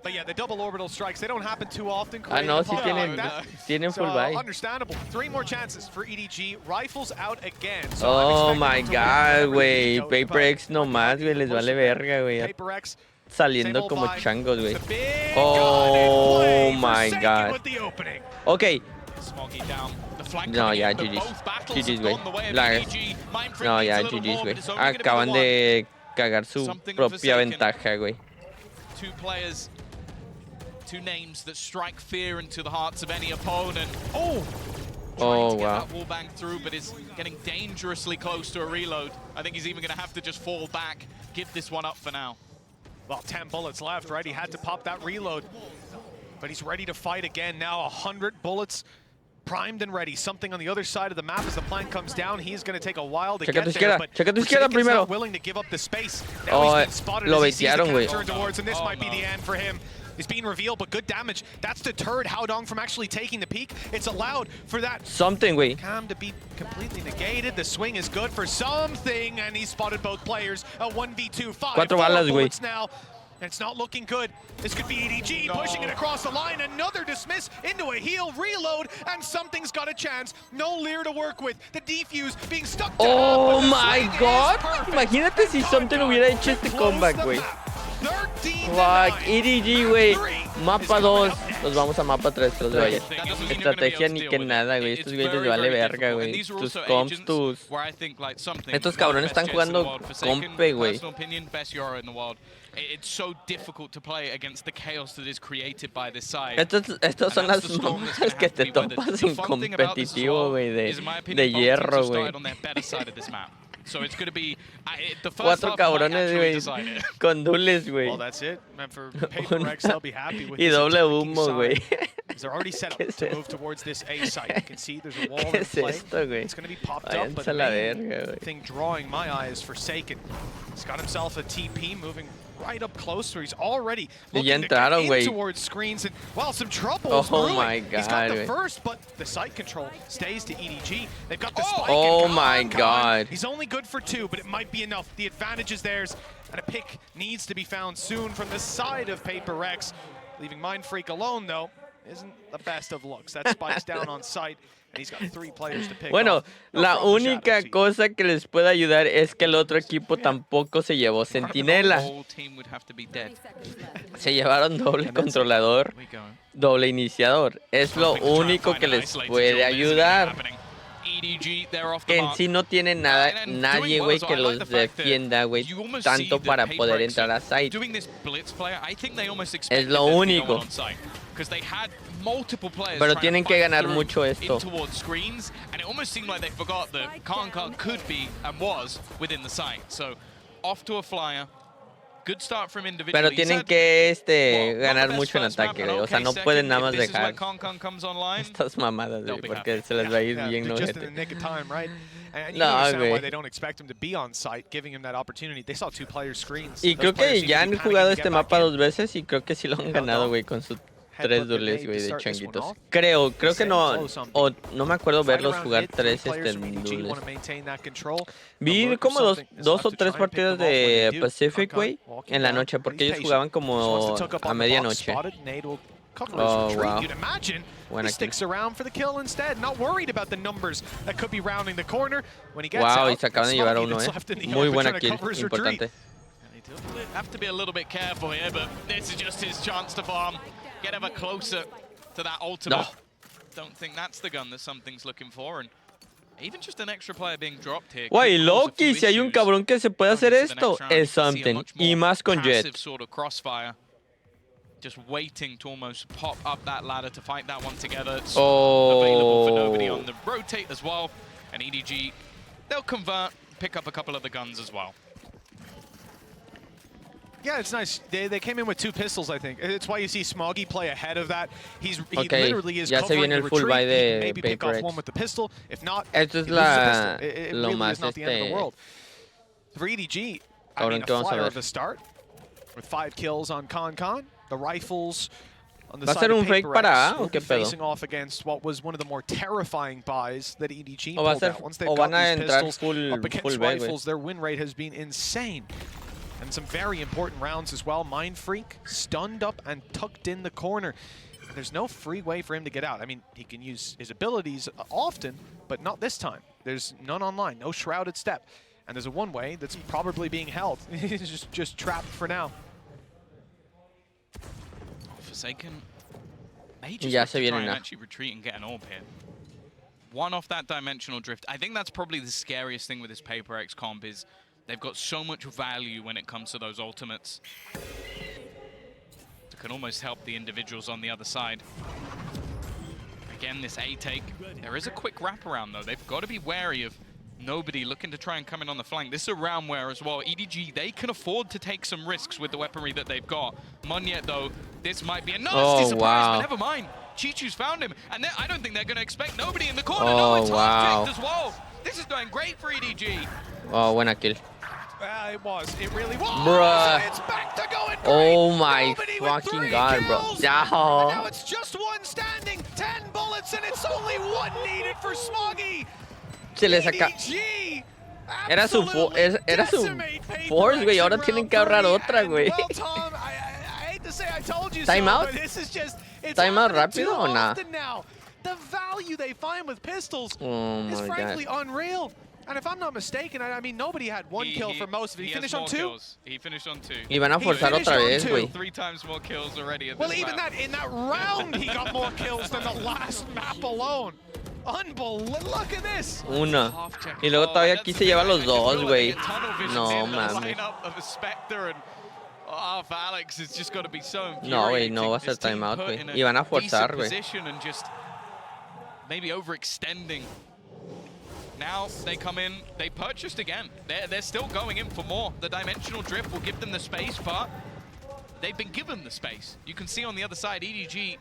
[SPEAKER 3] But yeah, the double orbital strikes, they don't happen too often.
[SPEAKER 1] No, sí tienen full buy.
[SPEAKER 3] Understandable. 3 more chances for EDG. Rifles out again. So
[SPEAKER 1] oh my god, güey. PRX nomás, güey. Les vale verga, güey. Saliendo como changos, güey. Oh my god. Ok. No, ya, GG's, güey. No, ya, GG's, güey. Acaban de cagar su propia ventaja, güey.
[SPEAKER 2] 2 players, 2 names that strike fear into the hearts of any opponent. trying to get that wall bang through, but is getting dangerously close to a reload. I think he's even going to have to just fall back, give this one up for now.
[SPEAKER 3] Well, 10 bullets left, right? He had to pop that reload, but he's ready to fight again now. 100 bullets primed and ready. Something on the other side of the map as the plan comes down. He's going to take a while to get there, but he's not willing to give up the space. Now he's been spotted as he sees the cam turn towards, and this might be the end for him. He's being revealed, but good damage. That's deterred Haodong from actually taking the peak. It's allowed for that cam to be completely negated. The swing is good for something, and he's spotted both players. A 1v2, 5 bullets now. And it's not looking good. This could be EDG pushing it across the line. Another dismiss into a heal, reload, and something's got a chance. No Lear to work with. The defuse being stuck down.
[SPEAKER 1] Oh my god. Imagínate si something hubiera hecho este comeback, güey. Fuck, EDG, güey. Mapa 2. Nos vamos a mapa 3, los güeyes. Estrategia ni que nada, güey. Estos güeyes les vale verga, güey. Tus comps, estos cabrones están jugando compe, güey.
[SPEAKER 2] It's so difficult to play against the chaos that is created by this side.
[SPEAKER 1] Estos son las mamadas que te topas en competitivo, güey, de hierro, güey.
[SPEAKER 2] So it's going to be the first
[SPEAKER 1] 4 cabrones, güey, con dules, güey.
[SPEAKER 3] Well, that's it. And for PRX, they'll be happy with
[SPEAKER 1] y doble humo, güey.
[SPEAKER 3] They're already set up to move towards this A site. You can see there's a wall in play. It's going to be popped up, but the main thing drawing my eye is Forsaken. He's got himself a TP moving right up close, where he's already looking to get in towards screens, and well, some trouble.
[SPEAKER 1] Oh my god!
[SPEAKER 3] He's got the first, but the site control stays to EDG. They've got the spike.
[SPEAKER 1] Oh my god!
[SPEAKER 3] He's only good for 2, but it might be enough. The advantage is theirs, and a pick needs to be found soon from the side of PRX. Leaving Mindfreak alone, though, isn't the best of looks. That spike's down on site. And he's got 3 players to pick
[SPEAKER 1] bueno, la única cosa que les puede ayudar es que el otro equipo tampoco se llevó centinela. Se llevaron doble controlador, doble iniciador. Es lo único que les puede ayudar. Que en sí no tiene nada, nadie, güey, que los defienda, güey, tanto para poder entrar a site. Es lo único. Pero tienen que ganar mucho esto. Pero tienen que ganar mucho en ataque, güey. O sea, no pueden nada más dejar estas mamadas, güey, porque se les va a ir bien, ¿no? No, güey. Y creo que ya han jugado este mapa 2 veces y creo que sí lo han ganado, güey, con sus 3 dueles, güey, de changuitos. Creo que no, o no me acuerdo verlos jugar 3 dules. Vi como dos o 3 partidas de Pacific, güey, en la noche, porque ellos jugaban como a medianoche. Oh, wow. Buena kill. Wow, y se acaban de llevar a uno, Muy buena kill, importante.
[SPEAKER 2] Have to be a little bit careful here, but this is just his chance to farm. Get ever closer to that ultimate. Don't think that's the gun that something's looking for, and even just an extra player being dropped here.
[SPEAKER 1] Guay, Loki, si hay un cabrón que se puede hacer esto, es something. Y más con Jet.
[SPEAKER 2] Sort of crossfire, just waiting to almost pop up that ladder to fight that one together. It's available for nobody on the rotate as well, and EDG, they'll convert, pick up a couple of the guns as well.
[SPEAKER 3] Yeah, it's nice. They came in with 2 pistols, I think. It's why you see Smoggy play ahead of that. He literally is covering the retreat. He can maybe pick off one with the pistol. If not,
[SPEAKER 1] esto es
[SPEAKER 3] it really is not the end of the world. For EDG, I mean, a flyer of the start with 5 kills on Con. The rifles on the side of PRX will be facing off against what was one of the more terrifying buys that EDG pulled out. Once they've got these pistols up against rifles, their win rate has been insane. And some very important rounds as well. Mindfreak stunned up and tucked in the corner. And there's no free way for him to get out. I mean, he can use his abilities often, but not this time. There's none online, no shrouded step. And there's a one-way that's probably being held. He's just trapped for now.
[SPEAKER 2] Forsaken may just try and actually retreat and get an orb here. One off that dimensional drift. I think that's probably the scariest thing with this PRX comp is they've got so much value when it comes to those ultimates. It can almost help the individuals on the other side. Again, this A take. There is a quick wraparound, though. They've got to be wary of nobody looking to try and come in on the flank. This is a round where, as well, EDG, they can afford to take some risks with the weaponry that they've got. Munyet, though, this might be a nasty surprise, but never mind. Chichu's found him, and I don't think they're going to expect nobody in the corner. No, it's half-picked as well. This is doing great for EDG.
[SPEAKER 1] Oh, buena kill.
[SPEAKER 3] It was. It really was.
[SPEAKER 1] Bruh.
[SPEAKER 3] It's back to going great.
[SPEAKER 1] Oh my
[SPEAKER 3] Nobody
[SPEAKER 1] fucking god, bro.
[SPEAKER 3] kills.
[SPEAKER 1] Yeah.
[SPEAKER 3] And now it's just one standing. 10 bullets, and it's only one needed for Smoggy.
[SPEAKER 1] Se le saca.
[SPEAKER 3] EDG
[SPEAKER 1] Era su force, güey. Ahora tienen que ahorrar otra, güey.
[SPEAKER 3] Well, Tom, I hate to say I told you
[SPEAKER 1] Time
[SPEAKER 3] so,
[SPEAKER 1] out?
[SPEAKER 3] but this is just, it's
[SPEAKER 1] Time out
[SPEAKER 3] happening
[SPEAKER 1] rápido
[SPEAKER 3] too
[SPEAKER 1] o nah?
[SPEAKER 3] often now. The value they find with pistols
[SPEAKER 1] Oh
[SPEAKER 3] is
[SPEAKER 1] my
[SPEAKER 3] frankly
[SPEAKER 1] god.
[SPEAKER 3] unreal. And if I'm not mistaken, I mean, nobody had one kill for most of it. He finished on 2?
[SPEAKER 2] Kills. He finished on 2.
[SPEAKER 1] Y van a forzar
[SPEAKER 3] finished
[SPEAKER 1] otra
[SPEAKER 3] on
[SPEAKER 1] vez,
[SPEAKER 3] 2.
[SPEAKER 1] güey.
[SPEAKER 2] 3 times more kills already at
[SPEAKER 3] Well,
[SPEAKER 2] this
[SPEAKER 3] even
[SPEAKER 2] map.
[SPEAKER 3] that in that round, he got more kills than the last map alone. Unbelievable. Look at this.
[SPEAKER 1] Una. Y luego todavía aquí se lleva los dos, güey. No, mames.
[SPEAKER 2] Oh, for Alex, it's just got to be so
[SPEAKER 1] No, güey, no va a ser timeout, güey. Y van a forzar, güey.
[SPEAKER 2] Maybe overextending. Now they come in, they purchased again. They're still going in for more. The dimensional drift will give them the space, but they've been given the space. You can see on the other side, EDG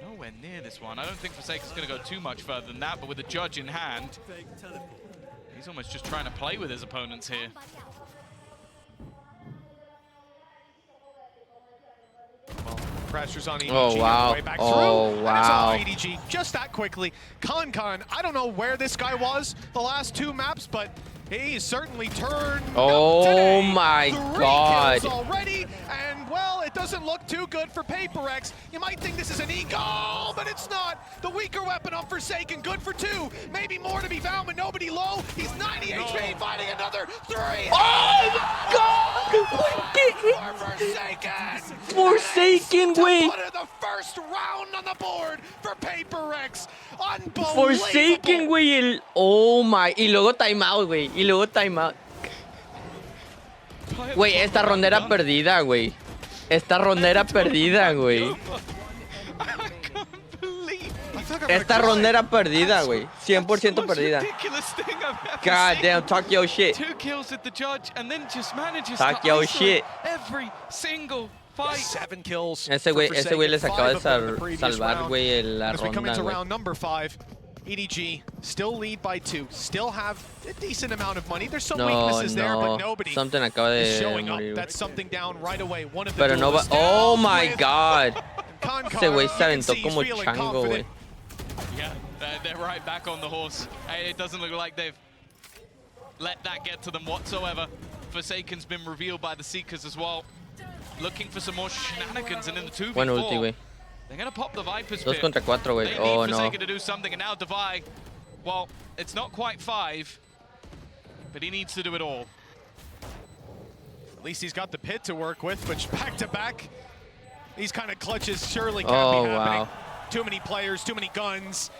[SPEAKER 2] nowhere near this one. I don't think Forsaken's going to go too much further than that, but with the judge in hand, he's almost just trying to play with his opponents here.
[SPEAKER 3] Pressures on EDG.
[SPEAKER 1] Oh, wow.
[SPEAKER 3] Way back
[SPEAKER 1] Oh,
[SPEAKER 3] through.
[SPEAKER 1] wow.
[SPEAKER 3] And it's all EDG just that quickly. Con, I don't know where this guy was the last 2 maps, but he certainly turned
[SPEAKER 1] Oh
[SPEAKER 3] up today.
[SPEAKER 1] my
[SPEAKER 3] 3
[SPEAKER 1] god.
[SPEAKER 3] kills already, and well, it doesn't look too good for PRX. You might think this is an E-goal, but it's not. The weaker weapon on Forsaken, good for 2. Maybe more to be found, but nobody low. He's 90 HP, fighting another 3.
[SPEAKER 1] Oh my god.
[SPEAKER 3] For Forsaken.
[SPEAKER 1] Forsaken, güey.
[SPEAKER 3] Put the first round on the board for PRX. Unbelievable.
[SPEAKER 1] Forsaken, güey. Oh my. Y luego timeout, güey. Y luego timeout. Güey, esta ronda era perdida, güey. Esta ronda era perdida, güey. Esta ronda era perdida, güey. 100% perdida. God damn, talk your shit.
[SPEAKER 2] 2 kills at the judge and then just manages
[SPEAKER 1] Talk
[SPEAKER 2] to
[SPEAKER 1] your
[SPEAKER 2] isolate
[SPEAKER 1] shit.
[SPEAKER 2] every single fight.
[SPEAKER 3] 7 kills.
[SPEAKER 1] Ese güey les acaba de
[SPEAKER 3] 5 of them in the
[SPEAKER 1] salvar,
[SPEAKER 3] previous
[SPEAKER 1] güey,
[SPEAKER 3] round.
[SPEAKER 1] la
[SPEAKER 3] As we come
[SPEAKER 1] ronda,
[SPEAKER 3] into
[SPEAKER 1] güey.
[SPEAKER 3] round number 5, EDG still lead by 2, still have a decent amount of money. There's some weaknesses there, but nobody
[SPEAKER 1] Something acaba
[SPEAKER 3] is
[SPEAKER 1] de
[SPEAKER 3] showing up.
[SPEAKER 1] morir,
[SPEAKER 3] That's
[SPEAKER 1] güey.
[SPEAKER 3] something down right away. One of the
[SPEAKER 1] Pero no va.
[SPEAKER 3] duelists
[SPEAKER 1] Oh
[SPEAKER 3] down
[SPEAKER 1] my
[SPEAKER 3] with
[SPEAKER 1] god.
[SPEAKER 3] Con,
[SPEAKER 1] Ese güey
[SPEAKER 3] you
[SPEAKER 1] se
[SPEAKER 3] can
[SPEAKER 1] aventó
[SPEAKER 3] see he's
[SPEAKER 1] como
[SPEAKER 3] feeling
[SPEAKER 1] chango,
[SPEAKER 3] confident.
[SPEAKER 1] güey.
[SPEAKER 2] Yeah, they're right back on the horse. It doesn't look like they've let that get to them whatsoever. Forsaken's been revealed by the Seekers as well. Looking for some more shenanigans, and in the 2v4,
[SPEAKER 1] Buen ulti, güey.
[SPEAKER 2] they're going to pop the Viper's
[SPEAKER 1] 2
[SPEAKER 2] pit.
[SPEAKER 1] contra 4, güey.
[SPEAKER 2] They
[SPEAKER 1] Oh,
[SPEAKER 2] need
[SPEAKER 1] no.
[SPEAKER 2] Forsaken to do something, and now Divide, well, it's not quite 5, but he needs to do it all.
[SPEAKER 3] At least he's got the pit to work with, which back-to-back, these kind of clutches surely can't
[SPEAKER 1] Oh,
[SPEAKER 3] be happening.
[SPEAKER 1] wow.
[SPEAKER 3] Too many players, too many guns.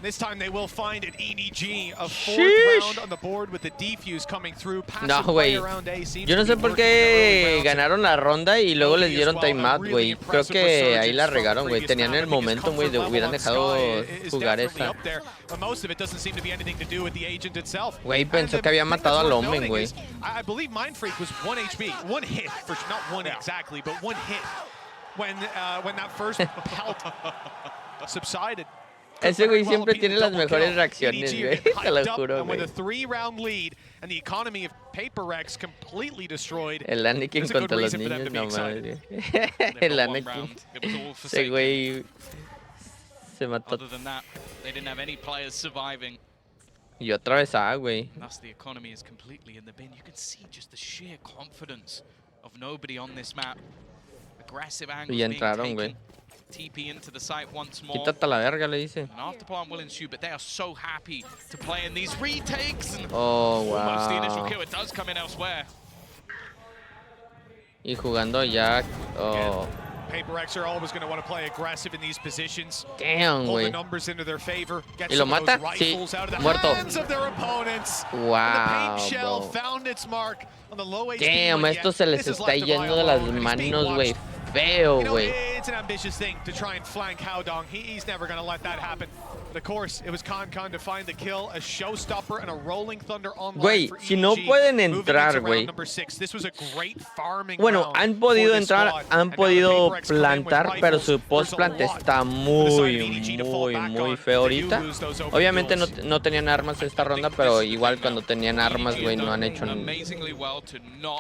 [SPEAKER 3] This time they will find it. EDG, a 4th
[SPEAKER 1] Sheesh.
[SPEAKER 3] round on the board with the defuse coming through.
[SPEAKER 1] No, güey. Yo no sé por qué ganaron la ronda y luego les dieron timeout, güey. Creo que ahí la regaron, güey. Tenían el momentum, güey. Hubieran dejado jugar esa. Güey, pensó que había matado al hombre, güey.
[SPEAKER 3] I believe Mindfreak was 1 HP, 1 hit, for not 1 exactly, but 1 hit when that first pelt subsided.
[SPEAKER 1] Ese güey siempre tiene las mejores reacciones, güey. Te lo juro,
[SPEAKER 3] With
[SPEAKER 1] güey.
[SPEAKER 3] a 3-round lead and the economy of PRX completely destroyed.
[SPEAKER 1] El Anakin
[SPEAKER 3] There's a good
[SPEAKER 1] contra los
[SPEAKER 3] reason for them
[SPEAKER 1] niños,
[SPEAKER 3] to be
[SPEAKER 1] no
[SPEAKER 3] excited.
[SPEAKER 1] madre. El Anakin. Ese güey se mató.
[SPEAKER 2] Other than that, they didn't have any players surviving.
[SPEAKER 1] Y otra vez A, güey.
[SPEAKER 2] Thus, the economy is completely in the bin. You can see just the sheer confidence of nobody on this map. Aggressive angles
[SPEAKER 1] Y
[SPEAKER 2] being
[SPEAKER 1] entraron, güey.
[SPEAKER 2] taken. TP into the site once more.
[SPEAKER 1] Quítate la verga, le dice.
[SPEAKER 2] An afterplant will ensue, but they are so happy to play in these retakes. And
[SPEAKER 1] Oh,
[SPEAKER 2] almost the initial
[SPEAKER 1] wow.
[SPEAKER 2] kill. It does come in elsewhere.
[SPEAKER 1] Y jugando ya. Oh,
[SPEAKER 3] PRX are always going to want to play aggressive in these positions.
[SPEAKER 1] damn,
[SPEAKER 3] Pull the
[SPEAKER 1] güey.
[SPEAKER 3] numbers into their favor. Get
[SPEAKER 1] ¿Y lo
[SPEAKER 3] some of those
[SPEAKER 1] mata? Sí,
[SPEAKER 3] rifles out of the
[SPEAKER 1] muerto.
[SPEAKER 3] hands of their opponents.
[SPEAKER 1] Wow,
[SPEAKER 3] And the paint shell
[SPEAKER 1] bro.
[SPEAKER 3] found its mark on the low HP.
[SPEAKER 1] Damn,
[SPEAKER 3] one
[SPEAKER 1] esto
[SPEAKER 3] yet.
[SPEAKER 1] se les
[SPEAKER 3] This is
[SPEAKER 1] está
[SPEAKER 3] left to
[SPEAKER 1] yendo
[SPEAKER 3] buy
[SPEAKER 1] de las
[SPEAKER 3] alone, and he's being
[SPEAKER 1] manos, güey.
[SPEAKER 3] watched.
[SPEAKER 1] Feo,
[SPEAKER 3] You know,
[SPEAKER 1] güey.
[SPEAKER 3] it's It's an ambitious thing to try and flank Howdong. He's never going to let that happen. But of course, it was Con to find the kill, a showstopper and a rolling thunder online.
[SPEAKER 1] Güey,
[SPEAKER 3] for EDG,
[SPEAKER 1] si no pueden entrar, güey. Bueno, han podido entrar, han podido plantar, pero su post-plant está muy feo ahorita. Obviamente no tenían armas esta ronda, pero igual cuando tenían armas, güey, no han hecho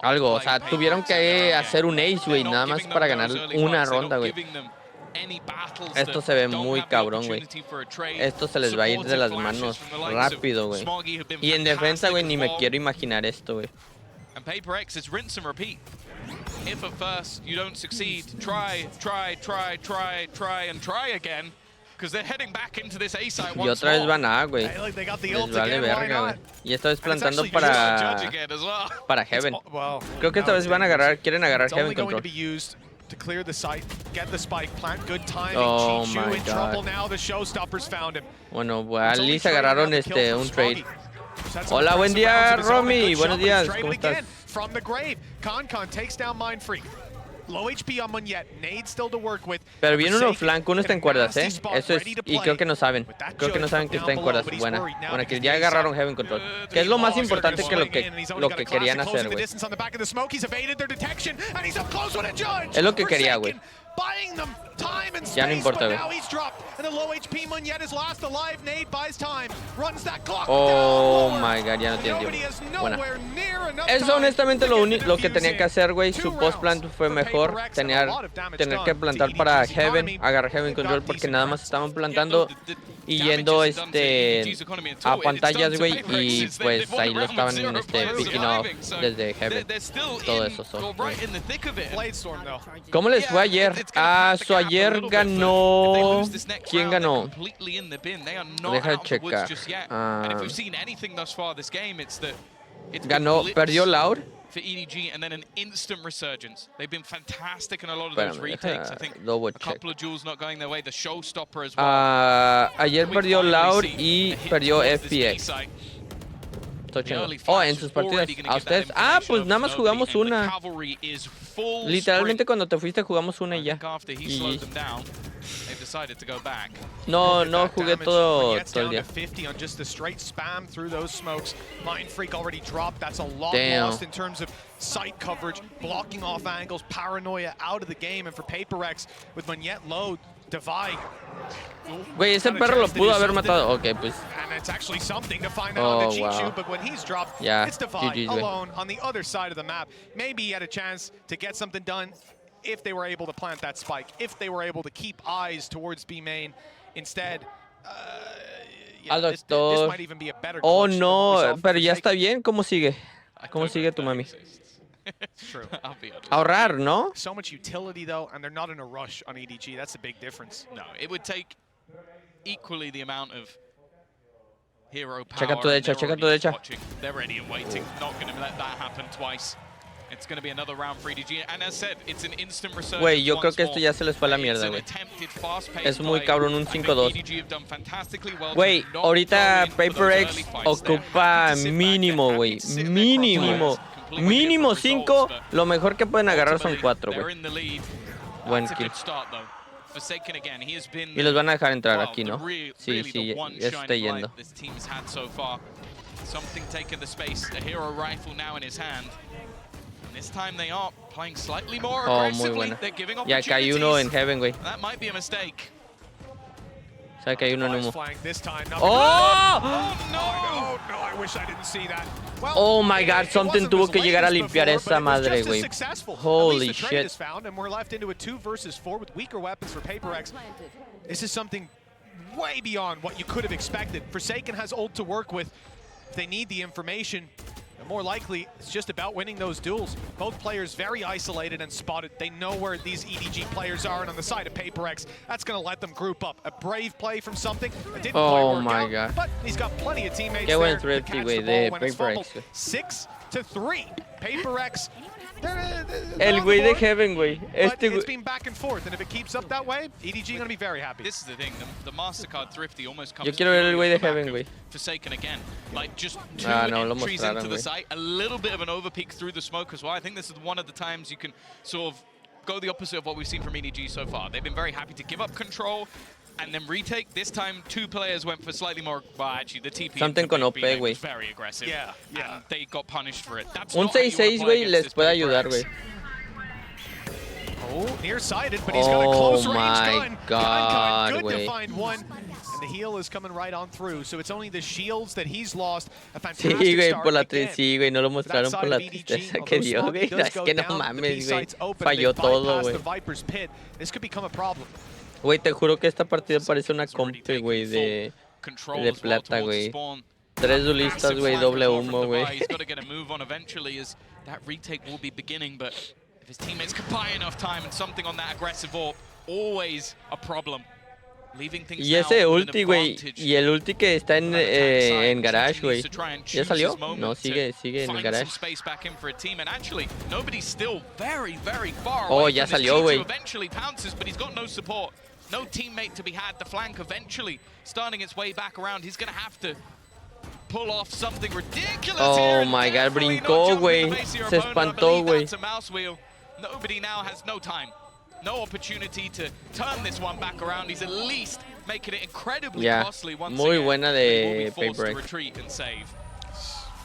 [SPEAKER 1] algo. O sea, tuvieron que hacer un ace, güey, nada más para ganar una ronda, güey. Esto se ve muy cabrón, güey. Esto se les va a ir de las manos rápido, güey. Y en defensa, güey, ni me quiero imaginar esto, güey.
[SPEAKER 2] If at first you don't succeed, try again. Because they're heading back into this A site once more.
[SPEAKER 1] Y otra vez van a, güey. Les vale verga, güey. Y esta vez plantando para Heaven. Creo que esta vez van a agarrar, quieren agarrar Heaven control.
[SPEAKER 3] To clear the site, get the spike plant, good timing.
[SPEAKER 1] Oh
[SPEAKER 3] Chichu
[SPEAKER 1] my
[SPEAKER 3] in
[SPEAKER 1] God.
[SPEAKER 3] trouble now. The showstoppers found him.
[SPEAKER 1] Bueno, al Lee se agarraron un trade. Hola, buen día, Romy. Buenos días, ¿cómo estás?
[SPEAKER 3] From the grave, Con takes down Mind Freak. Low HP on Munyet, nade still to work with.
[SPEAKER 1] Pero viene uno flanco, uno está en cuerdas, ¿eh? Eso es, y creo que no saben. Creo que no saben que está en cuerdas. Buena, que ya agarraron Heaven Control. Que es lo más importante que lo que querían hacer, güey. Es lo que quería, güey. Ya no importa, güey. Oh my God, ya no tiene tiempo. Buena. Eso honestamente lo que tenía que hacer, güey. Su post plant fue mejor. Tener que plantar para Heaven, agarrar Heaven Control porque nada más estaban plantando y yendo a pantallas, güey, y pues ahí lo estaban picking off desde Heaven. Todo eso. ¿Cómo les fue ayer? Ayer ganó. ¿Quién ganó? Deja de checar. Ganó, perdió Loud.
[SPEAKER 2] For EDG and then an instant resurgence. They've been fantastic in a lot of those retakes. I think a couple of duels not going their way. The showstopper as well.
[SPEAKER 1] Ayer perdió Loud y perdió FPX. Oh, en sus partidas. ¿A ustedes? Ah, pues nada más jugamos una. Literalmente cuando te fuiste jugamos una y ya. Y no jugué todo el día. Damn.
[SPEAKER 3] Sight coverage, blocking off angles, paranoia out of the game, and for PRX with Munyet low, divide.
[SPEAKER 1] Güey, ese perro lo pudo haber matado. Ok, pues.
[SPEAKER 3] And it's actually something to find out on the Chichu, but when he's dropped, it's Divide alone on the other side of the map. Maybe he had a chance to get something done if they were able to plant that spike, if they were able to keep eyes towards B main. Instead, this might even be a better.
[SPEAKER 1] Oh no, pero ya está bien. ¿Cómo sigue? ¿Cómo sigue tu mami? Ahorrar, ¿no?
[SPEAKER 3] So much utility though, and they're not in a rush on EDG. That's a big difference.
[SPEAKER 2] No, it would take equally the amount of hero power.
[SPEAKER 1] Checa tu derecha.
[SPEAKER 2] They're ready and waiting. Not going to let that happen twice. It's going to be another round for EDG. And as said, it's an instant resurgence.
[SPEAKER 1] Güey, yo creo que esto ya se les fue a la mierda, güey. Es muy cabrón un 5-2. Güey, ahorita PRX ocupa mínimo, güey. Mínimo 5. Lo mejor que pueden agarrar son 4, güey. Buen kill. Y los van a dejar entrar aquí, ¿no? Sí, ya está yendo.
[SPEAKER 2] Something taking the space. The hero rifle now in his hand. This time they are playing slightly more aggressively. They're giving opportunities.
[SPEAKER 1] Ya hay uno en Heaven, güey.
[SPEAKER 2] That might be a mistake.
[SPEAKER 1] Sabe que hay uno en humo.
[SPEAKER 3] ¡Oh! No, I wish I didn't see that.
[SPEAKER 1] Oh my God, something tuvo que llegar a limpiar esa madre, güey. Holy shit.
[SPEAKER 3] And we're left into a 2 versus 4 with weaker weapons for PRX. This is something way beyond what you could have expected. Forsaken has ult to work with. If they need the information, more likely, it's just about winning those duels. Both players very isolated and spotted. They know where these EDG players are, and on the side of PRX, that's going to let them group up. A brave play from something that didn't quite work out,
[SPEAKER 1] God.
[SPEAKER 3] But he's got plenty of teammates
[SPEAKER 1] there
[SPEAKER 3] there
[SPEAKER 1] to catch the ball when it's fumbled.
[SPEAKER 3] 6-3. PRX.
[SPEAKER 1] El güey de Heaven, güey.
[SPEAKER 3] It's been back and forth, and if it keeps up that way, EDG going to be very happy.
[SPEAKER 2] This is the thing, the MasterCard Thrifty almost comes.
[SPEAKER 1] Yo quiero ver el güey de Heaven, güey.
[SPEAKER 2] Forsaken again, like just 2
[SPEAKER 1] no,
[SPEAKER 2] entries into the site, a little bit of an overpeak through the smoke as well. I think this is one of the times you can sort of go the opposite of what we've seen from EDG so far. They've been very happy to give up control and then retake. This time, 2 players went for slightly more. Well, actually, the TP
[SPEAKER 1] Something con OP, güey.
[SPEAKER 2] was very aggressive.
[SPEAKER 3] Yeah.
[SPEAKER 2] And they got punished for it. That's
[SPEAKER 1] Un 6-6, güey, les puede ayudar, güey.
[SPEAKER 3] Oh, nearsighted, but he's got a close range gun.
[SPEAKER 1] God,
[SPEAKER 3] good
[SPEAKER 1] güey.
[SPEAKER 3] to find one. And the heal is coming right on through. So it's only the shields that he's lost. A fantastic
[SPEAKER 1] Sí, güey,
[SPEAKER 3] start
[SPEAKER 1] por la
[SPEAKER 3] again.
[SPEAKER 1] sí, güey, no lo mostraron por la tristeza que dio, güey. Es que no mames, güey. Falló todo, güey.
[SPEAKER 3] This could become a problem.
[SPEAKER 1] Güey, te juro que esta partida parece una comp, güey, de plata, güey. 3 duelistas, güey, doble humo, güey.
[SPEAKER 2] He's got to get a move on eventually as that retake will be beginning, but if his teammates can buy enough time and something on that aggressive AWP, always a problem.
[SPEAKER 1] Y ese ulti, güey, y el ulti que está en garage, güey. ¿Ya salió? No, sigue en el garage. Oh, ya salió, güey.
[SPEAKER 2] No teammate to be had. The flank eventually starting its way back around. He's going to have to pull off something ridiculous.
[SPEAKER 1] Oh my God, brincó, güey. Se espantó, güey.
[SPEAKER 2] Nobody now has no time. No opportunity to turn this one back around. He's at least making it incredibly costly once
[SPEAKER 1] muy
[SPEAKER 2] again.
[SPEAKER 1] buena de
[SPEAKER 2] PRX. Retreat and save.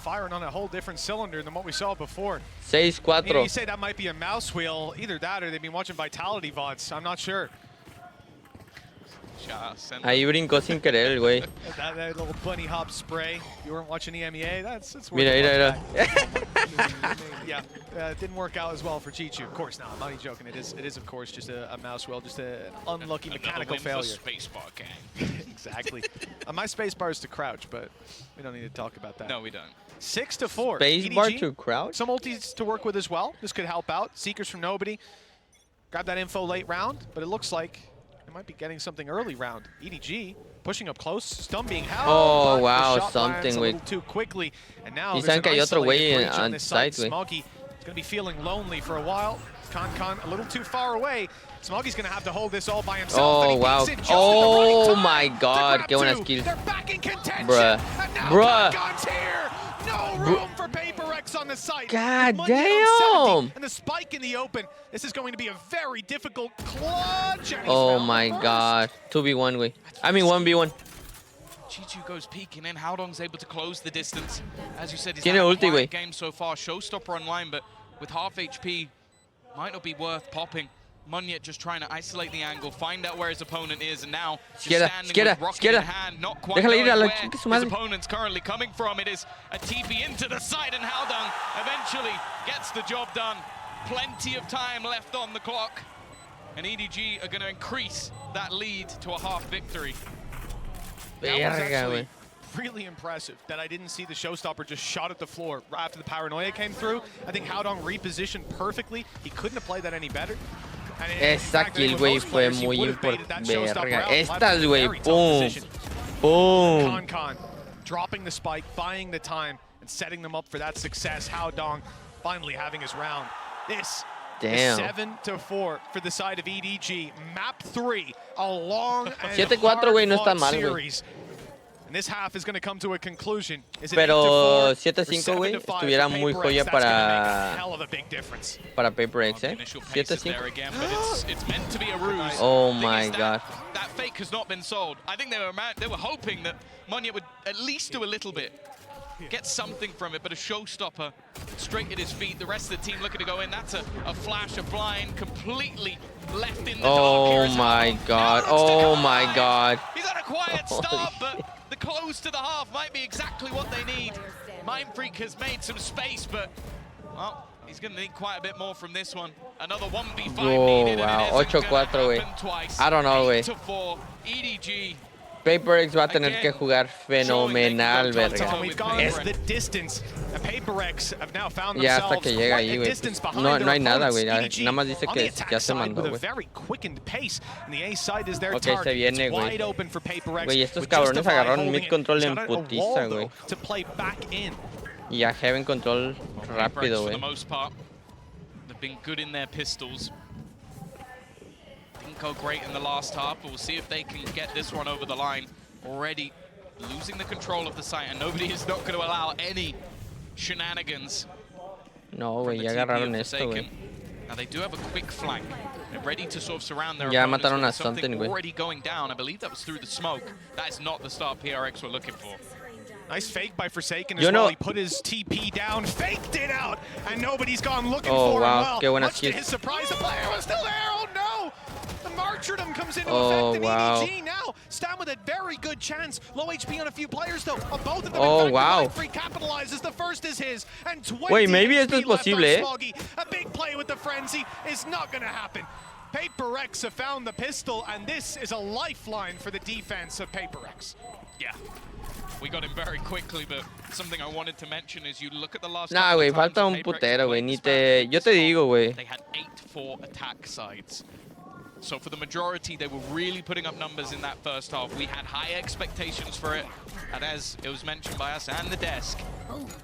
[SPEAKER 3] Firing on a whole different cylinder than what we saw before.
[SPEAKER 1] 6-4.
[SPEAKER 3] You say that might be a mouse wheel. Either that or they've been watching Vitality VODs. I'm not sure.
[SPEAKER 1] Ahí brincó sin querer, güey.
[SPEAKER 3] That little bunny hop spray. You weren't watching EMEA? That's
[SPEAKER 1] mira.
[SPEAKER 3] Yeah, it didn't work out as well for Chichu. Of course not. I'm not even joking. It is of course just a mouse wheel, just an unlucky mechanical failure.
[SPEAKER 2] Spacebar gang.
[SPEAKER 3] Exactly. My spacebar is to crouch, but we don't need to talk about that.
[SPEAKER 2] No, we don't.
[SPEAKER 3] 6-4.
[SPEAKER 1] Spacebar to crouch?
[SPEAKER 3] Some ultis to work with as well. This could help out. Seekers from nobody. Grab that info late round, but it looks like they might be getting something early round. EDG pushing up close, stun being held.
[SPEAKER 1] Oh, wow, something, güey.
[SPEAKER 3] Too quickly. And now
[SPEAKER 1] Y saben que hay otro güey on site, güey.
[SPEAKER 3] Smoggy is going to be feeling lonely for a while. Con a little too far away. Smoggy's going to have to hold this all by himself.
[SPEAKER 1] Oh, wow. Oh, my God. Qué buena skill. Bruh.
[SPEAKER 3] No room for PRX on the site.
[SPEAKER 1] God damn.
[SPEAKER 3] And the spike in the open. This is going to be a very difficult clutch.
[SPEAKER 1] Oh my God. 2v1, güey. I mean 1v1.
[SPEAKER 2] Chichu goes peeking in. Howdong's able to close the distance. As you said, he's
[SPEAKER 1] Tiene
[SPEAKER 2] had a
[SPEAKER 1] ulti,
[SPEAKER 2] quiet
[SPEAKER 1] güey.
[SPEAKER 2] game so far. Showstopper online, but with half HP, might not be worth popping. Munyet just trying to isolate the angle, find out where his opponent is, and now just standing with rocket in hand, not quite knowing where his opponent's currently coming from. It is a TP into the side, and Howdong eventually gets the job done. Plenty of time left on the clock, and EDG are going to increase that lead to a half victory.
[SPEAKER 3] That was actually really impressive that I didn't see the showstopper just shot at the floor right after the paranoia came through. I think Howdong repositioned perfectly. He couldn't have played that any better.
[SPEAKER 1] Esa kill, güey, fue muy importante. Estas, güey, boom. Boom.
[SPEAKER 3] Con dropping the spike, buying the time, and setting them up for that success. Howdong finally having his round. This is 7-4 for the side of EDG. Map 3, a long and
[SPEAKER 1] 7-4, güey, no está mal,
[SPEAKER 3] series. And this half is going to come to a conclusion.
[SPEAKER 1] Pero 7-5, güey, estuviera muy joya para PRX, ¿eh? 7-5. Oh my God.
[SPEAKER 2] That fake has not been sold. I think they were hoping that Munyet would at least do a little bit, get something from it, but a showstopper straight at his feet. The rest of the team looking to go in. That's a flash, a blind, completely left in the dark.
[SPEAKER 1] Oh my God. Oh my God.
[SPEAKER 2] He's had a quiet start, but the close to the half might be exactly what they need. Mindfreak has made some space, but well, he's going to need quite a bit more from this one. Another 1v5 needed,
[SPEAKER 1] wow.
[SPEAKER 2] and it isn't
[SPEAKER 1] 8-4,
[SPEAKER 2] güey.
[SPEAKER 1] I don't know, güey.
[SPEAKER 2] 8-4, EDG.
[SPEAKER 1] PRX va a tener que jugar fenomenal, verga. Ya hasta que llega ahí, güey. No hay nada, güey. Nada más dice que ya se mandó, güey. Ok, se viene, güey. Güey, estos cabrones agarraron mid control en putiza, güey. Y a heaven control rápido, güey.
[SPEAKER 2] They've been good in their pistols. Didn't go great in the last half, but we'll see if they can get this one over the line. Already losing the control of the site, and nobody is not going to allow any shenanigans.
[SPEAKER 1] No, güey, ya agarraron esto, güey.
[SPEAKER 2] Now they do have a quick flank. They're ready to sort of surround their
[SPEAKER 1] Ya
[SPEAKER 2] opponents
[SPEAKER 1] mataron a
[SPEAKER 2] with something
[SPEAKER 1] something, güey.
[SPEAKER 2] already going down. I believe that was through the smoke. That is not the start PRX were looking for.
[SPEAKER 3] Nice fake by Forsaken as well. He put his TP down, faked it out, and nobody's gone looking for him. Well,
[SPEAKER 1] Qué buena
[SPEAKER 3] much to
[SPEAKER 1] skill.
[SPEAKER 3] his surprise, the player was still there. Oh no! The martyrdom comes into effect in EDG now. Stam with a very good chance. Low HP on a few players though. On both of them.
[SPEAKER 1] Oh,
[SPEAKER 3] in fact,
[SPEAKER 1] wow.
[SPEAKER 3] Free capitalizes. The first is his, and 20
[SPEAKER 1] Wait, maybe
[SPEAKER 3] HP
[SPEAKER 1] esto es
[SPEAKER 3] left on
[SPEAKER 1] posible, eh?
[SPEAKER 3] Smoggy. A big play with the frenzy is not going to happen. PRX have found the pistol, and this is a lifeline for the defense of PRX.
[SPEAKER 2] Yeah. We got him very quickly, but something I wanted to mention is you look at the last.
[SPEAKER 1] Nah, güey, falta un putero, güey. Yo te digo, güey.
[SPEAKER 2] They had 8-4 attack sides. So for the majority, they were really putting up numbers in that first half. We had high expectations for it, and as it was mentioned by us and the desk,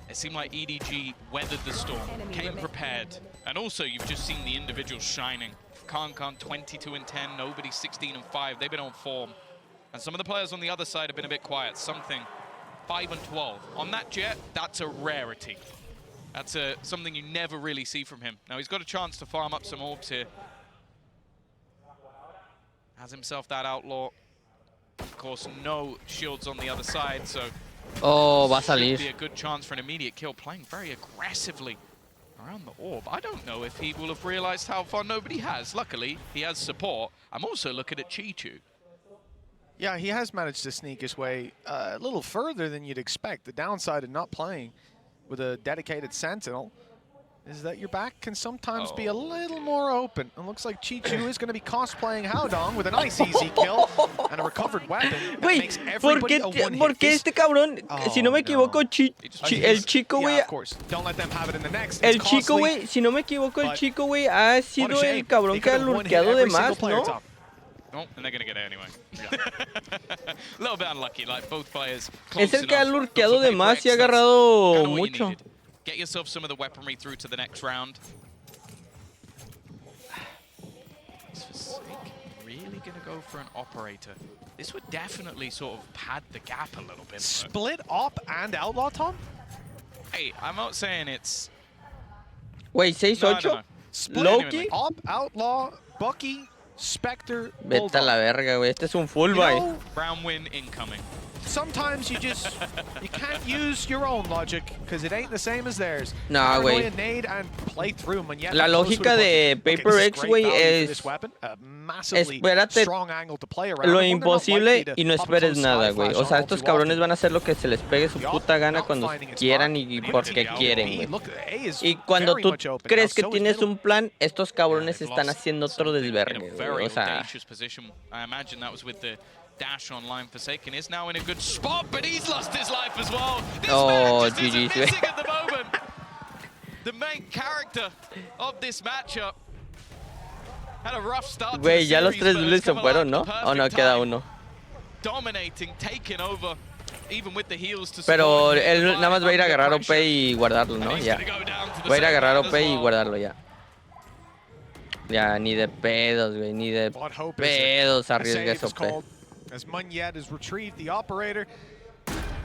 [SPEAKER 2] it seemed like EDG weathered the storm, came prepared. And also, you've just seen the individuals shining. Khan 22-10, nobody 16-5. They've been on form. And some of the players on the other side have been a bit quiet. Something 5-12. On that Jet, that's a rarity. That's something you never really see from him. Now, he's got a chance to farm up some orbs here. Has himself that outlaw. Of course, no shields on the other side, so
[SPEAKER 1] va a
[SPEAKER 2] should
[SPEAKER 1] salir.
[SPEAKER 2] be a good chance for an immediate kill, playing very aggressively around the orb. I don't know if he will have realized how far nobody has. Luckily, he has support. I'm also looking at Chichu.
[SPEAKER 3] Yeah, he has managed to sneak his way a little further than you'd expect. The downside of not playing with a dedicated Sentinel is that your back can sometimes be a little more open. It looks like Chichu is going to be cosplaying Haodong with a nice easy kill and a recovered weapon.
[SPEAKER 1] Güey, ¿por qué este cabrón, si no me equivoco, el chico, güey,
[SPEAKER 3] of course. Don't let them have it in the next.
[SPEAKER 1] el chico, güey, si no me equivoco, el chico, güey, ha sido el cabrón que ha lurkeado de más, ¿no?
[SPEAKER 2] Oh, and they're going to get it anyway. A little bit unlucky, like both players.
[SPEAKER 1] Es el que ha lurkeado de más y ha agarrado mucho.
[SPEAKER 2] Get yourself some of the weaponry through to the next round. Is Forsaken really going to go for an operator? This would definitely sort of pad the gap a little bit.
[SPEAKER 3] Split op and outlaw, Tom?
[SPEAKER 2] Hey, I'm not saying it's...
[SPEAKER 1] Wait, 6-8? Loki?
[SPEAKER 3] Op, outlaw, Bucky, Spectre,
[SPEAKER 1] Vete a la verga, güey. Este es un full buy.
[SPEAKER 2] Round win incoming.
[SPEAKER 3] Sometimes you can't use your own logic because it ain't the same as theirs.
[SPEAKER 1] Nah, güey.
[SPEAKER 3] La
[SPEAKER 1] lógica de PRX, güey, es espérate lo imposible y no esperes nada, güey. O sea, estos cabrones van a hacer lo que se les pegue su puta gana cuando quieran y porque quieren, güey. Y cuando tú crees que tienes un plan, estos cabrones están haciendo otro desvergue, güey. O sea...
[SPEAKER 2] Dash online. Forsaken is now in a good spot, but he's lost his life as well. This
[SPEAKER 1] man
[SPEAKER 2] just isn't missing at the moment. The main character of this matchup had a rough start.
[SPEAKER 1] Güey, ya los tres duels se fueron, ¿no? O no, queda uno.
[SPEAKER 2] Dominating, taking over, even with the heals to
[SPEAKER 1] Pero él nada más va a ir a agarrar OP y guardarlo, ¿no? Ya. Va a ir a agarrar OP y guardarlo ya. Ya, ni de pedos, güey, ni de pedos arriesgues OP.
[SPEAKER 3] As Munyet has retrieved the operator,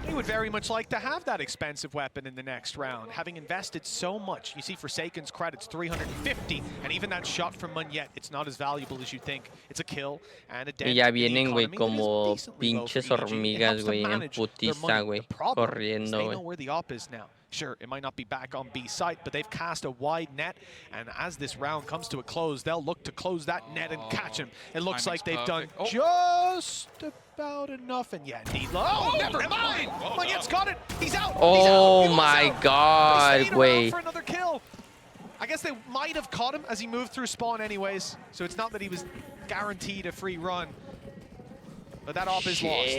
[SPEAKER 3] he would very much like to have that expensive weapon in the next round, having invested so much. You see Forsaken's credits, 350, and even that shot from Munyet, it's not as valuable as you think. It's a kill and a dent.
[SPEAKER 1] Y ya vienen, güey, como pinches hormigas, güey, en putiza, güey, corriendo, güey.
[SPEAKER 3] They know where the op is now. Sure, it might not be back on B site, but they've cast a wide net, and as this round comes to a close, they'll look to close that net and catch him. It looks like they've done just about enough, and yeah, indeed. Oh, never mind! Munyet's got it! He's out!
[SPEAKER 1] Oh my god, wait.
[SPEAKER 3] For another kill. I guess they might have caught him as he moved through spawn anyways, so it's not that he was guaranteed a free run. But that op is lost.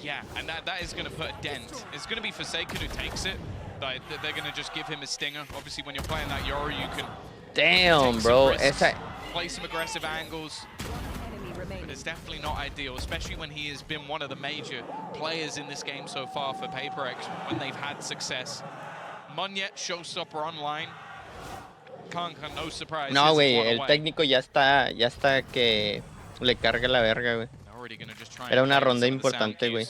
[SPEAKER 2] Yeah, and that is going to put a dent. It's going to be Forsaken who takes it. Like, they're going to just give him a stinger. Obviously, when you're playing that Yoru, you can...
[SPEAKER 1] Damn, bro.
[SPEAKER 2] Play some aggressive angles. But it's definitely not ideal, especially when he has been one of the major players in this game so far for PRX when they've had success. Munyet, showstopper online. Kankan, no surprise.
[SPEAKER 1] No, güey, el técnico ya está que le carga la verga, güey. Era una ronda importante, güey.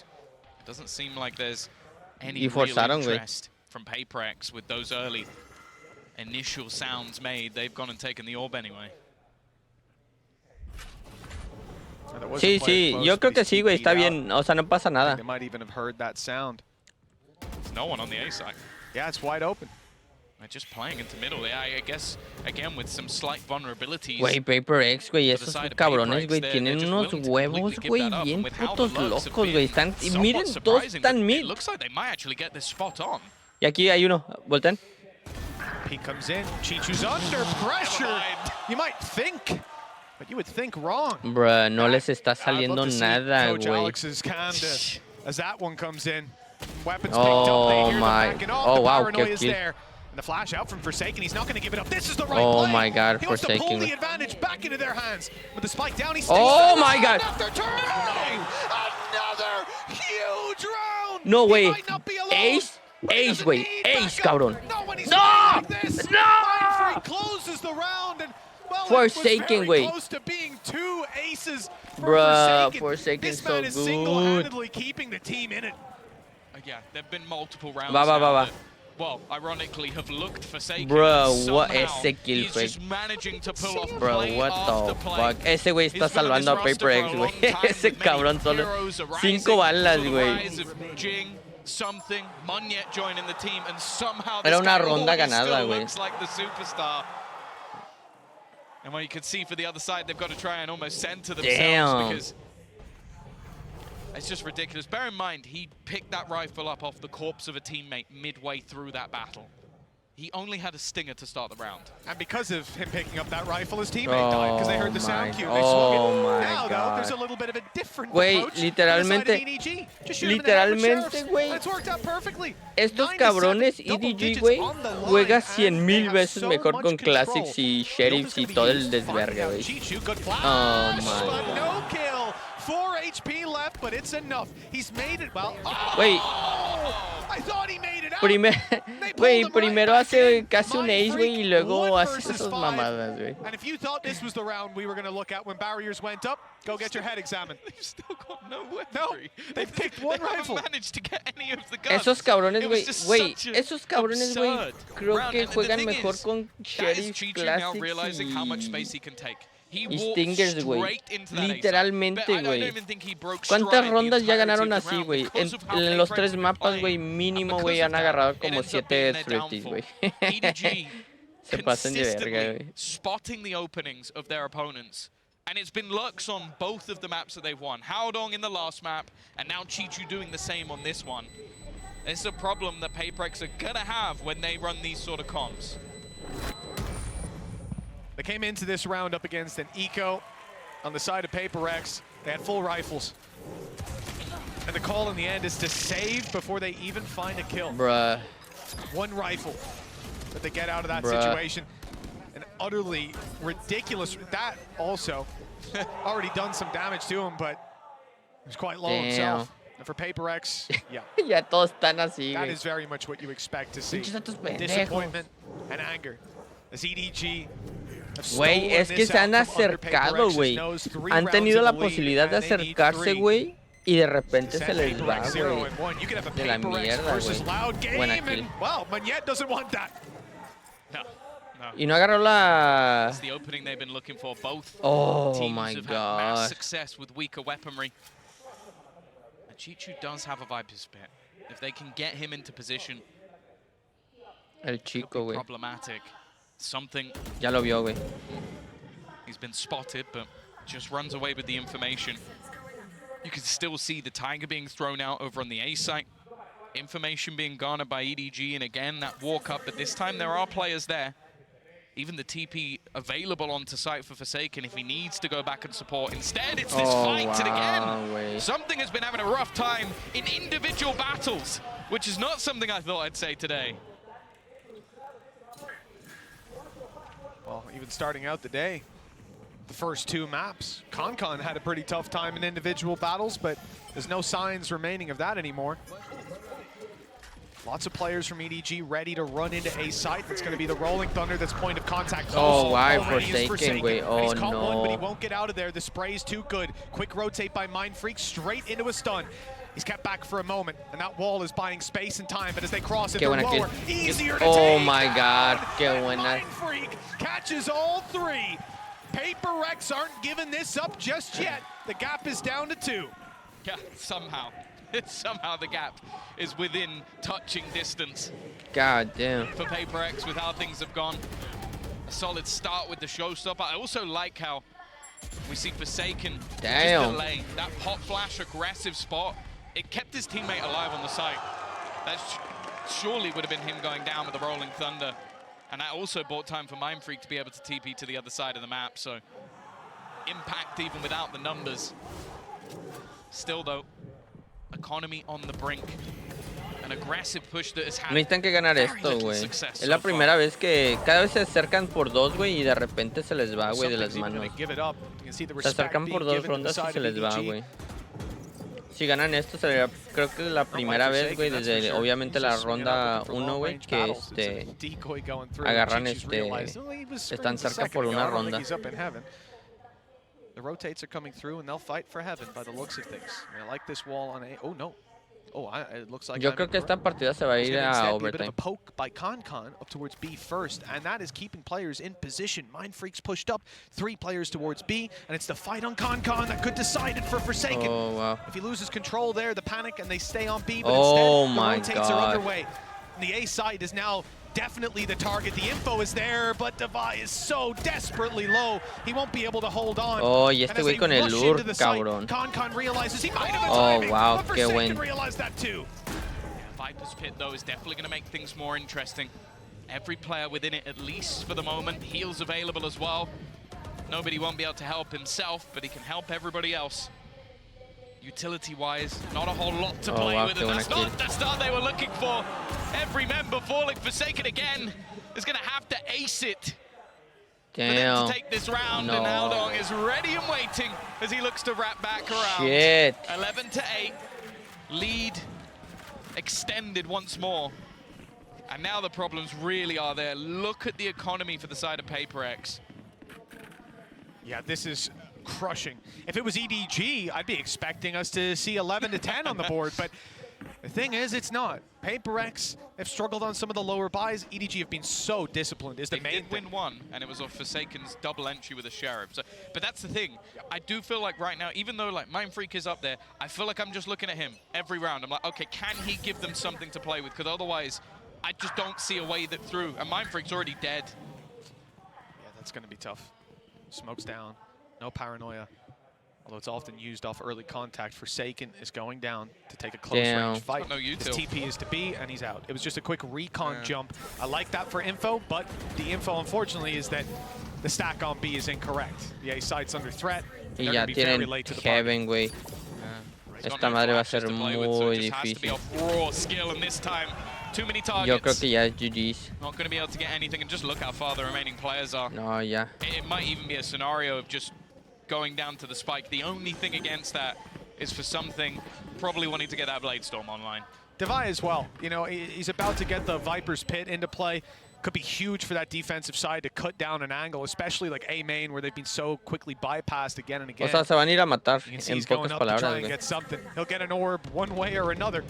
[SPEAKER 1] Y forzaron, güey.
[SPEAKER 2] From PRX with those early. initial sounds made, they've gone and taken the orb anyway.
[SPEAKER 1] Sí, sí, yo creo que sí, güey, está bien, o sea, no pasa nada.
[SPEAKER 3] They might even have heard that sound.
[SPEAKER 2] There's no one on the A side.
[SPEAKER 3] Yeah, it's wide open.
[SPEAKER 2] They're just playing into middle. I guess, again, with some slight vulnerabilities.
[SPEAKER 1] Güey, PRX, güey, esos cabrones, güey, tienen unos huevos, güey, bien putos locos, güey. Están, y miren, todos están mid.
[SPEAKER 2] Looks like they might actually get this spot on.
[SPEAKER 1] Y aquí hay uno, volten.
[SPEAKER 3] He comes in, Chichu's under pressure. You might think, but you would think wrong.
[SPEAKER 1] Bruh, no les está saliendo nada,
[SPEAKER 3] Coach
[SPEAKER 1] güey.
[SPEAKER 3] Alex's hand as that one comes in. Weapons picked up, they hear them backing off.
[SPEAKER 1] Oh,
[SPEAKER 3] the
[SPEAKER 1] wow,
[SPEAKER 3] paranoia is
[SPEAKER 1] kill.
[SPEAKER 3] there. And the flash out from Forsaken, he's not going to give it up. This is the right
[SPEAKER 1] Oh
[SPEAKER 3] play.
[SPEAKER 1] my God,
[SPEAKER 3] he wants to pull
[SPEAKER 1] Forsaken.
[SPEAKER 3] the advantage back into their hands. With the spike down, he stays
[SPEAKER 1] Oh
[SPEAKER 3] there.
[SPEAKER 1] my God.
[SPEAKER 3] After turning, another huge round.
[SPEAKER 1] No,
[SPEAKER 3] He
[SPEAKER 1] güey.
[SPEAKER 3] might not be alone,
[SPEAKER 1] Ace,
[SPEAKER 3] but he
[SPEAKER 1] ace,
[SPEAKER 3] doesn't
[SPEAKER 1] güey.
[SPEAKER 3] need
[SPEAKER 1] Ace,
[SPEAKER 3] backup.
[SPEAKER 1] cabrón.
[SPEAKER 3] No, when he's
[SPEAKER 1] No!
[SPEAKER 3] like this,
[SPEAKER 1] No!
[SPEAKER 3] Mindfreak closes the round and well,
[SPEAKER 1] Forsaken,
[SPEAKER 3] it was very
[SPEAKER 1] güey.
[SPEAKER 3] close to being 2 aces for
[SPEAKER 1] Bruh,
[SPEAKER 3] Forsaken.
[SPEAKER 1] Forsaken's
[SPEAKER 3] This
[SPEAKER 1] so
[SPEAKER 3] man is
[SPEAKER 1] good.
[SPEAKER 3] single-handedly keeping the team in it.
[SPEAKER 2] Yeah, there've been multiple rounds
[SPEAKER 1] Va.
[SPEAKER 2] now that, well, ironically, have looked Forsaken.
[SPEAKER 1] Bro, what
[SPEAKER 2] Somehow,
[SPEAKER 1] ese kill
[SPEAKER 2] he's
[SPEAKER 1] fue?
[SPEAKER 2] just managing to pull off
[SPEAKER 1] Bro,
[SPEAKER 2] play
[SPEAKER 1] what
[SPEAKER 2] after
[SPEAKER 1] the
[SPEAKER 2] play.
[SPEAKER 1] fuck? Ese güey está
[SPEAKER 2] He's been on this
[SPEAKER 1] salvando a
[SPEAKER 2] roster for
[SPEAKER 1] PRX,
[SPEAKER 2] a long
[SPEAKER 1] güey.
[SPEAKER 2] time
[SPEAKER 1] Ese
[SPEAKER 2] with many
[SPEAKER 1] cabrón solo.
[SPEAKER 2] heroes arising.
[SPEAKER 1] 5 balas,
[SPEAKER 2] The
[SPEAKER 1] güey.
[SPEAKER 2] rise of Jing, something, Munyet joining the team, and somehow
[SPEAKER 1] Era
[SPEAKER 2] this
[SPEAKER 1] una
[SPEAKER 2] guy
[SPEAKER 1] ronda
[SPEAKER 2] always
[SPEAKER 1] ganada,
[SPEAKER 2] still
[SPEAKER 1] güey.
[SPEAKER 2] looks like the superstar. And what you can see for the other side, they've got to try and almost center themselves
[SPEAKER 1] Damn.
[SPEAKER 2] because it's just ridiculous. Bear in mind, he picked that rifle up off the corpse of a teammate midway through that battle. He only had a stinger to start the round.
[SPEAKER 3] And because of him picking up that rifle, his teammate died because they heard the sound cue. They
[SPEAKER 1] Oh
[SPEAKER 3] swung it.
[SPEAKER 1] my
[SPEAKER 3] Now, though,
[SPEAKER 1] God.
[SPEAKER 3] there's a little bit of a different
[SPEAKER 1] Güey,
[SPEAKER 3] approach.
[SPEAKER 1] literalmente-
[SPEAKER 3] EDG. Just shoot him in the head with
[SPEAKER 1] literalmente,
[SPEAKER 3] sheriffs.
[SPEAKER 1] güey.
[SPEAKER 3] And it's worked out perfectly.
[SPEAKER 1] Estos
[SPEAKER 3] 9-7,
[SPEAKER 1] cabrones,
[SPEAKER 3] double
[SPEAKER 1] EDG,
[SPEAKER 3] digits
[SPEAKER 1] güey,
[SPEAKER 3] on the line,
[SPEAKER 1] juega
[SPEAKER 3] and
[SPEAKER 1] 100
[SPEAKER 3] they
[SPEAKER 1] mil
[SPEAKER 3] have
[SPEAKER 1] veces
[SPEAKER 3] so
[SPEAKER 1] mejor
[SPEAKER 3] much
[SPEAKER 1] con
[SPEAKER 3] control.
[SPEAKER 1] Classics y Sheriffs y todo el desvergue, güey.
[SPEAKER 3] Chichu, good flash,
[SPEAKER 1] Oh my
[SPEAKER 3] but
[SPEAKER 1] God.
[SPEAKER 3] no kill. 4 HP left, but it's enough. He's made it. Well,
[SPEAKER 1] Güey,
[SPEAKER 3] I thought he made it out.
[SPEAKER 1] güey, primero hace casi un ace, güey, y luego hace esas mamadas, güey.
[SPEAKER 3] And if you thought this was the round we were going to look at when barriers went up, go get your head examined.
[SPEAKER 2] They've still got no weaponry.
[SPEAKER 3] No, they've picked one
[SPEAKER 2] they
[SPEAKER 3] rifle.
[SPEAKER 2] haven't managed to get any of the guns.
[SPEAKER 1] Esos cabrones,
[SPEAKER 2] It was
[SPEAKER 1] güey,
[SPEAKER 2] just
[SPEAKER 1] güey,
[SPEAKER 2] such a
[SPEAKER 1] esos cabrones, güey,
[SPEAKER 2] absurd
[SPEAKER 1] creo
[SPEAKER 2] round.
[SPEAKER 1] que
[SPEAKER 2] And the
[SPEAKER 1] juegan
[SPEAKER 2] thing
[SPEAKER 1] mejor
[SPEAKER 2] is,
[SPEAKER 1] con
[SPEAKER 2] that is
[SPEAKER 1] Sheriffs,
[SPEAKER 2] Chichu now
[SPEAKER 1] Classics
[SPEAKER 2] realizing how much space
[SPEAKER 1] y...
[SPEAKER 2] he can take. He
[SPEAKER 1] y
[SPEAKER 2] walked
[SPEAKER 1] Stingers, güey.
[SPEAKER 2] straight into that
[SPEAKER 1] Literalmente,
[SPEAKER 2] ace. I don't
[SPEAKER 1] güey.
[SPEAKER 2] even think he broke
[SPEAKER 1] ¿Cuántas
[SPEAKER 2] stride the
[SPEAKER 1] rondas ya
[SPEAKER 2] entirety
[SPEAKER 1] ganaron
[SPEAKER 2] of the
[SPEAKER 1] así,
[SPEAKER 2] round
[SPEAKER 1] güey?
[SPEAKER 2] because of how
[SPEAKER 1] En los
[SPEAKER 2] PRX
[SPEAKER 1] 3
[SPEAKER 2] have been
[SPEAKER 1] mapas, güey,
[SPEAKER 2] playing.
[SPEAKER 1] mínimo,
[SPEAKER 2] And
[SPEAKER 1] güey,
[SPEAKER 2] because
[SPEAKER 1] han
[SPEAKER 2] of that,
[SPEAKER 1] agarrado
[SPEAKER 2] it
[SPEAKER 1] como
[SPEAKER 2] ends up
[SPEAKER 1] 7
[SPEAKER 2] being their
[SPEAKER 1] thrifties,
[SPEAKER 2] downfall.
[SPEAKER 1] güey.
[SPEAKER 2] EDG
[SPEAKER 1] Se pasan de verga,
[SPEAKER 2] consistently
[SPEAKER 1] güey.
[SPEAKER 2] spotting the openings of their opponents. And it's been Lux on both of the maps that they've won. Haodong in the last map, and now Chichu doing the same on this one. It's a problem that PRX are gonna have when they run these sort of comps.
[SPEAKER 3] They came into this round up against an Eco on the side of PRX. They had full rifles. And the call in the end is to save before they even find a kill.
[SPEAKER 1] Bruh.
[SPEAKER 3] One rifle that they get out of that
[SPEAKER 1] Bruh.
[SPEAKER 3] situation. And utterly ridiculous. That also already done some damage to him, but he's quite low himself. And for PRX, yeah.
[SPEAKER 1] Ya todos están así,
[SPEAKER 3] That
[SPEAKER 1] güey.
[SPEAKER 3] is very much what you expect to see.
[SPEAKER 1] Pinches datos pendejos.
[SPEAKER 3] Disappointment and anger. As EDG have
[SPEAKER 1] Güey,
[SPEAKER 3] stolen
[SPEAKER 1] es que
[SPEAKER 3] this
[SPEAKER 1] se han
[SPEAKER 3] out from under
[SPEAKER 1] acercado,
[SPEAKER 3] PRX's
[SPEAKER 1] güey.
[SPEAKER 3] nose. 3
[SPEAKER 1] Han
[SPEAKER 3] rounds
[SPEAKER 1] tenido
[SPEAKER 3] in
[SPEAKER 1] la
[SPEAKER 3] the lead,
[SPEAKER 1] posibilidad de
[SPEAKER 3] and they need
[SPEAKER 1] acercarse,
[SPEAKER 3] 3.
[SPEAKER 1] güey. Y de repente
[SPEAKER 3] Send
[SPEAKER 1] se les va,
[SPEAKER 3] PRX 0
[SPEAKER 1] güey.
[SPEAKER 3] and 1. You could have a
[SPEAKER 1] De la
[SPEAKER 3] PRX
[SPEAKER 1] mierda,
[SPEAKER 3] versus
[SPEAKER 1] güey.
[SPEAKER 3] Loud game,
[SPEAKER 1] Buena kill.
[SPEAKER 3] and well, Munyet doesn't want that.
[SPEAKER 2] No, no.
[SPEAKER 1] Y no agarró la...
[SPEAKER 2] It's the opening they've been looking for. Both
[SPEAKER 1] Oh
[SPEAKER 2] teams
[SPEAKER 1] my
[SPEAKER 2] have had mass
[SPEAKER 1] God.
[SPEAKER 2] success with weaker weaponry. And Chichu does have a Viper Spit. If they can get him into position,
[SPEAKER 1] El
[SPEAKER 2] could
[SPEAKER 1] chico,
[SPEAKER 2] be
[SPEAKER 1] güey.
[SPEAKER 2] problematic. Something,
[SPEAKER 1] Ya lo vio, güey.
[SPEAKER 2] he's been spotted, but just runs away with the information. You can still see the Tiger being thrown out over on the A site. Information being garnered by EDG, and again, that walk up, but this time there are players there. Even the TP available onto site for Forsaken if he needs to go back and support. Instead, it's this fight it again.
[SPEAKER 1] güey.
[SPEAKER 2] Something has been having a rough time in individual battles, which is not something I thought I'd say today.
[SPEAKER 3] Well, even starting out the day, the first 2 maps, Concon had a pretty tough time in individual battles, but there's no signs remaining of that anymore. Lots of players from EDG ready to run into a site. That's going to be the Rolling Thunder that's point of contact.
[SPEAKER 1] Oh, why
[SPEAKER 3] already is
[SPEAKER 1] Forsaken, güey?
[SPEAKER 3] And
[SPEAKER 1] Oh,
[SPEAKER 3] he's caught one, but he
[SPEAKER 1] no.
[SPEAKER 3] won't get out of there. The spray's too good. Quick rotate by Mindfreak straight into a stun. He's kept back for a moment, and that wall is buying space and time, but as they cross it,
[SPEAKER 1] Qué
[SPEAKER 3] they're
[SPEAKER 1] buena
[SPEAKER 3] lower.
[SPEAKER 1] kill.
[SPEAKER 3] Easier to
[SPEAKER 1] Oh
[SPEAKER 3] take.
[SPEAKER 1] my god, qué
[SPEAKER 3] And
[SPEAKER 1] buena.
[SPEAKER 3] Mindfreak catches all three. PRX aren't giving this up just yet. The gap is down to 2.
[SPEAKER 2] Yeah, somehow. Somehow the gap is within touching distance.
[SPEAKER 1] God damn.
[SPEAKER 2] For PRX with how things have gone. A solid start with the showstopper. I also like how we see Forsaken just delay. That pop flash aggressive spot. It kept his teammate alive on the site. That surely would have been him going down with the Rolling Thunder. And that also bought time for Mindfreak to be able to TP to the other side of the map. So impact even without the numbers. Still though, economy on the brink. An aggressive push that has had
[SPEAKER 1] Necesitan que ganar esto, güey. Es la primera vez que cada vez se acercan por 2, güey, y de repente se les va, güey, de las manos. Se acercan por 2 rondas y se les va, güey. Si ganan esto, sería, creo que es la primera vez, güey, desde obviamente la ronda 1, güey, que agarran están cerca por una ronda.
[SPEAKER 3] The rotates are coming through, and they'll fight for heaven by the looks of things. I like this wall on A. Oh, no. Oh, it looks like
[SPEAKER 1] Yo creo que esta partida se va a ir a overtime.
[SPEAKER 3] A bit of a poke by ConCon up towards B first, and that is keeping players in position. Mindfreak's pushed up 3 players towards B, and it's the fight on ConCon that could decide it for Forsaken.
[SPEAKER 1] Oh, wow.
[SPEAKER 3] If he loses control there, the panic, and they stay on B, but
[SPEAKER 1] oh
[SPEAKER 3] instead,
[SPEAKER 1] my
[SPEAKER 3] the rotates
[SPEAKER 1] God.
[SPEAKER 3] are underway. The A side is now definitely the target. The info is there, but Devi is so desperately low, he won't be able to hold on.
[SPEAKER 1] Oh, y este güey con el lure, cabrón.
[SPEAKER 3] ConCon realizes he might have a timing,
[SPEAKER 1] wow,
[SPEAKER 3] but
[SPEAKER 1] qué
[SPEAKER 3] Forsaken
[SPEAKER 1] buen.
[SPEAKER 3] realized that too.
[SPEAKER 2] Viper's Pit, though, is definitely going to make things more interesting. Every player within it, at least for the moment. Heals available as well. Nobody won't be able to help himself, but he can help everybody else. Utility-wise, not a whole lot to play with, and that's not the start they were looking for. Every member falling Forsaken again is going to have to ace it.
[SPEAKER 1] Damn.
[SPEAKER 2] For them to take this round, and Aldong is ready and waiting as he looks to wrap back around.
[SPEAKER 1] Shit.
[SPEAKER 2] 11-8, lead extended once more. And now the problems really are there. Look at the economy for the side of PRX.
[SPEAKER 3] Yeah, this is crushing. If it was EDG, I'd be expecting us to see 11-10 on the board, but the thing is, it's not. PRX have struggled on some of the lower buys. EDG have been so disciplined. Is the main
[SPEAKER 2] thing. They did win one, and it was off Forsaken's double entry with a Sheriff. So, but that's the thing. I do feel like right now, even though like Mindfreak is up there, I feel like I'm just looking at him every round. I'm like, okay, can he give them something to play with? Because otherwise, I just don't see a way that through. And Mindfreak's already dead.
[SPEAKER 3] Yeah, that's going to be tough. Smoke's down. No paranoia. Although it's often used off early contact, Forsaken is going down to take a close-range fight.
[SPEAKER 2] No
[SPEAKER 3] His TP is to B, and he's out. It was just a quick recon jump. I like that for info, but the info, unfortunately, is that the stack on B is incorrect. The A side's under threat.
[SPEAKER 1] Y ya tienen Heaven, güey. Esta madre va a ser muy difícil.
[SPEAKER 2] Too many targets.
[SPEAKER 1] Yo creo que ya es GG's.
[SPEAKER 2] Not going to be able to get anything, and just look how far the remaining players are.
[SPEAKER 1] No, ya.
[SPEAKER 2] It might even be a scenario of just going down to the spike. The only thing against that is for something probably wanting to get that Blade Storm online.
[SPEAKER 3] Devi as well. You know, he's about to get the Viper's Pit into play. Could be huge for that defensive side to cut down an angle, especially like A main, where they've been so quickly bypassed again and again.
[SPEAKER 1] O sea, se van a ir a matar,
[SPEAKER 3] en
[SPEAKER 1] pocas palabras, güey.
[SPEAKER 3] Get something. He'll get an orb one way or another.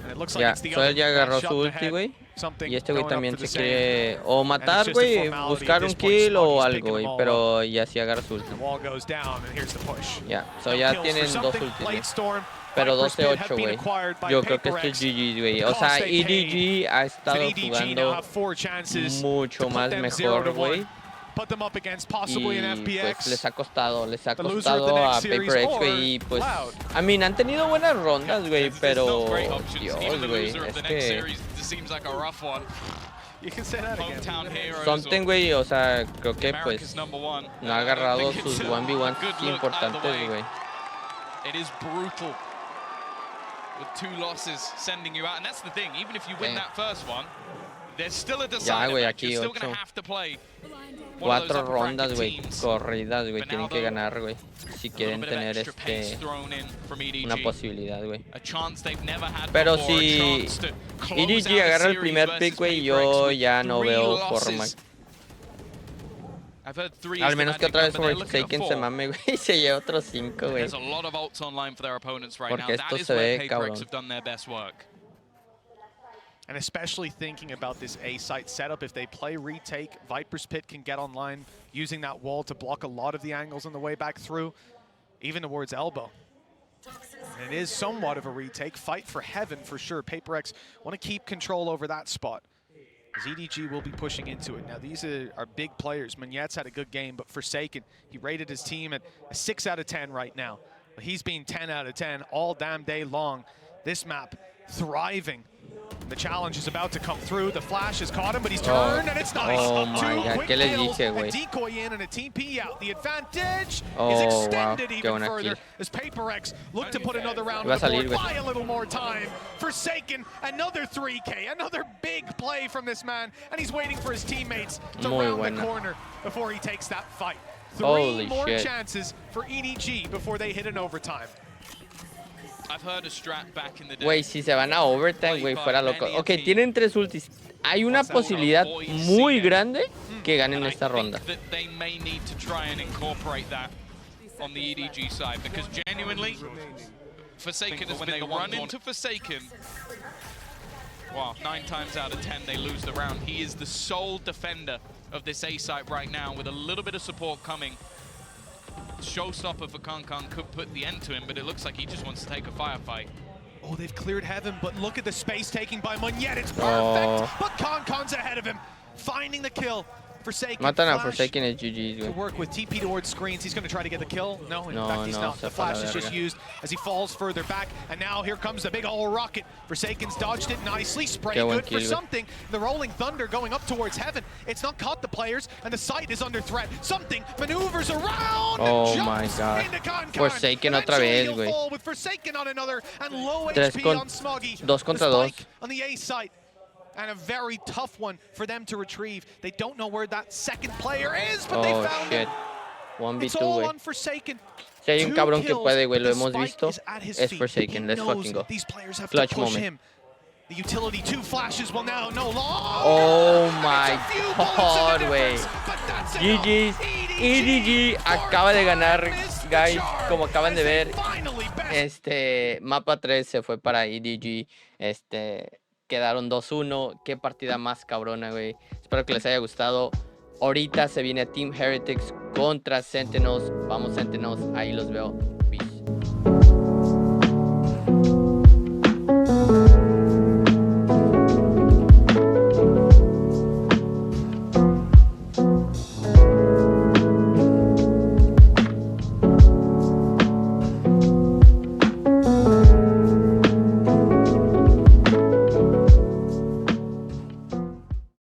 [SPEAKER 3] And it looks like it's the
[SPEAKER 1] so él ya agarró su ulti, güey. Y este güey también se quiere o matar, güey, buscar un kill o algo, güey. Pero ya sí agarra su ulti. Ya, so ya tienen 2 ultis, güey. Pero 12-8, güey. Yo creo que esto es GG, güey. O sea, EDG ha estado jugando mucho más mejor, güey. Y pues les ha costado a PRX, güey. Y pues, I mean, han tenido buenas rondas, güey, pero Dios, güey, es que Something, güey, o sea, creo que pues no ha agarrado sus 1v1 importantes, güey.
[SPEAKER 2] It is brutal with 2 losses sending you out, and that's the thing. Even if you win that first one, there's still a decider. You're still gonna have to play
[SPEAKER 1] 4 rondas, güey, corridas, güey, tienen que ganar, güey, si quieren tener una posibilidad, güey. Pero si EDG agarra el primer pick, güey, yo ya no veo forma. Al menos que otra vez Forsaken se mame, güey, y se lleve otros 5, güey. Porque esto se ve cabrón.
[SPEAKER 3] And especially thinking about this A site setup, if they play retake, Viper's Pit can get online using that wall to block a lot of the angles on the way back through, even towards elbow. And it is somewhat of a retake. Fight for heaven for sure. PRX want to keep control over that spot. As EDG will be pushing into it. Now these are big players. Muñet's had a good game, but Forsaken, he rated his team at a 6 out of 10 right now. But he's been 10 out of 10 all damn day long. This map thriving. The challenge is about to come through. The flash has caught him, but he's turned, and it's nice.
[SPEAKER 1] Oh my God, ¿qué les dije, güey?
[SPEAKER 3] A decoy in and a TP out. The advantage is extended even further as PRX look to put another round on the board. Buy a little more time. Forsaken, another 3K, another big play from this man, and he's waiting for his teammates to round the corner before he takes that fight. Three more chances for EDG before they hit an overtime.
[SPEAKER 1] Güey, si se van a overtime, güey, fuera loco. Ok, tienen 3 ultis. Hay una posibilidad muy grande que ganen esta ronda.
[SPEAKER 2] Wow, 9 times out of 10 they lose the round. He is the sole defender of this A site right now with a little bit of support coming. Showstopper for Kankan could put the end to him, but it looks like he just wants to take a firefight.
[SPEAKER 3] Oh, they've cleared heaven, but look at the space taking by Muñet. It's perfect, but Kankan's ahead of him, finding the kill. Forsaken.
[SPEAKER 1] Matan a Forsaken es GG's,
[SPEAKER 3] to
[SPEAKER 1] güey.
[SPEAKER 3] work with TP towards screens. He's going to try to get the kill. No, in fact, he's not. The flash is just used as he falls further back. And now here comes the big old rocket. Forsaken's dodged it nicely. Spray good for something. The rolling thunder going up towards heaven. It's not caught the players, and the site is under threat. Something maneuvers around.
[SPEAKER 1] Oh my God. Forsaken otra vez, güey.
[SPEAKER 3] With Forsaken on another and low HP on Smoggy.
[SPEAKER 1] 2 contra 2.
[SPEAKER 3] On the A site. And a very tough one for them to retrieve. They don't know where that second player is, but they found him.
[SPEAKER 1] 1v2, güey.
[SPEAKER 3] Forsaken.
[SPEAKER 1] Si hay un cabrón que puede, güey, lo hemos visto, es Forsaken. Let's fucking go. Clutch moment.
[SPEAKER 3] The utility, 2 flashes will now no longer.
[SPEAKER 1] Oh my God, güey. GG's. EDG acaba de ganar, guys. Como acaban de ver, mapa 3 se fue para EDG. Quedaron 2-1. Qué partida más cabrona, güey. Espero que les haya gustado. Ahorita se viene Team Heretics contra Sentinels. Vamos, Sentinels. Ahí los veo.